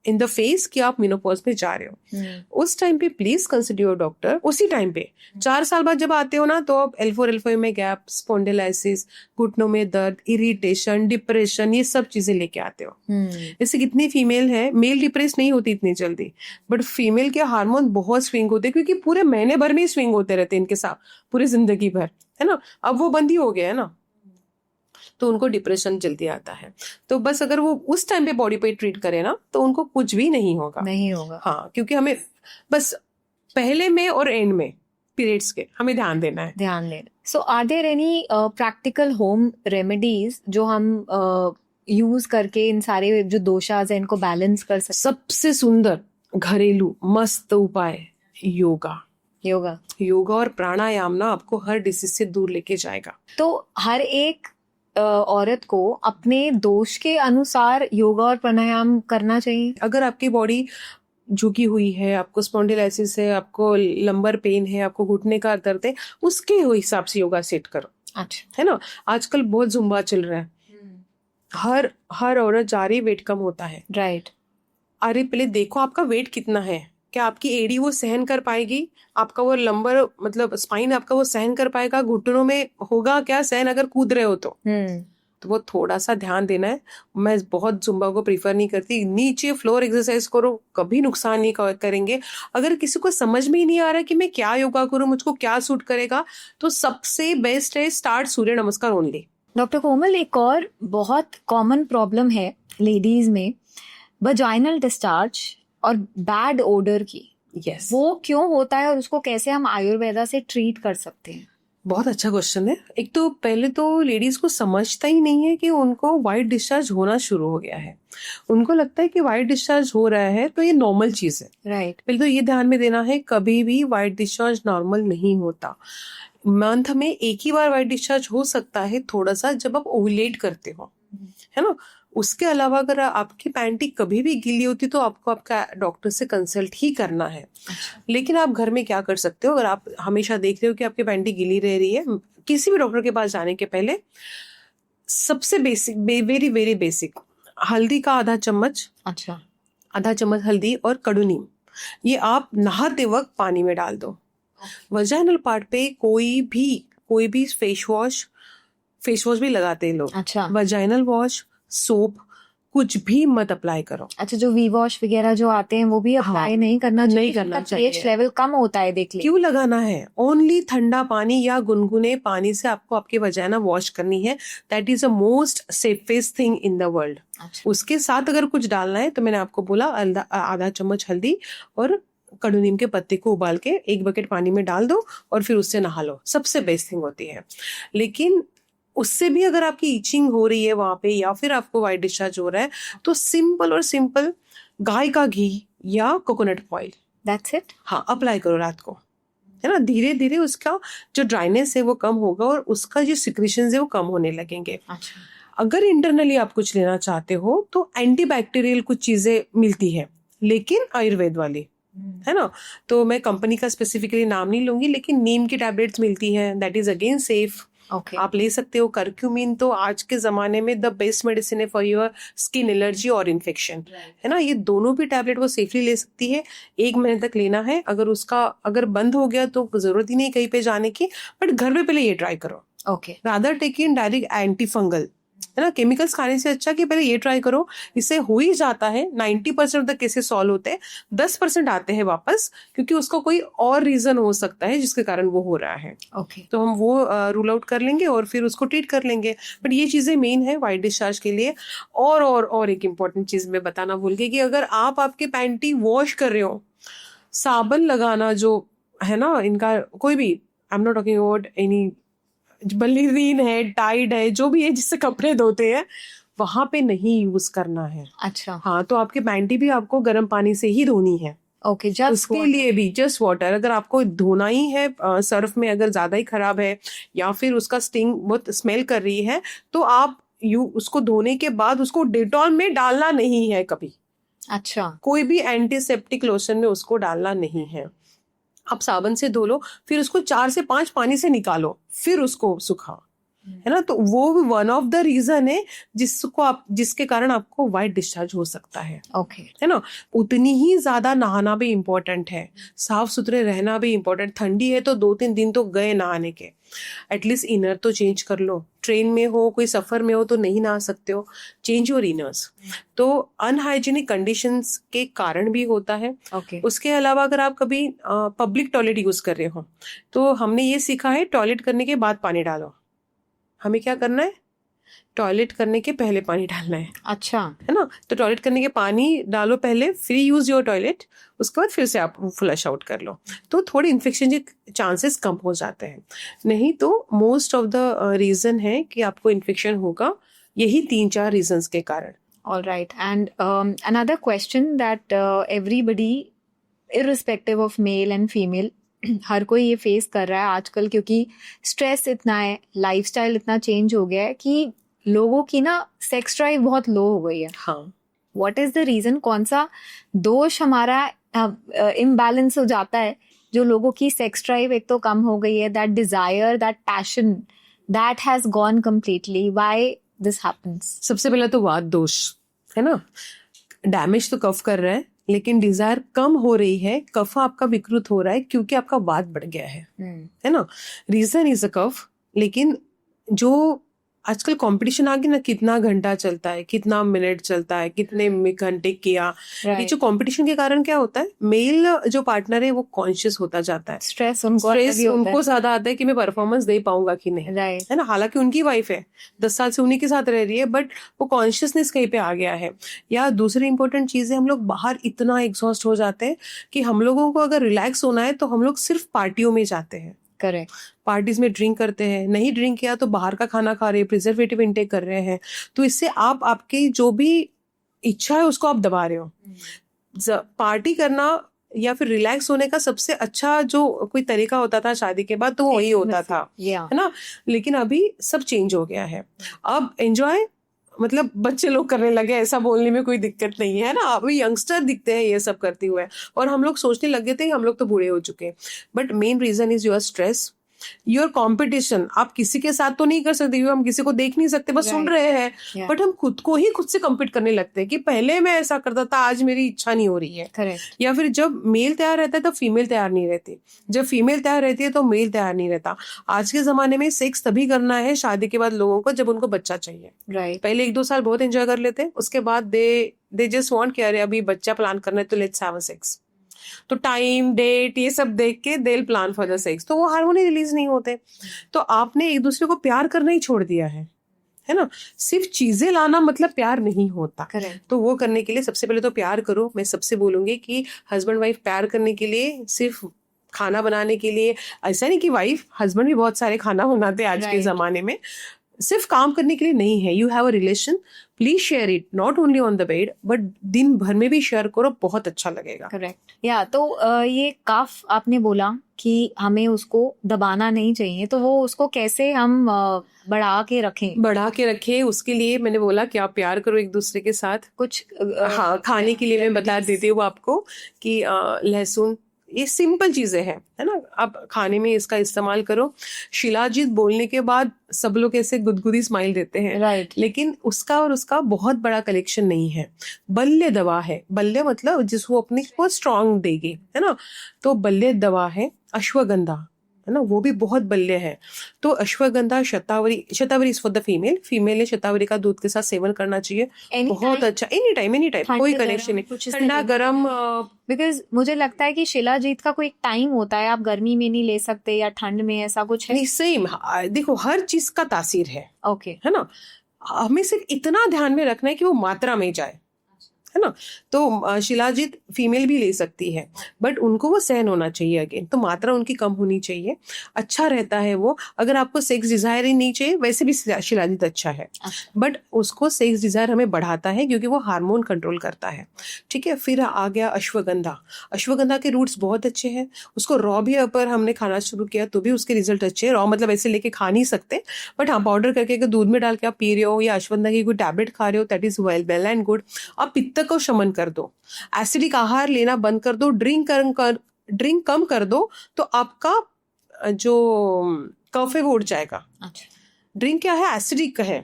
in the phase कि आप मेनोपॉज में जा रहे हो। उस टाइम पे प्लीज कंसिडर योर डॉक्टर। उसी टाइम पे 4 साल बाद जब आते हो ना, तो आप L4 L5 में गैप, स्पॉन्डिलाइसिस, घुटनों में दर्द, इरिटेशन, डिप्रेशन, ये सब चीजें लेके आते हो। जैसे कितनी फीमेल है, मेल डिप्रेस नहीं होती इतनी जल्दी, बट फीमेल के हार्मोन बहुत स्विंग होते हैं, क्योंकि पूरे महीने भर में स्विंग होते रहते हैं इनके साथ, पूरी जिंदगी भर, है ना। अब वो बंद ही हो गया है ना, तो उनको डिप्रेशन जल्दी आता है। तो बस अगर वो उस टाइम पे बॉडी पे ट्रीट करे ना, तो उनको कुछ भी नहीं होगा। हाँ, क्योंकि हमें बस पहले में और एंड में पीरियड्स के हमें ध्यान देना है। So are there any practical home remedies जो हम यूज करके इन सारे जो दोषाज है इनको बैलेंस कर सकते? सबसे सुंदर घरेलू मस्त उपाय योगा और प्राणायाम ना आपको हर डिसीज से दूर लेके जाएगा। तो हर एक औरत को अपने दोष के अनुसार योगा और प्राणायाम करना चाहिए। अगर आपकी बॉडी झुकी हुई है, आपको स्पॉन्डिलाइसिस है, आपको लंबर पेन है, आपको घुटने का दर्द है, उसके हिसाब से योगा सेट करो। अच्छा, है ना। आजकल बहुत जुम्बा चल रहा है, हर औरत जा रही, वेट कम होता है। राइट। अरे पहले देखो आपका वेट कितना है, क्या आपकी एड़ी वो सहन कर पाएगी, आपका वो लंबर मतलब स्पाइन आपका वो सहन कर पाएगा, घुटनों में होगा क्या सहन अगर कूद रहे हो तो वो थोड़ा सा ध्यान देना है। मैं बहुत जुम्बा को प्रीफर नहीं करती, नीचे फ्लोर एक्सरसाइज करो, कभी नुकसान नहीं करेंगे। अगर किसी को समझ में ही नहीं आ रहा कि मैं क्या योगा करूं, मुझको क्या सूट करेगा, तो सबसे बेस्ट है स्टार्ट सूर्य नमस्कार ओनली। डॉक्टर कोमल, एक और बहुत कॉमन प्रॉब्लम है लेडीज में, वजाइनल डिस्चार्ज और बैड ओडर की। यस। वो क्यों होता है और उसको कैसे हम आयुर्वेदा से ट्रीट कर सकते हैं? बहुत अच्छा क्वेश्चन है। एक तो पहले तो लेडीज को समझता ही नहीं है कि उनको वाइट डिस्चार्ज होना शुरू हो गया है। उनको लगता है कि वाइट डिस्चार्ज हो रहा है तो ये नॉर्मल चीज है। राइट। पहले तो ये ध्यान में देना है, कभी भी वाइट डिस्चार्ज नॉर्मल नहीं होता। मंथ में एक ही बार वाइट डिस्चार्ज हो सकता है थोड़ा सा, जब आप ओवुलेट करते हो। है ना। उसके अलावा अगर आपकी पैंटी कभी भी गीली होती तो आपको आपका डॉक्टर से कंसल्ट ही करना है। लेकिन आप घर में क्या कर सकते हो, अगर आप हमेशा देख रहे हो कि आपकी पैंटी गीली रह रही है, किसी भी डॉक्टर के पास जाने के पहले सबसे बेसिक, वेरी वेरी बेसिक, हल्दी का आधा चम्मच, अच्छा, आधा चम्मच हल्दी और कड़ू नीम, ये आप नहाते वक्त पानी में डाल दो। वजाइनल पार्ट पे कोई भी फेस वॉश भी लगाते हैं लोग, अच्छा, वजाइनल वॉश, सोप कुछ भी मत अप्लाई करो। अच्छा, जो वी वॉश वगैरह जो आते हैं वो भी अप्लाई नहीं करना चाहिए, नहीं करना चाहिए। pH लेवल कम होता है, देख लीजिए। क्यों लगाना है? ओनली ठंडा पानी या गुनगुने पानी से आपको आपकी वजाइना वॉश करनी है। That is the most safest thing in the world. उसके साथ अगर कुछ डालना है तो मैंने आपको बोला आधा चम्मच हल्दी और कड़ू नीम के पत्ते को उबाल के 1 बकेट पानी में डाल दो और फिर उससे नहा लो, सबसे बेस्ट थिंग होती है। लेकिन उससे भी अगर आपकी ईचिंग हो रही है वहां पे या फिर आपको वाइट डिस्चार्ज हो रहा है तो सिंपल गाय का घी या कोकोनट ऑयल, दैट्स इट। हाँ, अप्लाई करो रात को, है ना। धीरे धीरे उसका जो ड्राइनेस है वो कम होगा और उसका जो सिक्रीशंस है वो कम होने लगेंगे। अच्छा, अगर इंटरनली आप कुछ लेना चाहते हो तो एंटीबैक्टीरियल कुछ चीजें मिलती है, लेकिन आयुर्वेद वाली, है ना। तो मैं कंपनी का स्पेसिफिकली नाम नहीं लूंगी, लेकिन नीम की टैबलेट्स मिलती है, दैट इज अगेन सेफ। आप ले सकते हो। करक्यूमिन तो आज के जमाने में द बेस्ट मेडिसिन है फॉर योर स्किन एलर्जी और इन्फेक्शन, है ना। ये दोनों भी टैबलेट वो सेफली ले सकती है, 1 महीने तक लेना है। अगर बंद हो गया तो जरूरत ही नहीं कहीं पे जाने की, बट घर में पहले ये ट्राई करो। Rather take in direct anti fungal, है ना। केमिकल्स खाने से अच्छा कि पहले ये ट्राई करो, इससे हो ही जाता है। 90% ऑफ द केसेस सॉल्व होते हैं, 10% आते हैं वापस, क्योंकि उसका कोई और रीजन हो सकता है जिसके कारण वो हो रहा है। तो हम वो रूल आउट कर लेंगे और फिर उसको ट्रीट कर लेंगे। बट ये चीजें मेन है वाइट डिस्चार्ज के लिए। और एक इम्पॉर्टेंट चीज मैं बताना भूल गई कि अगर आप आपके पैंटी वॉश कर रहे हो, साबन लगाना जो है ना, इनका कोई भी, I am not talking about any, बल्लीरीन है, टाइड है, जो भी है जिससे कपड़े धोते हैं, वहां पे नहीं यूज करना है। अच्छा, हाँ, तो आपकी पैंटी भी आपको गर्म पानी से ही धोनी है। जस्ट उसके लिए भी जस्ट वाटर। अगर आपको धोना ही है सर्फ में, अगर ज्यादा ही खराब है या फिर उसका स्टिंग बहुत स्मेल कर रही है, तो आप उसको धोने के बाद उसको डेटॉल में डालना नहीं है कभी। अच्छा, कोई भी एंटीसेप्टिक लोशन में उसको डालना नहीं है। आप साबन से धो लो, फिर उसको 4 से 5 पानी से निकालो, फिर उसको सुखाओ, है ना। तो वो भी वन ऑफ द रीजन है जिसके कारण आपको वाइट डिस्चार्ज हो सकता है। है ना। उतनी ही ज्यादा नहाना भी इम्पोर्टेंट है, साफ सुथरे रहना भी इम्पोर्टेंट। ठंडी है तो 2-3 दिन तो गए नहाने के, एटलीस्ट इनर तो चेंज कर लो। ट्रेन में हो, कोई सफर में हो तो नहीं नहा सकते हो, चेंज योर इनर्स। तो अनहाइजीनिक कंडीशंस के कारण भी होता है। उसके अलावा अगर आप कभी पब्लिक टॉयलेट यूज कर रहे हो तो हमने ये सीखा है, टॉयलेट करने के बाद पानी डालो। हमें क्या करना है? टॉयलेट करने के पहले पानी डालना है। अच्छा, है ना। तो टॉयलेट करने के पानी डालो पहले, फिर यूज योर टॉयलेट, उसके बाद फिर से आप फ्लश आउट कर लो, तो थोड़ी इन्फेक्शन के चांसेस कम हो जाते हैं। नहीं तो मोस्ट ऑफ द रीजन है कि आपको इन्फेक्शन होगा, यही 3-4 रीजंस के कारण। All right, and another question that everybody, irrespective of male and female, हर कोई ये फेस कर रहा है आजकल, क्योंकि स्ट्रेस इतना है, लाइफस्टाइल इतना चेंज हो गया है कि लोगों की ना सेक्स ड्राइव बहुत लो हो गई है। हाँ, व्हाट इज द रीजन? कौन सा दोष हमारा इम्बैलेंस हो जाता है जो लोगों की सेक्स ड्राइव एक तो कम हो गई है, that desire, that passion, that has gone completely? Why this happens? सबसे पहला तो वात दोष है ना। डैमेज तो कफ कर रहा है, लेकिन डिजायर कम हो रही है, कफ आपका विकृत हो रहा है क्योंकि आपका वात बढ़ गया है ना। रीजन इज अ कफ। लेकिन जो आजकल कंपटीशन आ गया ना, कितना घंटा चलता है, कितना मिनट चलता है, कितने घंटे किया, ये जो कंपटीशन के कारण क्या होता है, मेल जो पार्टनर है वो कॉन्शियस होता जाता है। स्ट्रेस उनको ज्यादा आता है कि मैं परफॉर्मेंस दे पाऊंगा कि नहीं, है ना। हालांकि उनकी वाइफ है, 10 साल से उन्हीं के साथ रह रही है, बट वो कॉन्शियसनेस कहीं पे आ गया है। या दूसरी इंपॉर्टेंट चीज है, हम लोग बाहर इतना एग्जॉस्ट हो जाते हैं कि हम लोगों को अगर रिलैक्स होना है तो हम लोग सिर्फ पार्टियों में जाते हैं। करेक्ट। पार्टीज में ड्रिंक करते हैं, नहीं ड्रिंक किया तो बाहर का खाना खा रहे हैं, प्रिजर्वेटिव इंटेक कर रहे हैं, तो इससे आप आपकी जो भी इच्छा है उसको आप दबा रहे हो। पार्टी करना या फिर रिलैक्स होने का सबसे अच्छा जो कोई तरीका होता था शादी के बाद, तो वही होता था, है ना। लेकिन अभी सब चेंज हो गया है। अब एंजॉय मतलब बच्चे लोग करने लगे, ऐसा बोलने में कोई दिक्कत नहीं है ना, अभी यंगस्टर दिखते हैं ये सब करते हुए, और हम लोग सोचने लग गए थे हम लोग तो बूढ़े हो चुके हैं। But main reason is your stress, your competition. आप किसी के साथ तो नहीं कर सकते, हम किसी को देख नहीं सकते, बस सुन रहे हैं, बट हम खुद को ही खुद से कम्पीट करने लगते हैं कि पहले मैं ऐसा करता था, आज मेरी इच्छा नहीं हो रही है। करेक्ट। या फिर जब मेल तैयार रहता है तो फीमेल तैयार नहीं रहती, जब फीमेल तैयार रहती है तो मेल तैयार नहीं रहता। आज के जमाने में सेक्स तभी करना है शादी के बाद लोगों को, जब उनको बच्चा चाहिए। राइट। पहले 1-2 साल बहुत एंजॉय कर लेते हैं, उसके बाद दे जस्ट वांट कि अरे अभी बच्चा प्लान करना है तो लेट्स हैव अ सेक्स। तो टाइम डेट ये सब देख के they will plan for the sex, तो वो हार्मोन रिलीज नहीं होते। तो आपने एक दूसरे को प्यार करना ही छोड़ दिया है ना। सिर्फ चीजें लाना मतलब प्यार नहीं होता। करेक्ट। तो वो करने के लिए सबसे पहले तो प्यार करो। मैं सबसे बोलूंगी कि हस्बैंड वाइफ प्यार करने के लिए सिर्फ खाना बनाने के लिए, ऐसा नहीं कि वाइफ हस्बैंड भी बहुत सारे खाना बनाते हैं आज के जमाने में, सिर्फ काम करने के लिए नहीं है। You have a relation, please share it, not only on the bed but दिन भर में भी शेयर करो, बहुत अच्छा लगेगा। करेक्ट। या तो ये कफ आपने बोला कि हमें उसको दबाना नहीं चाहिए, तो वो उसको कैसे हम बढ़ा के रखें? उसके लिए मैंने बोला कि आप प्यार करो एक दूसरे के साथ। कुछ हाँ, खाने के लिए मैं बता देती हूँ आपको कि लहसुन, ये सिंपल चीजें हैं, है ना, आप खाने में इसका इस्तेमाल करो। शिलाजीत बोलने के बाद सब लोग ऐसे गुदगुदी स्माइल देते हैं, राइट। लेकिन उसका और उसका बहुत बड़ा कलेक्शन नहीं है। बल्य दवा है, बल्य मतलब जिसको अपने को स्ट्रांग देगी, है ना, तो बल्य दवा है अश्वगंधा, है ना, वो भी बहुत बल्य है। तो अश्वगंधा, शतावरी इज फॉर द फीमेल ने शतावरी का दूध के साथ सेवन करना चाहिए, बहुत अच्छा। एनी टाइम कोई कनेक्शन नहीं, ठंडा गरम। बिकॉज मुझे लगता है कि शिलाजीत का कोई एक टाइम होता है, आप गर्मी में नहीं ले सकते या ठंड में, ऐसा कुछ है? नहीं, सेम। देखो हर चीज का तासीर है, ओके, है ना, हमें सिर्फ इतना ध्यान में रखना है कि वो मात्रा में जाए, है ना। तो शिलाजीत फीमेल भी ले सकती है, बट उनको वो सहन होना चाहिए, अगेन तो मात्रा उनकी कम होनी चाहिए। अच्छा रहता है वो। अगर आपको सेक्स डिजायर ही नहीं चाहिए, वैसे भी शिलाजीत अच्छा है, बट उसको सेक्स डिजायर हमें बढ़ाता है क्योंकि वो हार्मोन कंट्रोल करता है। ठीक है, फिर आ गया अश्वगंधा के रूट्स बहुत अच्छे हैं, उसको रॉ भी अगर हमने खाना शुरू किया तो भी उसके रिजल्ट अच्छे हैं। रॉ मतलब ऐसे लेके खा नहीं सकते, बट हाँ पाउडर करके अगर दूध में डाल के आप पी रहे हो या अश्वगंधा की कोई टैबलेट खा रहे हो, that is well and good. आप पित्त को शमन कर दो, एसिडिक आहार लेना बंद कर दो, ड्रिंक कम कर दो, तो आपका जो कफ है वो उड़ जाएगा। ड्रिंक क्या है? एसिडिक है।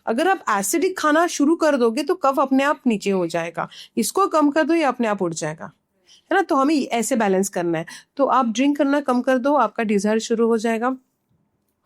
अगर आप एसिडिक खाना शुरू कर दोगे तो कफ अपने आप नीचे हो जाएगा, इसको कम कर दो, ये अपने आप उड़ जाएगा, है ना। तो हमें ऐसे बैलेंस करना है। तो आप ड्रिंक करना कम कर दो, आपका डिजायर शुरू हो जाएगा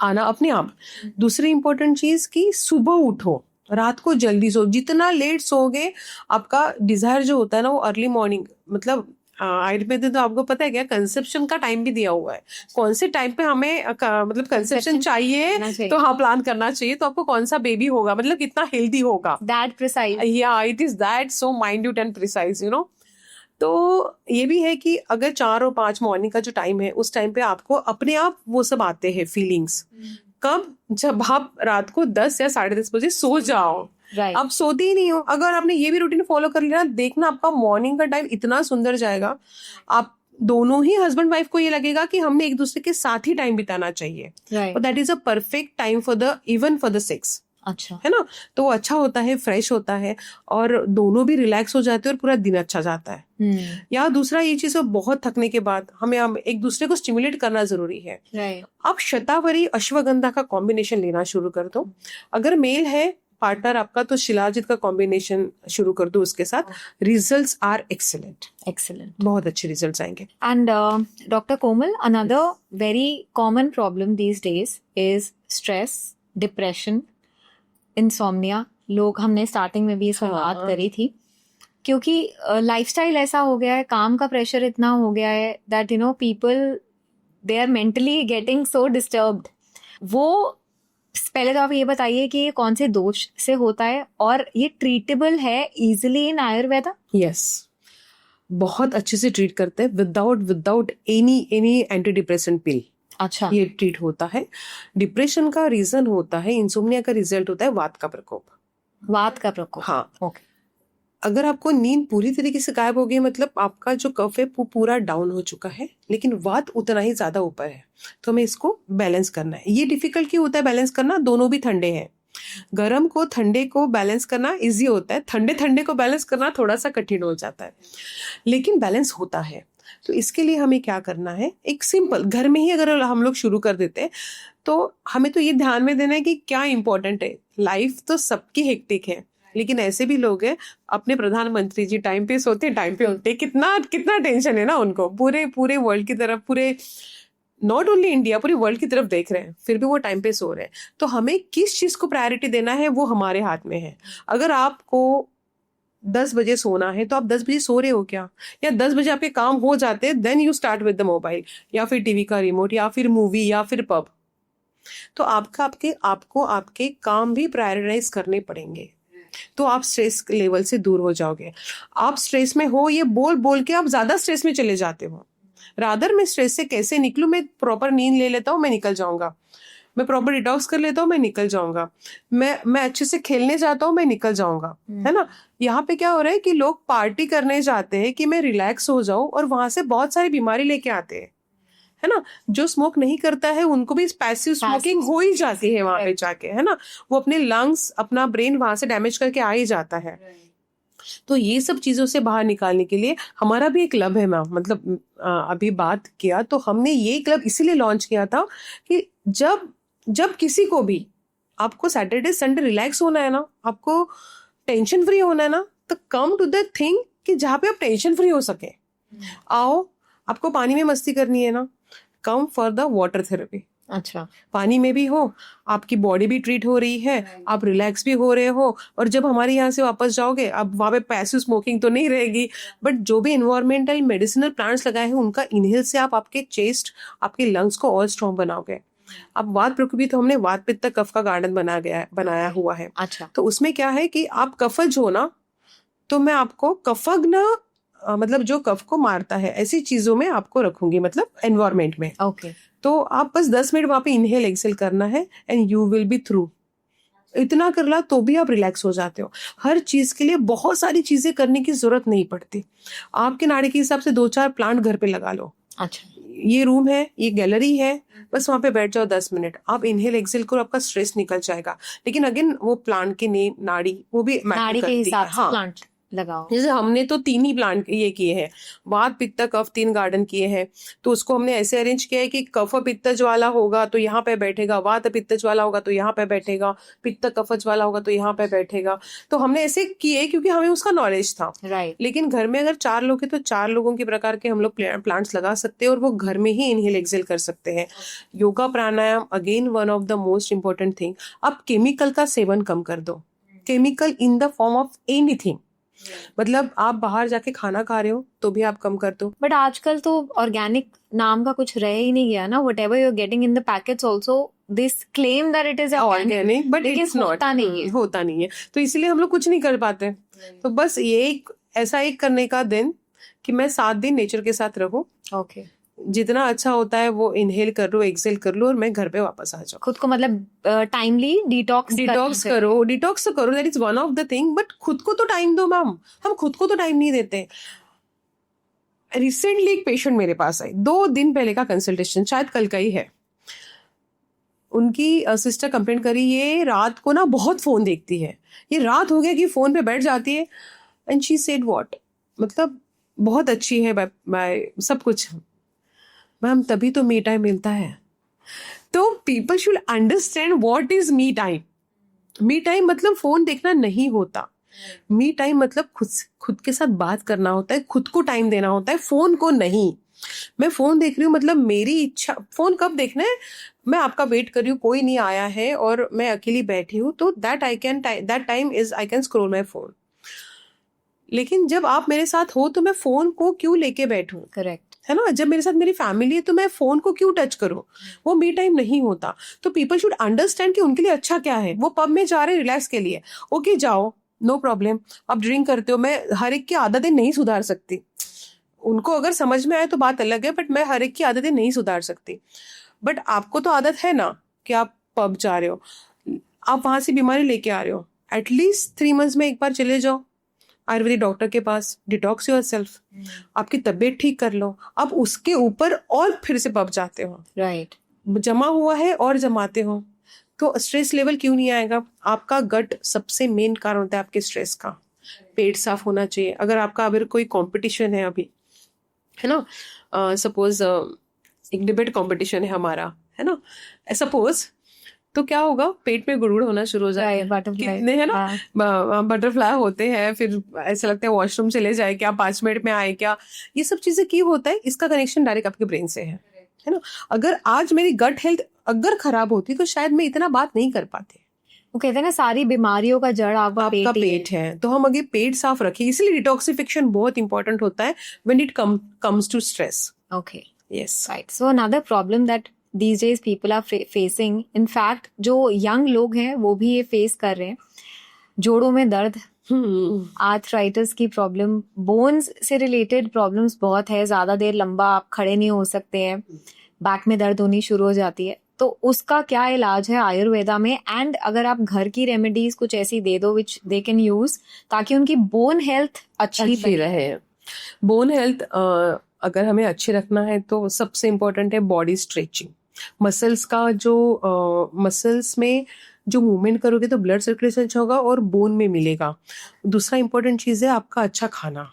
आना अपने आप। दूसरी इंपॉर्टेंट चीज कि सुबह उठो, रात को जल्दी सो। जितना लेट सोओगे आपका डिजायर जो होता है ना वो अर्ली मॉर्निंग, मतलब आयुर्वेद में तो आपको पता है क्या, कंसेप्शन का टाइम भी दिया हुआ है, कौन से टाइम पे हमें मतलब कंसेप्शन चाहिए, तो हाँ प्लान करना चाहिए, तो आपको कौन सा बेबी होगा, मतलब कितना हेल्दी होगा, दैट प्रिसाइज। या it is that so minute and precise, you know. तो ये भी है कि अगर 4 और 5 मॉर्निंग का जो टाइम है, उस टाइम पे आपको अपने आप वो सब आते हैं फीलिंग्स। कब? जब आप रात को 10 या 10:30 बजे सो जाओ। आप सोते ही नहीं हो। अगर आपने ये भी रूटीन फॉलो कर लिया, देखना आपका मॉर्निंग का टाइम इतना सुंदर जाएगा। आप दोनों ही हस्बैंड वाइफ को ये लगेगा कि हमने एक दूसरे के साथ ही टाइम बिताना चाहिए, और that is a perfect time for the even for the sex. अच्छा, है ना। तो वो अच्छा होता है, फ्रेश होता है, और दोनों भी रिलैक्स हो जाते हैं और पूरा दिन अच्छा जाता है। या दूसरा ये चीज, बहुत थकने के बाद हमें एक दूसरे को स्टिमुलेट करना जरूरी है। आप शतावरी अश्वगंधा का कॉम्बिनेशन लेना शुरू कर दो। अगर मेल है पार्टनर आपका तो शिलाजीत का कॉम्बिनेशन शुरू कर दो उसके साथ। रिजल्ट्स आर एक्सेलेंट, बहुत अच्छे रिजल्ट्स आएंगे। And doctor Komal, another very common problem these days is stress, depression, insomnia. लोग, हमने स्टार्टिंग में भी इसकी बात करी थी, क्योंकि लाइफस्टाइल ऐसा हो गया है, काम का प्रेशर इतना हो गया है that you know people they are mentally getting so disturbed. वो पहले तो आप ये बताइए कि ये कौन से दोष से होता है और ये ट्रीटेबल है इजीली इन आयुर्वेदा? यस, बहुत अच्छे से ट्रीट करते हैं विदाउट एनी एंटी डिप्रेसेंट पिल। अच्छा, ये ट्रीट होता है। डिप्रेशन का रीजन होता है, इंसोम्निया का रिजल्ट होता है वात का प्रकोप। हाँ, ओके। अगर आपको नींद पूरी तरीके से गायब हो गई, मतलब आपका जो कफ है वो पूरा डाउन हो चुका है, लेकिन वात उतना ही ज्यादा ऊपर है, तो हमें इसको बैलेंस करना है। ये डिफिकल्ट क्यों होता है बैलेंस करना? दोनों भी ठंडे हैं, गर्म को ठंडे को बैलेंस करना इजी होता है, ठंडे ठंडे को बैलेंस करना थोड़ा सा कठिन हो जाता है, लेकिन बैलेंस होता है। तो इसके लिए हमें क्या करना है, एक सिंपल घर में ही अगर हम लोग शुरू कर देते हैं तो हमें तो ये ध्यान में देना है कि क्या इंपॉर्टेंट है। लाइफ तो सबकी हेक्टिक है, लेकिन ऐसे भी लोग हैं, अपने प्रधानमंत्री जी टाइम पे सोते टाइम पे उठते, कितना कितना टेंशन है ना उनको, पूरे पूरे वर्ल्ड की तरफ, पूरे नॉट ओनली इंडिया, पूरी वर्ल्ड की तरफ देख रहे हैं, फिर भी वो टाइम पे सो रहे हैं। तो हमें किस चीज को प्रायोरिटी देना है वो हमारे हाथ में है। अगर आपको 10 बजे सोना है तो आप 10 बजे सो रहे हो क्या, या 10 बजे आपके काम हो जाते हैं, then you start with the mobile या फिर टीवी का रिमोट या फिर मूवी या फिर पब। तो आपको आपके काम भी प्रायोरिटाइज करने पड़ेंगे, तो आप स्ट्रेस लेवल से दूर हो जाओगे। आप स्ट्रेस में हो ये बोल बोल के आप ज्यादा स्ट्रेस में चले जाते हो। रादर मैं स्ट्रेस से कैसे निकलूं, मैं प्रॉपर नींद ले लेता हूँ, मैं निकल जाऊंगा, मैं प्रॉपर डिटॉक्स कर लेता हूँ, मैं निकल जाऊंगा, मैं अच्छे से खेलने जाता हूँ, मैं निकल जाऊंगा, है ना। यहाँ पे क्या हो रहा है कि लोग पार्टी करने जाते हैं कि मैं रिलैक्स हो जाऊं, और वहां से बहुत सारी बीमारी लेके आते हैं, है ना। जो स्मोक नहीं करता है उनको भी पैसिव स्मोकिंग हो ही जाती है वहां पे जाके, है ना। वो अपने लंग्स, अपना ब्रेन वहां से डैमेज करके आ ही जाता है। तो ये सब चीजों से बाहर निकालने के लिए हमारा भी एक क्लब है मैम, मतलब अभी बात किया तो हमने ये क्लब इसीलिए लॉन्च किया था कि जब किसी को भी, आपको सैटरडे संडे रिलैक्स होना है ना, आपको टेंशन फ्री होना है ना, तो कम टू द थिंग कि जहाँ पे आप टेंशन फ्री हो सके। आओ, आपको पानी में मस्ती करनी है ना, come for the water therapy. अच्छा, पानी में भी हो, आपकी बॉडी भी ट्रीट हो रही है, आप रिलैक्स भी हो रहे हो, और जब हमारे यहाँ से वापस जाओगे, अब वहाँ पे पैसिव स्मोकिंग तो नहीं रहेगी, बट जो भी एनवायरमेंटल मेडिसिनल प्लांट्स लगाए हैं उनका इनहेल से आप आपके चेस्ट, आपके लंग्स को और स्ट्रॉन्ग बनाओगे। अब वात प्रकोपी तो हमने वात पित्त कफ का गार्डन बनाया हुआ है। अच्छा, तो उसमें क्या है कि आप कफज हो ना, तो मैं आपको कफग्न मतलब जो कफ को मारता है ऐसी चीजों में आपको रखूंगी, मतलब एनवायरमेंट में। ओके, तो आप बस 10 मिनट वहां पे इनहेल एक्सेल करना है and you will be through. इतना कर ला तो भी आप रिलैक्स हो जाते हो। हर चीज के लिए बहुत सारी चीजें करने की जरूरत नहीं पड़ती। आपके नाड़ी के हिसाब से 2-4 प्लांट घर पे लगा लो। अच्छा, ये रूम है, ये गैलरी है, बस वहां पे बैठ जाओ 10 मिनट, आप इनहेल एक्सेल करो, आपका स्ट्रेस निकल जाएगा। लेकिन अगेन वो प्लांट के नेम, नाड़ी, वो भी मैटर नाड़ी के करती है। हिसाब से हाँ, प्लांट लगाओ। जैसे हमने तो 3 ही प्लांट ये किए हैं, वात पित्त कफ 3 गार्डन किए हैं। तो उसको हमने ऐसे अरेंज किया है कि कफ पित्तज वाला होगा तो यहाँ पे बैठेगा, वात पित्तज वाला होगा तो यहाँ पे बैठेगा, पित्त कफज वाला होगा तो यहाँ पे बैठेगा। तो हमने ऐसे किए क्योंकि हमें उसका नॉलेज था। राइट, लेकिन घर में अगर 4 लोग हैं तो 4 लोगों के प्रकार के हम लोग प्लांट्स लगा सकते हैं, और वो घर में ही इनहेल एक्सेल कर सकते हैं। Yoga pranayama again one of the most important thing. आप केमिकल का सेवन कम कर दो, chemical in the form of anything. मतलब आप बाहर जाके खाना खा रहे हो तो भी आप कम कर दो। बट आजकल तो ऑर्गेनिक नाम का कुछ रह ही नहीं गया ना। Whatever you are getting in the packets also this claim that it is organic, but लेकिन इट्स नॉट, होता नहीं है। तो इसलिए हम लोग कुछ नहीं कर पाते। तो बस ये ऐसा एक करने का दिन कि मैं 7 दिन नेचर के साथ रहूं, ओके, जितना अच्छा होता है वो इनहेल कर लो, एक्सेल कर लो, और मैं घर पे वापस आ जाऊं। खुद को मतलब टाइमली डिटॉक्स डिटॉक्स करो, that is one of the thing. But खुद को तो टाइम दो मैम, हम खुद को तो टाइम नहीं देते। रिसेंटली एक पेशेंट मेरे पास आई, 2 दिन पहले का कंसल्टेशन, शायद कल का ही है। उनकी सिस्टर कंप्लेंट करी, ये रात को ना बहुत फोन देखती है, ये रात हो गया कि फोन पे बैठ जाती है। एंड शी सेड व्हाट, मतलब बहुत अच्छी है बाय सब कुछ मैम, तभी तो मी टाइम मिलता है। तो people should understand what is me time. Me time मतलब फोन देखना नहीं होता। मी टाइम मतलब खुद के साथ बात करना होता है, खुद को टाइम देना होता है, फोन को नहीं। मैं फोन देख रही हूँ मतलब मेरी इच्छा, फोन कब देखना है, मैं आपका वेट कर रही हूँ, कोई नहीं आया है और मैं अकेली बैठी हूँ, तो that time is I can scroll my phone. लेकिन जब आप मेरे साथ हो तो मैं फोन को क्यों लेके बैठूं, करेक्ट है ना। जब मेरे साथ मेरी फैमिली है तो मैं फोन को क्यों टच करूं, वो मी टाइम नहीं होता। तो पीपल शुड अंडरस्टैंड कि उनके लिए अच्छा क्या है। वो पब में जा रहे हैं रिलैक्स के लिए, ओके जाओ, नो प्रॉब्लम। आप ड्रिंक करते हो, मैं हर एक की आदतें नहीं सुधार सकती। उनको अगर समझ में आए तो बात अलग है, बट मैं हर एक की आदतें नहीं सुधार सकती। बट आपको तो आदत है ना कि आप पब जा रहे हो, आप वहां से बीमारी लेके आ रहे हो, एटलीस्ट 3 मंथ्स में एक बार चले जाओ आयुर्वेदिक डॉक्टर के पास, डिटॉक्स योरसेल्फ, आपकी तबीयत ठीक कर लो। अब उसके ऊपर और फिर से पब जाते हो, राइट, जमा हुआ है और जमाते हो, तो स्ट्रेस लेवल क्यों नहीं आएगा? आपका गट सबसे मेन कारण होता है आपके स्ट्रेस का। पेट साफ होना चाहिए। अगर आपका अगर कोई कंपटीशन है अभी, है ना, सपोज एक डिबेट कंपटीशन है हमारा, है ना, सपोज, तो क्या होगा, पेट में गुड़गुड़ होना शुरू हो जाता है। कितने है ना बटरफ्लाई होते हैं, फिर ऐसा लगता है वॉशरूम चले जाए क्या, 5 मिनट में आए क्या। ये सब चीजें क्यों होता है? इसका कनेक्शन डायरेक्ट आपके ब्रेन से है ना। अगर आज मेरी गट हेल्थ अगर खराब होती तो शायद मैं इतना बात नहीं कर पाती। वो कहते हैं ना सारी बीमारियों का जड़ आपका पेट है। तो हम अगर पेट साफ रखें, इसलिए डिटॉक्सिफिकेशन बहुत इंपॉर्टेंट होता है when it comes to stress. Okay, yes, right. So another problem that these days people are facing, in fact जो यंग लोग हैं वो भी ये फेस कर रहे हैं, जोड़ों में दर्द, आर्थराइटिस की प्रॉब्लम, बोन्स से रिलेटेड प्रॉब्लम्स बहुत है, ज्यादा देर लंबा आप खड़े नहीं हो सकते हैं, बैक में दर्द होनी शुरू हो जाती है। तो उसका क्या इलाज है आयुर्वेदा में? एंड अगर आप घर की रेमेडीज कुछ ऐसी दे दो विच दे कैन यूज ताकि उनकी बोन हेल्थ अच्छी रहे। बोन हेल्थ अगर हमें अच्छी रखना है तो सबसे इम्पोर्टेंट है बॉडी स्ट्रेचिंग। मसल्स का जो मसल्स में जो मूवमेंट करोगे तो ब्लड सर्कुलेशन अच्छा होगा और बोन में मिलेगा। दूसरा इंपॉर्टेंट चीज़ है आपका अच्छा खाना,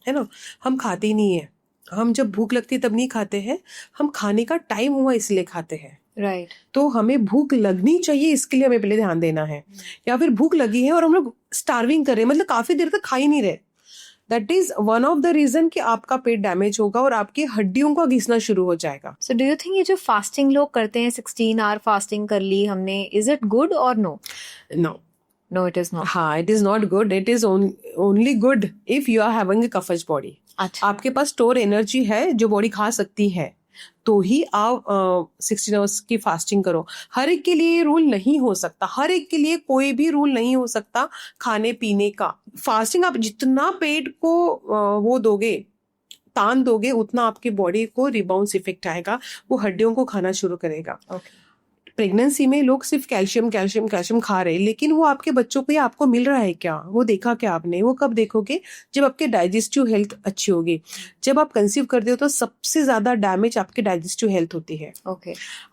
है ना। हम खाते ही नहीं है, हम जब भूख लगती है तब नहीं खाते हैं, हम खाने का टाइम हुआ इसलिए खाते हैं। राइट तो हमें भूख लगनी चाहिए, इसके लिए हमें पहले ध्यान देना है। या फिर भूख लगी है और हम लोग स्टार्विंग कर रहे हैं, मतलब काफी देर तक खा ही नहीं रहे, that is one of the reason कि आपका पेट डैमेज होगा और आपकी हड्डियों का घिसना शुरू हो जाएगा। सो डू यू थिंक ये जो फास्टिंग लोग करते हैं, 16 आवर फास्टिंग कर ली हमने, is it good or no? No it is not. हाँ, it is not good. It is only good if you are having a kaphaj body. अच्छा, आपके पास स्टोर एनर्जी है जो बॉडी खा सकती है, तो ही आप 16 आवर्स की फास्टिंग करो। हर एक के लिए रूल नहीं हो सकता, हर एक के लिए कोई भी रूल नहीं हो सकता खाने पीने का। फास्टिंग आप जितना पेट को वो दोगे, तान दोगे, उतना आपकी बॉडी को रिबाउंस इफेक्ट आएगा, वो हड्डियों को खाना शुरू करेगा। प्रेगनेंसी में लोग सिर्फ कैल्शियम कैल्शियम कैल्शियम खा रहे हैं, लेकिन वो आपके बच्चों को या आपको मिल रहा है क्या? वो देखा क्या आपने? वो कब देखोगे? जब आपके डाइजेस्टिव हेल्थ अच्छी होगी। जब आप कंसीव करते हो तो सबसे ज्यादा डैमेज आपके डाइजेस्टिव हेल्थ होती है।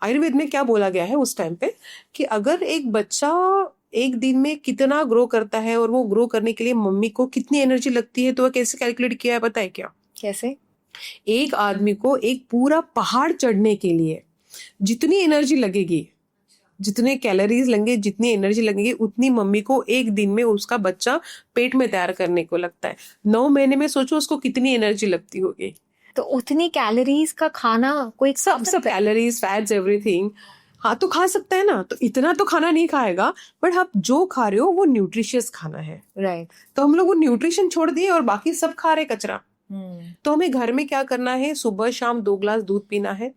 आयुर्वेद में क्या बोला गया है उस टाइम पे कि अगर एक बच्चा एक दिन में कितना ग्रो करता है और वो ग्रो करने के लिए मम्मी को कितनी एनर्जी लगती है, तो वह कैसे कैलकुलेट किया है पता है क्या? कैसे? एक आदमी को एक पूरा पहाड़ चढ़ने के लिए जितनी एनर्जी लगेगी, जितने कैलोरीज लगेंगे, जितनी एनर्जी लगेगी, उतनी मम्मी को एक दिन में उसका बच्चा पेट में तैयार करने को लगता है। 9 महीने में सोचो उसको कितनी एनर्जी लगती होगी। तो उतनी कैलोरीज का खाना कोई सब कैलोरीज, फैट्स, एवरीथिंग। हाँ, तो खा सकता है ना, तो इतना तो खाना नहीं खाएगा, बट आप जो खा रहे हो वो न्यूट्रिशियस खाना है। राइट। तो हम लोग वो न्यूट्रिशन छोड़ दिए और बाकी सब खा रहे कचरा। तो हमें घर में क्या करना है, सुबह शाम 2 ग्लास दूध पीना है।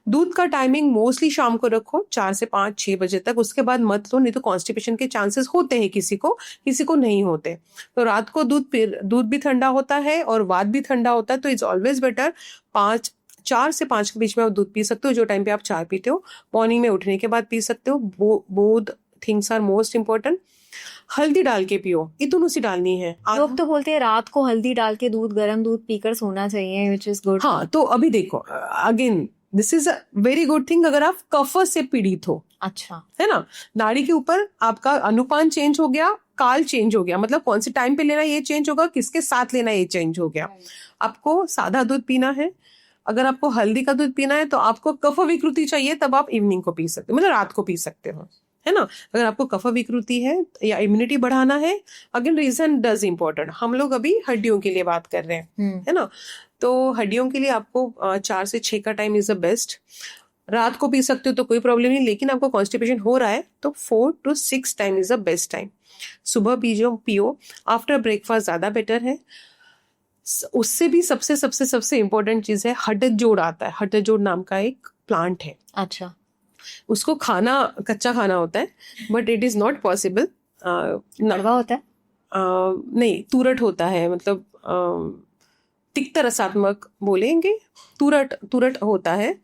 दूध का टाइमिंग मोस्टली शाम को रखो, 4 से 5 6 बजे तक, उसके बाद मत लो, नहीं तो कॉन्स्टिपेशन के चांसेस होते हैं, किसी को नहीं होते। तो रात को दूध भी ठंडा होता है और वात भी ठंडा होता है, तो इट्स ऑलवेज बेटर 4 से 5 के बीच में आप दूध पी सकते हो, जो टाइम पे आप चाय पीते हो। मॉर्निंग में उठने के बाद पी सकते हो। Both things are most important. हल्दी डाल के पियो, इतनी सी डालनी है। लोग तो बोलते हैं रात को हल्दी डाल के गर्म दूध पीकर सोना चाहिए, विच इज गुड। हाँ, तो अभी देखो, again this is a very good thing अगर आप कफ से पीड़ित हो। अच्छा, है ना। नाड़ी के ऊपर आपका अनुपान चेंज हो गया, काल चेंज हो गया, मतलब कौन से टाइम पे लेना ये चेंज होगा, किसके साथ लेना ये चेंज हो गया। आपको सादा दूध पीना है। अगर आपको हल्दी का दूध पीना है तो आपको कफ विकृति चाहिए, तब आप इवनिंग को पी सकते हो, मतलब रात को पी सकते हो, है ना। अगर आपको कफ विकृति है या इम्यूनिटी बढ़ाना है, अगेन रीजन डज इम्पोर्टेंट। हम लोग अभी हड्डियों के लिए बात कर रहे हैं, है ना। तो हड्डियों के लिए आपको 4 से 6 का टाइम इज द बेस्ट। रात को पी सकते हो तो कोई प्रॉब्लम नहीं, लेकिन आपको कॉन्स्टिपेशन हो रहा है तो 4 to 6 time is the best time. सुबह पियो, आफ्टर ब्रेकफास्ट ज्यादा बेटर है। उससे भी सबसे इम्पोर्टेंट चीज है हटज जोड़ आता है। हटज जोड़ नाम का एक प्लांट है। अच्छा, उसको खाना कच्चा खाना होता है, but it is not possible. कड़वा होता है? नहीं, तुरट होता है, मतलब तिक्त रसात्मक बोलेंगे, तुरट होता है।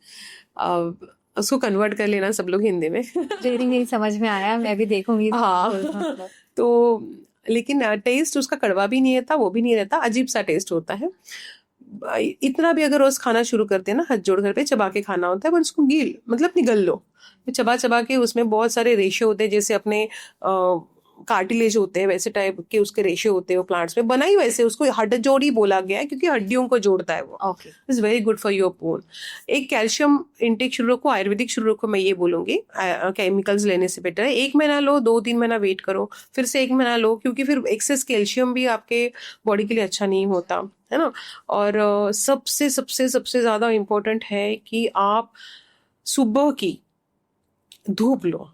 उसको कन्वर्ट कर लेना सब लोग हिंदी में। नहीं समझ में आया, मैं भी देखूंगी। हाँ, तो लेकिन टेस्ट उसका कड़वा भी नहीं रहता, वो भी नहीं रहता, अजीब सा टेस्ट होता है। इतना भी अगर रोज खाना शुरू करते हैं ना, हाथ जोड़ घर पे चबा के खाना होता है, पर उसको मतलब निगल लो। चबा चबा के उसमें बहुत सारे रेशे होते हैं, जैसे अपने कार्टिलेज होते हैं वैसे टाइप के उसके रेशे होते हैं वो प्लांट्स में, बनाई वैसे उसको हड्ड जोड़ी बोला गया है क्योंकि हड्डियों को जोड़ता है वो। Okay, is very good for your bone. एक कैल्शियम इंटेक शुरू रखो, आयुर्वेदिक शुरू रखो, मैं ये बोलूंगी केमिकल्स लेने से बेटर है 1 महीना लो, 2-3 महीना वेट करो, फिर से 1 महीना लो, क्योंकि फिर एक्सेस कैल्शियम भी आपके बॉडी के लिए अच्छा नहीं होता है ना। और सबसे सबसे सबसे ज्यादा इम्पोर्टेंट है कि आप सुबह की धूप लो।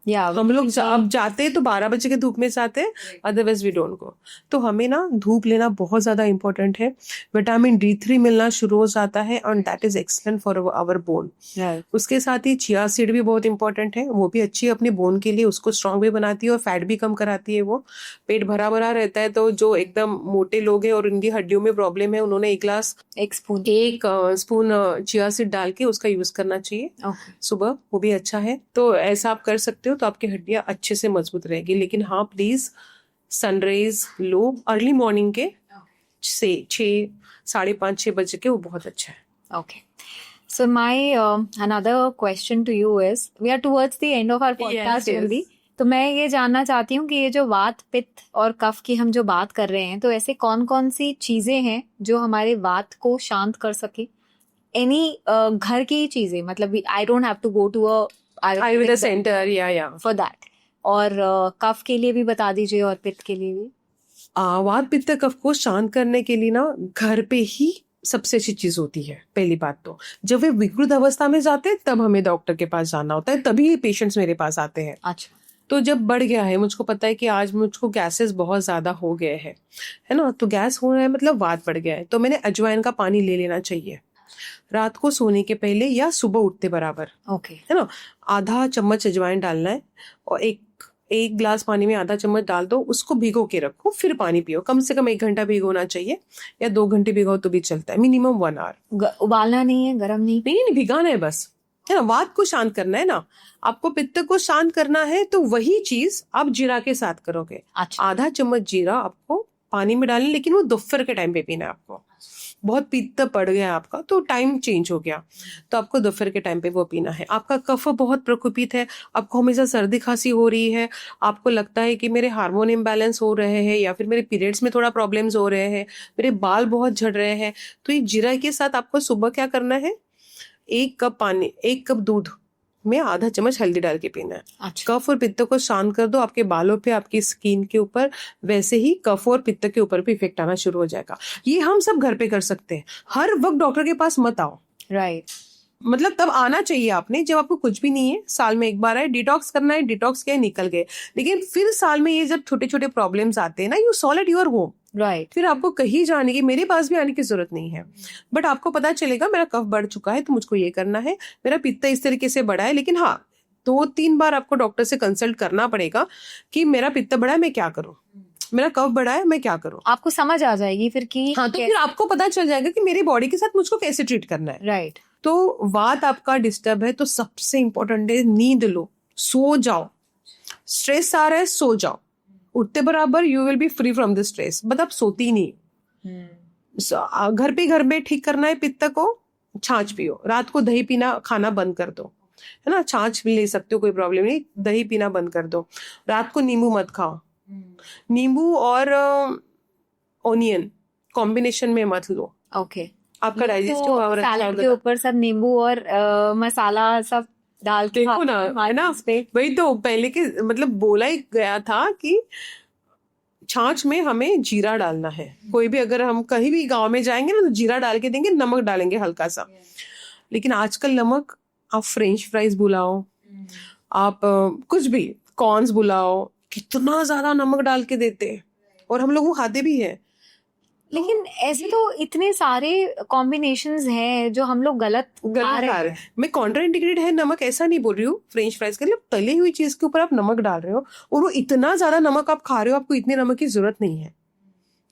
या हम लोग अब जाते हैं तो 12 बजे के धूप में जाते हैं, अदरवाइज वी डोंट गो। तो हमें ना धूप लेना बहुत ज्यादा इंपॉर्टेंट है। विटामिन D3 मिलना शुरू हो जाता है और that is excellent for our bone. उसके साथ ही चिया सीड भी बहुत इंपॉर्टेंट है, वो भी अच्छी है अपने बोन के लिए, उसको स्ट्रांग भी बनाती है और फैट भी कम कराती है। वो पेट भरा भरा रहता है तो जो एकदम मोटे लोग हैं और उनकी हड्डियों में प्रॉब्लम है, उन्होंने एक स्पून चिया सीड डाल के उसका यूज करना चाहिए सुबह, वो भी अच्छा है। तो ऐसा आप कर सकते हो तो आपकी हड्डियां अच्छे से मजबूत रहेगी। लेकिन हाँ please sunrise low early morning के से 6, 5:30, 6 बजे के, वो बहुत अच्छा है। Okay. So my another question to you is, we are towards the end of our podcast Yes. only. तो मैं ये जानना चाहती हूँ कि ये जो वात पित्त और कफ की हम जो बात कर रहे हैं, तो ऐसे कौन कौन सी चीजें हैं जो हमारे वात को शांत कर सके? एनी घर की चीजें, मतलब I don't have to go to a Ayurveda centre या फॉर दैट। और कफ के लिए भी बता दीजिए और पित्त के लिए भी। वात पित्त कफ को शांत करने के लिए ना घर पे ही सबसे अच्छी चीज होती है। पहली बात तो जब वे विकृत अवस्था में जाते हैं तब हमें डॉक्टर के पास जाना होता है, तभी पेशेंट्स मेरे पास आते हैं। अच्छा, तो जब बढ़ गया है, मुझको पता है कि आज मुझको गैसेस बहुत ज्यादा हो गए हैं, है ना, तो गैस हो रहा है मतलब वात बढ़ गया है, तो मैंने अजवाइन का पानी ले लेना चाहिए रात को सोने के पहले या सुबह उठते बराबर। ओके, है ना, आधा चम्मच अजवाइन डालना है और एक ग्लास पानी में आधा चम्मच डाल दो, उसको भिगो के रखो, फिर पानी पियो। कम से कम 1 घंटा भिगोना चाहिए या 2 घंटे भिगो तो भी चलता है, मिनिमम 1 आवर। उबालना नहीं है, गर्म नहीं? नहीं, भिगाना है बस, है ना। वात को शांत करना है ना, आपको पित्त को शांत करना है, तो वही चीज आप जीरा के साथ करोगे। अच्छा, आधा चम्मच जीरा आपको पानी में डालना, लेकिन वो दोपहर के टाइम पे पीना है आपको। बहुत पित्त पड़ गया आपका तो टाइम चेंज हो गया, तो आपको दोपहर के टाइम पे वो पीना है। आपका कफ बहुत प्रकोपित है, आपको हमेशा सर्दी खांसी हो रही है, आपको लगता है कि मेरे हार्मोन इम्बैलेंस हो रहे हैं या फिर मेरे पीरियड्स में थोड़ा प्रॉब्लम्स हो रहे हैं, मेरे बाल बहुत झड़ रहे हैं, तो ये जीरा के साथ आपको सुबह क्या करना है, 1 कप पानी, 1 कप दूध में आधा चम्मच हल्दी डाल के पीना है। अच्छा, कफ और पित्त को शांत कर दो, आपके बालों पे, आपकी स्किन के ऊपर वैसे ही कफ और पित्त के ऊपर भी इफेक्ट आना शुरू हो जाएगा। ये हम सब घर पे कर सकते हैं, हर वक्त डॉक्टर के पास मत आओ। राइट, मतलब तब आना चाहिए आपने जब आपको कुछ भी नहीं है, साल में 1 बार आए, डिटॉक्स करना है, डिटॉक्स किया, निकल गए। लेकिन फिर साल में ये जब छोटे छोटे प्रॉब्लम्स आते हैं ना, you solve it your home. Right, फिर आपको कहीं जाने की, मेरे पास भी आने की जरूरत नहीं है, बट आपको पता चलेगा मेरा कफ बढ़ चुका है तो मुझको ये करना है, मेरा पित्त इस तरीके से बढ़ा है। लेकिन हाँ, 2-3 बार आपको डॉक्टर से कंसल्ट करना पड़ेगा कि मेरा पित्त बढ़ा है, मैं क्या करूं, मेरा कफ बढ़ा है, मैं क्या करूं। आपको समझ आ जाएगी फिर कि हाँ, तो फिर आपको पता चल जाएगा कि मेरी बॉडी के साथ मुझको कैसे ट्रीट करना है। राइट। तो वात आपका डिस्टर्ब है तो सबसे इंपॉर्टेंट है नींद लो, सो जाओ। स्ट्रेस आ रहा है, सो जाओ, उठते बराबर you will be free from the stress, but आप सोती नहीं। घर पे ठीक करना है पित्त को, छाछ पियो, रात को दही पीना खाना बंद कर दो, है ना, छाछ भी ले सकते हो, कोई प्रॉब्लम नहीं, दही पीना बंद कर दो। रात को नींबू मत खाओ, नींबू और ओनियन कॉम्बिनेशन में मत लो। ओके, आपका डाइजेस्टिव पावर अच्छा सैलेड के होगा। ऊपर सब नींबू और मसाला सब डाल के देखो ना, है ना, वही तो पहले के मतलब बोला ही गया था कि छाछ में हमें जीरा डालना है। कोई भी अगर हम कहीं भी गांव में जाएंगे ना तो जीरा डाल के देंगे, नमक डालेंगे हल्का सा। लेकिन आजकल नमक, आप फ्रेंच फ्राइज बुलाओ, आप कुछ भी कॉर्न्स बुलाओ, कितना ज्यादा नमक डाल के देते हैं और हम लोग वो खाते भी है। लेकिन ऐसे तो इतने सारे कॉम्बिनेशंस हैं जो हम लोग गलत खा रहे हैं। मैं कॉन्ट्रा इंडिकेटेड है नमक ऐसा नहीं बोल रही हूँ, फ्रेंच फ्राइज के लिए तली हुई चीज के ऊपर आप नमक डाल रहे हो और वो इतना ज्यादा नमक आप खा रहे हो, आपको इतने नमक की जरूरत नहीं है।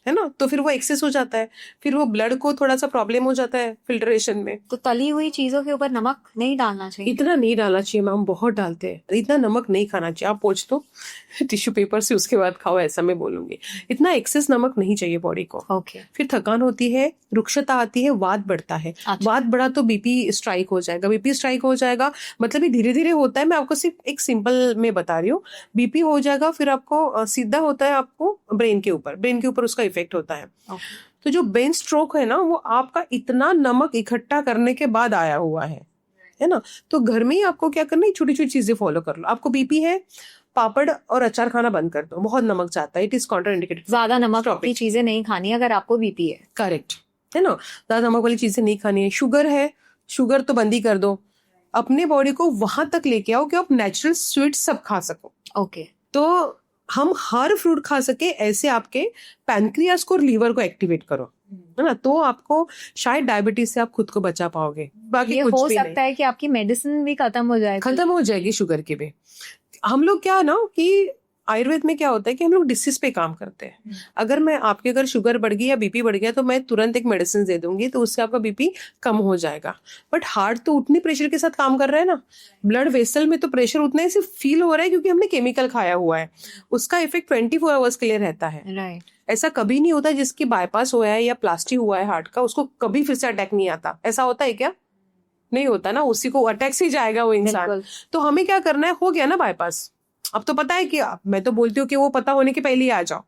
है ना, तो फिर वो एक्सेस हो जाता है, फिर वो ब्लड को थोड़ा सा प्रॉब्लम हो जाता है फिल्ट्रेशन में। तो तली हुई चीजों के ऊपर नमक नहीं डालना चाहिए? इतना नहीं डालना चाहिए मैम, बहुत डालते हैं, इतना नमक नहीं खाना चाहिए। आप पोंछ दो टिश्यू पेपर से, उसके बाद खाओ, ऐसा मैं बोलूंगी। इतना एक्सेस नमक नहीं चाहिए बॉडी को। ओके। फिर थकान होती है, रुक्षता आती है, वात बढ़ता है। अच्छा। वात बढ़ा तो बीपी स्ट्राइक हो जाएगा। बीपी स्ट्राइक हो जाएगा मतलब ये धीरे धीरे होता है, मैं आपको सिर्फ एक सिंपल में बता रही हूँ। बीपी हो जाएगा, फिर आपको सीधा होता है आपको ब्रेन के ऊपर उसका इफेक्ट होता है। तो जो ब्रेन स्ट्रोक है ना, वो आपका इतना नमक इकट्ठा करने के बाद आया हुआ है ना। तो घर में ही आपको क्या करना है, छोटी छोटी चीजें फॉलो कर लो। आपको बीपी है, पापड़ और अचार खाना बंद कर दो, बहुत नमक जाता है, इट इज कॉन्ट्रा इंडिकेटेड। ज्यादा नमक की चीजें नहीं खानी अगर आपको बीपी है। करेक्ट है ना, ज्यादा नमक वाली चीजें नहीं खानी है। शुगर है, शुगर तो बंद ही कर दो। अपने बॉडी को वहां तक लेके आओ कि आप नेचुरल स्वीट सब खा सको। ओके। तो हम हर फ्रूट खा सके, ऐसे आपके पैनक्रियास को और लीवर को एक्टिवेट करो, है ना, तो आपको शायद डायबिटीज से आप खुद को बचा पाओगे। बाकी ये कुछ हो भी सकता है कि आपकी मेडिसिन भी खत्म हो जाए। खत्म हो जाएगी शुगर की भी। हम लोग क्या ना कि आयुर्वेद में क्या होता है कि हम लोग डिसीज पे काम करते हैं। अगर मैं आपके अगर शुगर बढ़ गई या बीपी बढ़ गया तो मैं तुरंत एक मेडिसिन दे दूंगी, तो उससे आपका बीपी कम हो जाएगा। बट हार्ट तो उतनी प्रेशर के साथ काम कर रहा है ना, ब्लड वेसल में तो प्रेशर उतना ही सिर्फ फील हो रहा है क्योंकि हमने केमिकल खाया हुआ है। उसका इफेक्ट 24 आवर्स के लिए रहता है। राइट। ऐसा कभी नहीं होता जिसकी बाईपास हुआ है या प्लास्टिक हुआ है हार्ट का, उसको कभी फिर से अटैक नहीं आता। ऐसा होता है क्या? नहीं होता ना, उसी को अटैक से जाएगा वो इंसान। तो हमें क्या करना है, हो गया ना बाईपास, अब तो पता है कि मैं तो बोलती हूँ कि वो पता होने के पहले ही आ जाओ,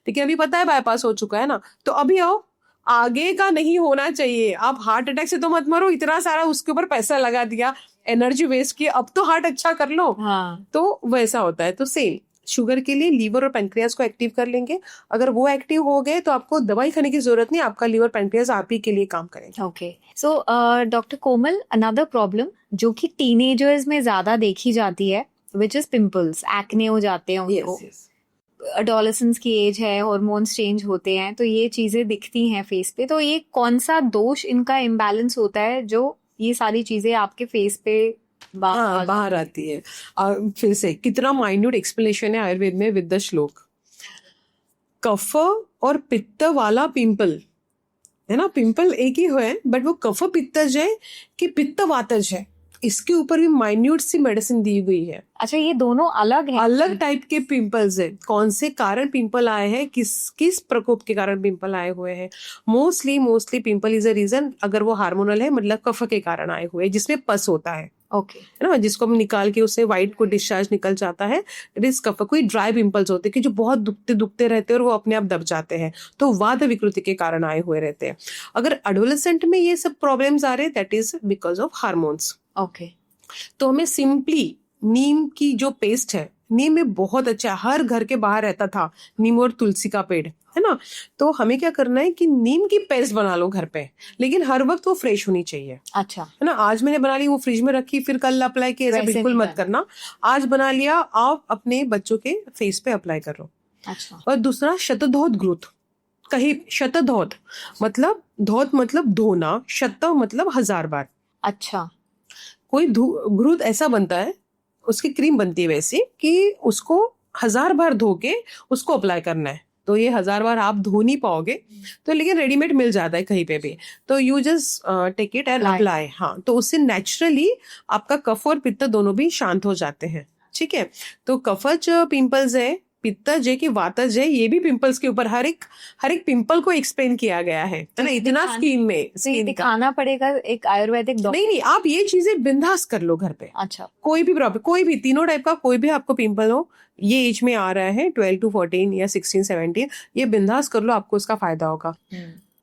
लेकिन अभी पता है बाईपास हो चुका है ना, तो अभी आओ। आगे का नहीं होना चाहिए। आप हार्ट अटैक से तो मत मरो, इतना सारा उसके ऊपर पैसा लगा दिया, एनर्जी वेस्ट की, अब तो हार्ट अच्छा कर लो। हाँ। तो वैसा होता है। तो सेम शुगर के लिए लीवर और पैनक्रियास को एक्टिव कर लेंगे। अगर वो एक्टिव हो गए तो आपको दवाई खाने की जरूरत नहीं, आपका लीवर पैनक्रियास आप ही के लिए काम करेंगे। ओके। सो डॉक्टर कोमल, अनदर प्रॉब्लम जो कि टीनेजर्स में ज्यादा देखी जाती है, विच इज पिंपल्स, एक्ने हो जाते हैं उनको। एडोलेसेंस की एज है, हार्मोन्स चेंज होते हैं, तो ये चीजें दिखती हैं फेस पे। तो ये कौन सा दोष इनका इम्बैलेंस होता है जो ये सारी चीजें आपके फेस पे बाहर आती है? फिर से कितना माइन्यूट एक्सप्लेनेशन है आयुर्वेद में विद द श्लोक। कफ और पित्त वाला पिंपल है ना, पिंपल एक ही है, बट वो कफ पित्तज है कि पित्त वातज है, इसके ऊपर भी माइन्यूट सी मेडिसिन दी हुई है। अच्छा, ये दोनों अलग है? अलग टाइप के पिंपल्स है। कौन से कारण पिंपल आए हैं, किस प्रकोप के कारण पिंपल आए हुए हैं। Mostly pimple is a reason, अगर वो हार्मोनल है मतलब कफ के कारण आए हुए, जिसमें पस होता है। ओके। है ना, जिसको हम निकाल के उससे वाइट को डिस्चार्ज निकल जाता है, इट इज कफ। कोई ड्राई पिंपल्स होते हैं कि जो बहुत दुखते रहते हैं और वो अपने आप दब जाते हैं, तो वात विकृति के कारण आए हुए रहते हैं। अगर एडोलेसेंट में ये सब प्रॉब्लम्स आ रहे हैं, that is because of hormones. Okay. तो हमें सिंपली नीम की जो पेस्ट है, नीम में बहुत अच्छा, हर घर के बाहर रहता था नीम और तुलसी का पेड़, है ना। तो हमें क्या करना है कि नीम की पेस्ट बना लो घर पे, लेकिन हर वक्त वो फ्रेश होनी चाहिए। अच्छा। है ना, आज मैंने बना ली, वो फ्रिज में रखी, फिर कल अप्लाई किया, ऐसा बिल्कुल मत करना। आज बना लिया, आप अपने बच्चों के फेस पे अप्लाई करो। अच्छा। और दूसरा, शतधौत घृत। कहीं शतधौत मतलब, धौत मतलब धोना, शत मतलब 1000 बार। अच्छा। कोई घृत ऐसा बनता है, उसकी क्रीम बनती है वैसी कि उसको 1000 बार धो के उसको अप्लाई करना है। तो ये 1000 बार आप धो नहीं पाओगे, तो लेकिन रेडीमेड मिल जाता है कहीं पे भी, तो you just take it and apply. हाँ, तो उससे नेचुरली आपका कफ और पित्त दोनों भी शांत हो जाते हैं। ठीक है, तो कफज पिंपल्स है, पित्तज है कि वातज है, ये भी पिंपल्स के ऊपर हर एक पिंपल को एक्सप्लेन किया गया है ना, इतना स्किन में दिखाना पड़ेगा एक आयुर्वेदिक डॉक्टर? नहीं, आप ये चीजें बिंदास कर लो घर पे। अच्छा। कोई भी प्रॉब्लम, कोई भी तीनों टाइप का कोई भी आपको पिंपल हो, ये एज में आ रहा है 12 to 14 या 16 17, ये बिंदास कर लो, आपको उसका फायदा होगा।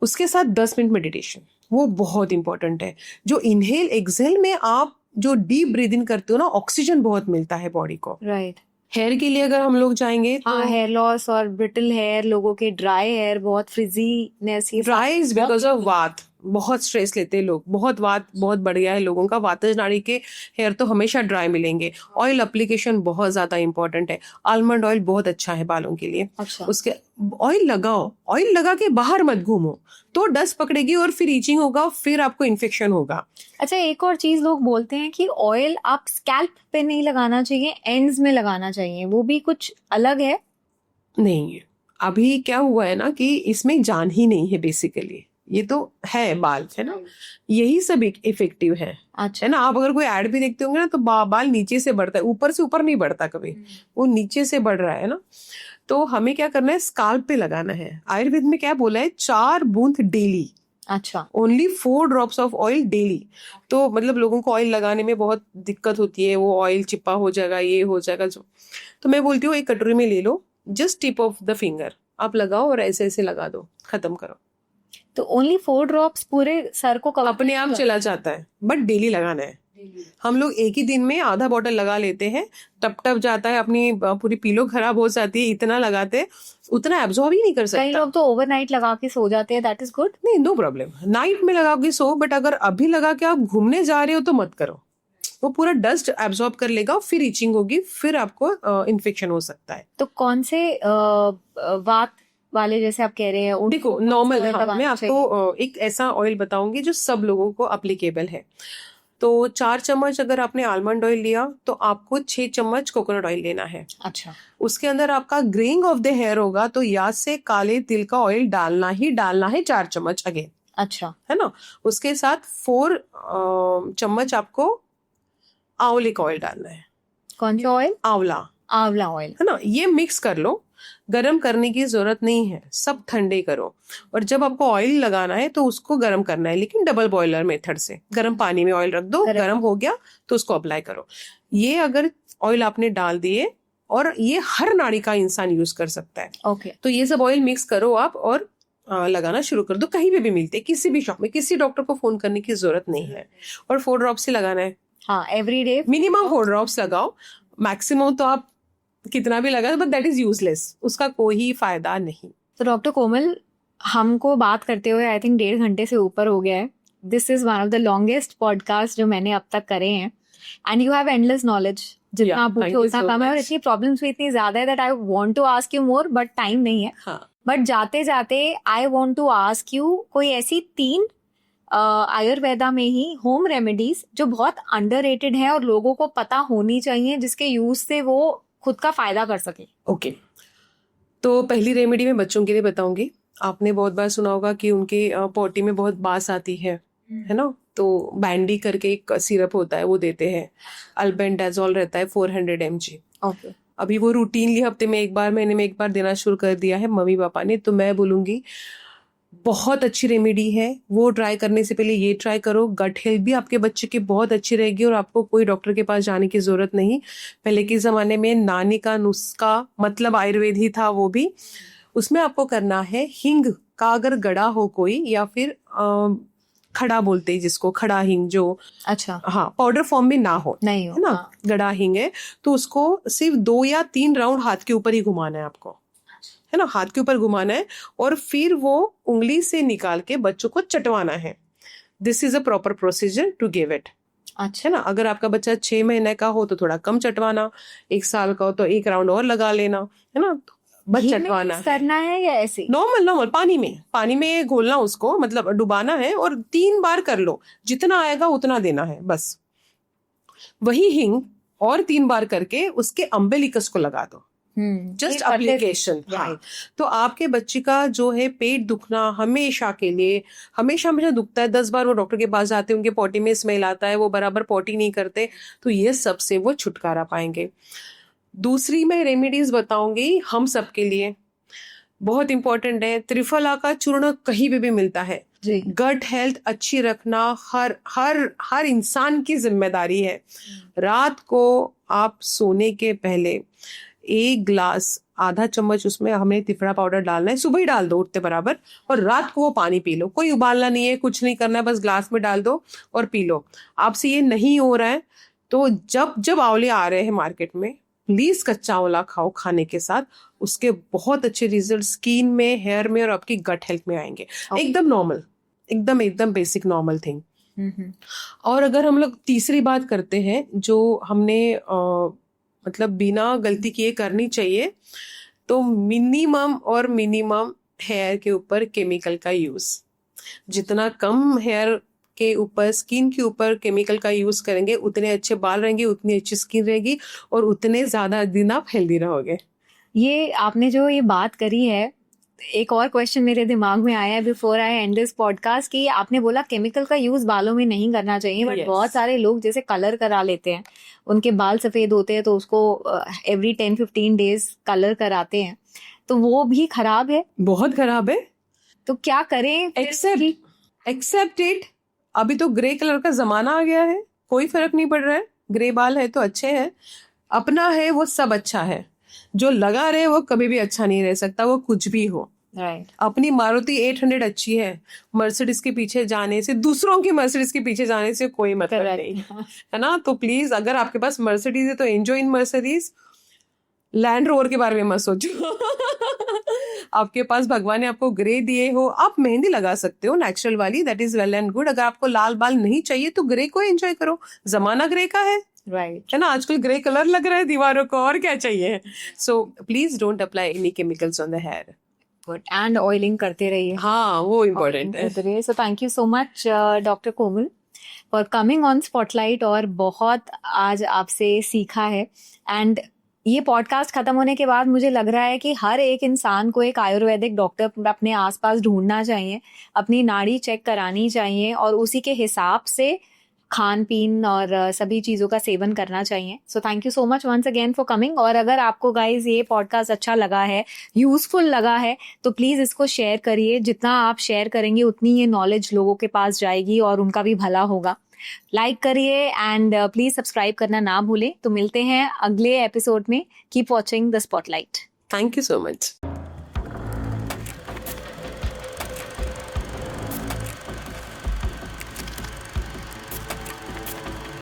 उसके साथ 10 मिनट मेडिटेशन, वो बहुत इंपॉर्टेंट है। जो इनहेल एक्सहेल में आप जो डीप ब्रीदिंग करते हो ना, ऑक्सीजन बहुत मिलता है बॉडी को। राइट। हेयर के लिए अगर हम लोग जाएंगे तो हेयर लॉस और ब्रिटल हेयर, लोगों के ड्राई हेयर, बहुत frizziness, dry is because of वात। बहुत स्ट्रेस लेते हैं लोग, बहुत वात बहुत बढ़ गया है लोगों का, वातज नाड़ी के हेयर तो हमेशा ड्राई मिलेंगे। ऑयल एप्लीकेशन बहुत ज्यादा इंपॉर्टेंट है। आलमंड ऑयल बहुत अच्छा है बालों के लिए। अच्छा। उसके ऑयल लगाओ, ऑयल लगा के बाहर मत घूमो, तो डस्ट पकड़ेगी और फिर ईचिंग होगा, फिर आपको इन्फेक्शन होगा। अच्छा, एक और चीज लोग बोलते हैं कि ऑयल आप स्कैल्प पे नहीं लगाना चाहिए, एंड्स में लगाना चाहिए, वो भी कुछ अलग है? नहीं, अभी क्या हुआ है ना कि इसमें जान ही नहीं है बेसिकली, ये तो है बाल, है ना, यही सब इफेक्टिव है। अच्छा है ना, आप अगर कोई एड भी देखते होंगे ना तो बाल नीचे से बढ़ता है, ऊपर से ऊपर नहीं बढ़ता कभी, वो नीचे से बढ़ रहा है ना। तो हमें क्या करना है, स्काल्प पे लगाना है। आयुर्वेद में क्या बोला है, 4 बूंद डेली, अच्छा only 4 drops of oil daily. तो मतलब लोगों को ऑयल लगाने में बहुत दिक्कत होती है, वो ऑयल चिपा हो जाएगा, ये हो जाएगा जो। तो मैं बोलती हूँ एक कटोरी में ले लो, just tip of the finger आप लगाओ और ऐसे ऐसे लगा दो, खत्म करो। तो ओनली 4 ड्रॉप्स पूरे सर को cover अपने आप चला जाता है, बट डेली लगाना है। हम लोग एक ही दिन में आधा बॉटल लगा लेते हैं, टप टप जाता है, अपनी पूरी पीलो खराब हो जाती है, इतना लगाते उतना एब्जॉर्ब ही नहीं कर कई सकता। लोग तो ओवरनाइट लगा के सो जाते हैं, दैट इज गुड। नहीं, नो प्रॉब्लम, नाइट में लगा के सो, बट अगर अभी लगा के आप घूमने जा रहे हो तो मत करो, वो पूरा डस्ट एब्जॉर्ब कर लेगा, फिर इचिंग होगी, फिर आपको इन्फेक्शन हो सकता है। तो कौन से वात वाले जैसे आप कह रहे हैं देखो नॉर्मल, oil हाँ, लगाना मैं आपको एक ऐसा ऑयल बताऊंगी जो सब लोगों को अप्लीकेबल है। तो 4 चम्मच अगर आपने आलमंड ऑयल लिया तो आपको 6 चम्मच कोकोनट ऑयल लेना है। अच्छा उसके अंदर आपका ग्रेइंग ऑफ द हेयर होगा, तो याद से काले तिल का ऑयल डालना ही डालना है, 4 चम्मच अगेन, अच्छा है ना। उसके साथ 4 चम्मच आपको आंवले का ऑयल डालना है। कौन सा ऑयल? आंवला, आंवला ऑयल। है ना, ये मिक्स कर लो, गरम करने की जरूरत नहीं है, सब ठंडे करो। और जब आपको ऑयल लगाना है तो उसको गरम करना है, लेकिन डबल बॉयलर मेथड से, गरम पानी में ऑयल रख दो, गरम हो गया तो उसको अप्लाई करो। ये अगर ऑयल आपने डाल दिए, और ये हर नाड़ी का इंसान यूज कर सकता है। ओके तो ये सब ऑयल मिक्स करो आप और लगाना शुरू कर दो। कहीं पे भी मिलते हैं, किसी भी शॉप में, किसी डॉक्टर को फोन करने की जरूरत नहीं है। और 4 ड्रॉप्स से लगाना है, हाँ एवरी डे मिनिमम 4 ड्रॉप्स लगाओ, मैक्सिमम तो आप कितना भी लगा, बट दैट इज यूजलेस, उसका कोई फायदा नहीं। तो डॉक्टर कोमल, हमको बात करते हुए आई थिंक 1.5 घंटे से ऊपर हो गया है। This is one of the longest podcast जो मैंने अब तक करे हैं, and you have endless knowledge. जितना Yeah, आप पूछो thank you उतना so कम है, और much. इतनी प्रॉब्लम्स भी इतनी ज्यादा है that I want to ask you more, but time नहीं है। हाँ, बट जाते जाते I want to ask you कोई ऐसी 3 आयुर्वेदा में ही होम रेमेडीज जो बहुत अंडररेटेड है और लोगों को पता होनी चाहिए, जिसके यूज से वो खुद का फायदा कर सके। ओके। तो पहली रेमेडी मैं बच्चों के लिए बताऊंगी। आपने बहुत बार सुना होगा कि उनके पोटी में बहुत बास आती है ना, तो बैंडी करके एक सिरप होता है, वो देते हैं। अल्बेंडाजोल रहता है 400 mg। ओके अभी वो रूटीनली हफ्ते में एक बार, महीने में एक बार देना शुरू कर दिया है मम्मी पापा ने। तो मैं बोलूंगी बहुत अच्छी रेमेडी है, वो ट्राई करने से पहले ये ट्राई करो। गट हेल्थ भी आपके बच्चे की बहुत अच्छी रहेगी और आपको कोई डॉक्टर के पास जाने की जरूरत नहीं। पहले के जमाने में नानी का नुस्खा मतलब आयुर्वेद ही था, वो भी उसमें आपको करना है हींग का, अगर गड़ा हो कोई, या फिर खड़ा बोलते हैं जिसको, खड़ा हींग जो, अच्छा हाँ, पाउडर फॉर्म में ना हो, नहीं हो है ना, हाँ। गड़ा हींग है, तो उसको सिर्फ 2 या 3 राउंड हाथ के ऊपर ही घुमाना है आपको, है ना, हाथ के ऊपर घुमाना है, और फिर वो उंगली से निकाल के बच्चों को चटवाना है। This is a proper procedure to give it, अच्छा है ना। अगर आपका बच्चा 6 महीने का हो तो थोड़ा कम चटवाना, 1 साल का हो तो 1 राउंड और लगा लेना, है ना। बस घी में चटवाना mix करना है या ऐसे? नॉर्मल पानी में घोलना उसको, मतलब डुबाना है, और 3 बार कर लो, जितना आएगा उतना देना है बस। वही हींग और 3 बार करके उसके अम्बेलिकस को लगा दो, जस्ट एप्लीकेशन। हाँ, तो आपके बच्चे का जो है पेट दुखना हमेशा के लिए, हमेशा दुखता है, 10 बार वो डॉक्टर के पास जाते हैं, उनके पॉटी में स्मेल आता है, वो बराबर पॉटी नहीं करते, तो ये सब से वो छुटकारा पाएंगे। दूसरी मैं रेमेडीज बताऊंगी हम सब के लिए, बहुत इंपॉर्टेंट है। त्रिफला का चूर्ण कहीं भी मिलता है। जी गट हेल्थ अच्छी रखना हर हर हर इंसान की जिम्मेदारी है। रात को आप सोने के पहले 1 ग्लास, आधा चम्मच उसमें हमें त्रिफला पाउडर डालना है, सुबह ही डाल दो उठते बराबर, और रात को वो पानी पी लो। कोई उबालना नहीं है, कुछ नहीं करना है, बस ग्लास में डाल दो और पी लो। आपसे ये नहीं हो रहा है तो जब जब आंवले आ रहे हैं मार्केट में, प्लीज कच्चा आंवला खाओ खाने के साथ, उसके बहुत अच्छे रिजल्ट स्किन में, हेयर में और आपकी गट हेल्थ में आएंगे। एकदम नॉर्मल, एकदम बेसिक नॉर्मल थिंग। और अगर हम लोग तीसरी बात करते हैं जो हमने मतलब बिना गलती किए करनी चाहिए, तो मिनिमम हेयर के ऊपर केमिकल का यूज। जितना कम हेयर के ऊपर, स्किन के ऊपर केमिकल का यूज करेंगे, उतने अच्छे बाल रहेंगे, उतनी अच्छी स्किन रहेगी, और उतने ज्यादा दिन आप हेल्दी रहोगे। ये आपने जो ये बात करी है, एक और क्वेश्चन मेरे दिमाग में आया है before I and this podcast कि आपने बोला केमिकल का यूज बालों में नहीं करना चाहिए, बट Yes. बहुत सारे लोग जैसे कलर करा लेते हैं, उनके बाल सफेद होते हैं तो उसको एवरी 10-15 डेज कलर कराते हैं, तो वो भी खराब है। बहुत खराब है। तो क्या करें फिर एक्सेप्ट इट। अभी तो ग्रे कलर का जमाना आ गया है, कोई फर्क नहीं पड़ रहा है। ग्रे बाल है तो अच्छे हैं, अपना है वो सब अच्छा है। जो लगा रहे वो कभी भी अच्छा नहीं रह सकता, वो कुछ भी हो। राइट, अपनी मारुति 800 अच्छी है, मर्सिडीज के पीछे जाने से, दूसरों की मर्सिडीज के पीछे जाने से कोई मतलब नहीं है ना। तो प्लीज, अगर आपके पास मर्सिडीज है तो enjoy in Mercedes, land rover के बारे में मत सोचो। आपके पास भगवान ने आपको ग्रे दिए हो, आप मेहंदी लगा सकते हो नेचुरल वाली, that is well and good. अगर आपको लाल बाल नहीं चाहिए तो ग्रे को एंजॉय करो, जमाना ग्रे का है। राइट, है ना, आजकल ग्रे कलर लग रहा है दीवारों को, और क्या चाहिए। So please don't apply any chemicals on the hair. Good, and oiling करते रहिए। हाँ, वो इम्पोर्टेंट है। So thank you so much doctor Komal for coming on spotlight, और बहुत आज आपसे सीखा है। एंड ये पॉडकास्ट खत्म होने के बाद मुझे लग रहा है कि हर एक इंसान को एक आयुर्वेदिक डॉक्टर अपने आसपास ढूंढना चाहिए, अपनी नाड़ी चेक करानी चाहिए और उसी के हिसाब से खान पीन और सभी चीज़ों का सेवन करना चाहिए। So thank you so much once again for coming. और अगर आपको गाइज ये पॉडकास्ट अच्छा लगा है, यूजफुल लगा है, तो प्लीज़ इसको शेयर करिए। जितना आप शेयर करेंगे उतनी ये नॉलेज लोगों के पास जाएगी और उनका भी भला होगा। लाइक करिए एंड प्लीज सब्सक्राइब करना ना भूलें। तो मिलते हैं अगले एपिसोड में। Keep watching the spotlight. Thank you so much.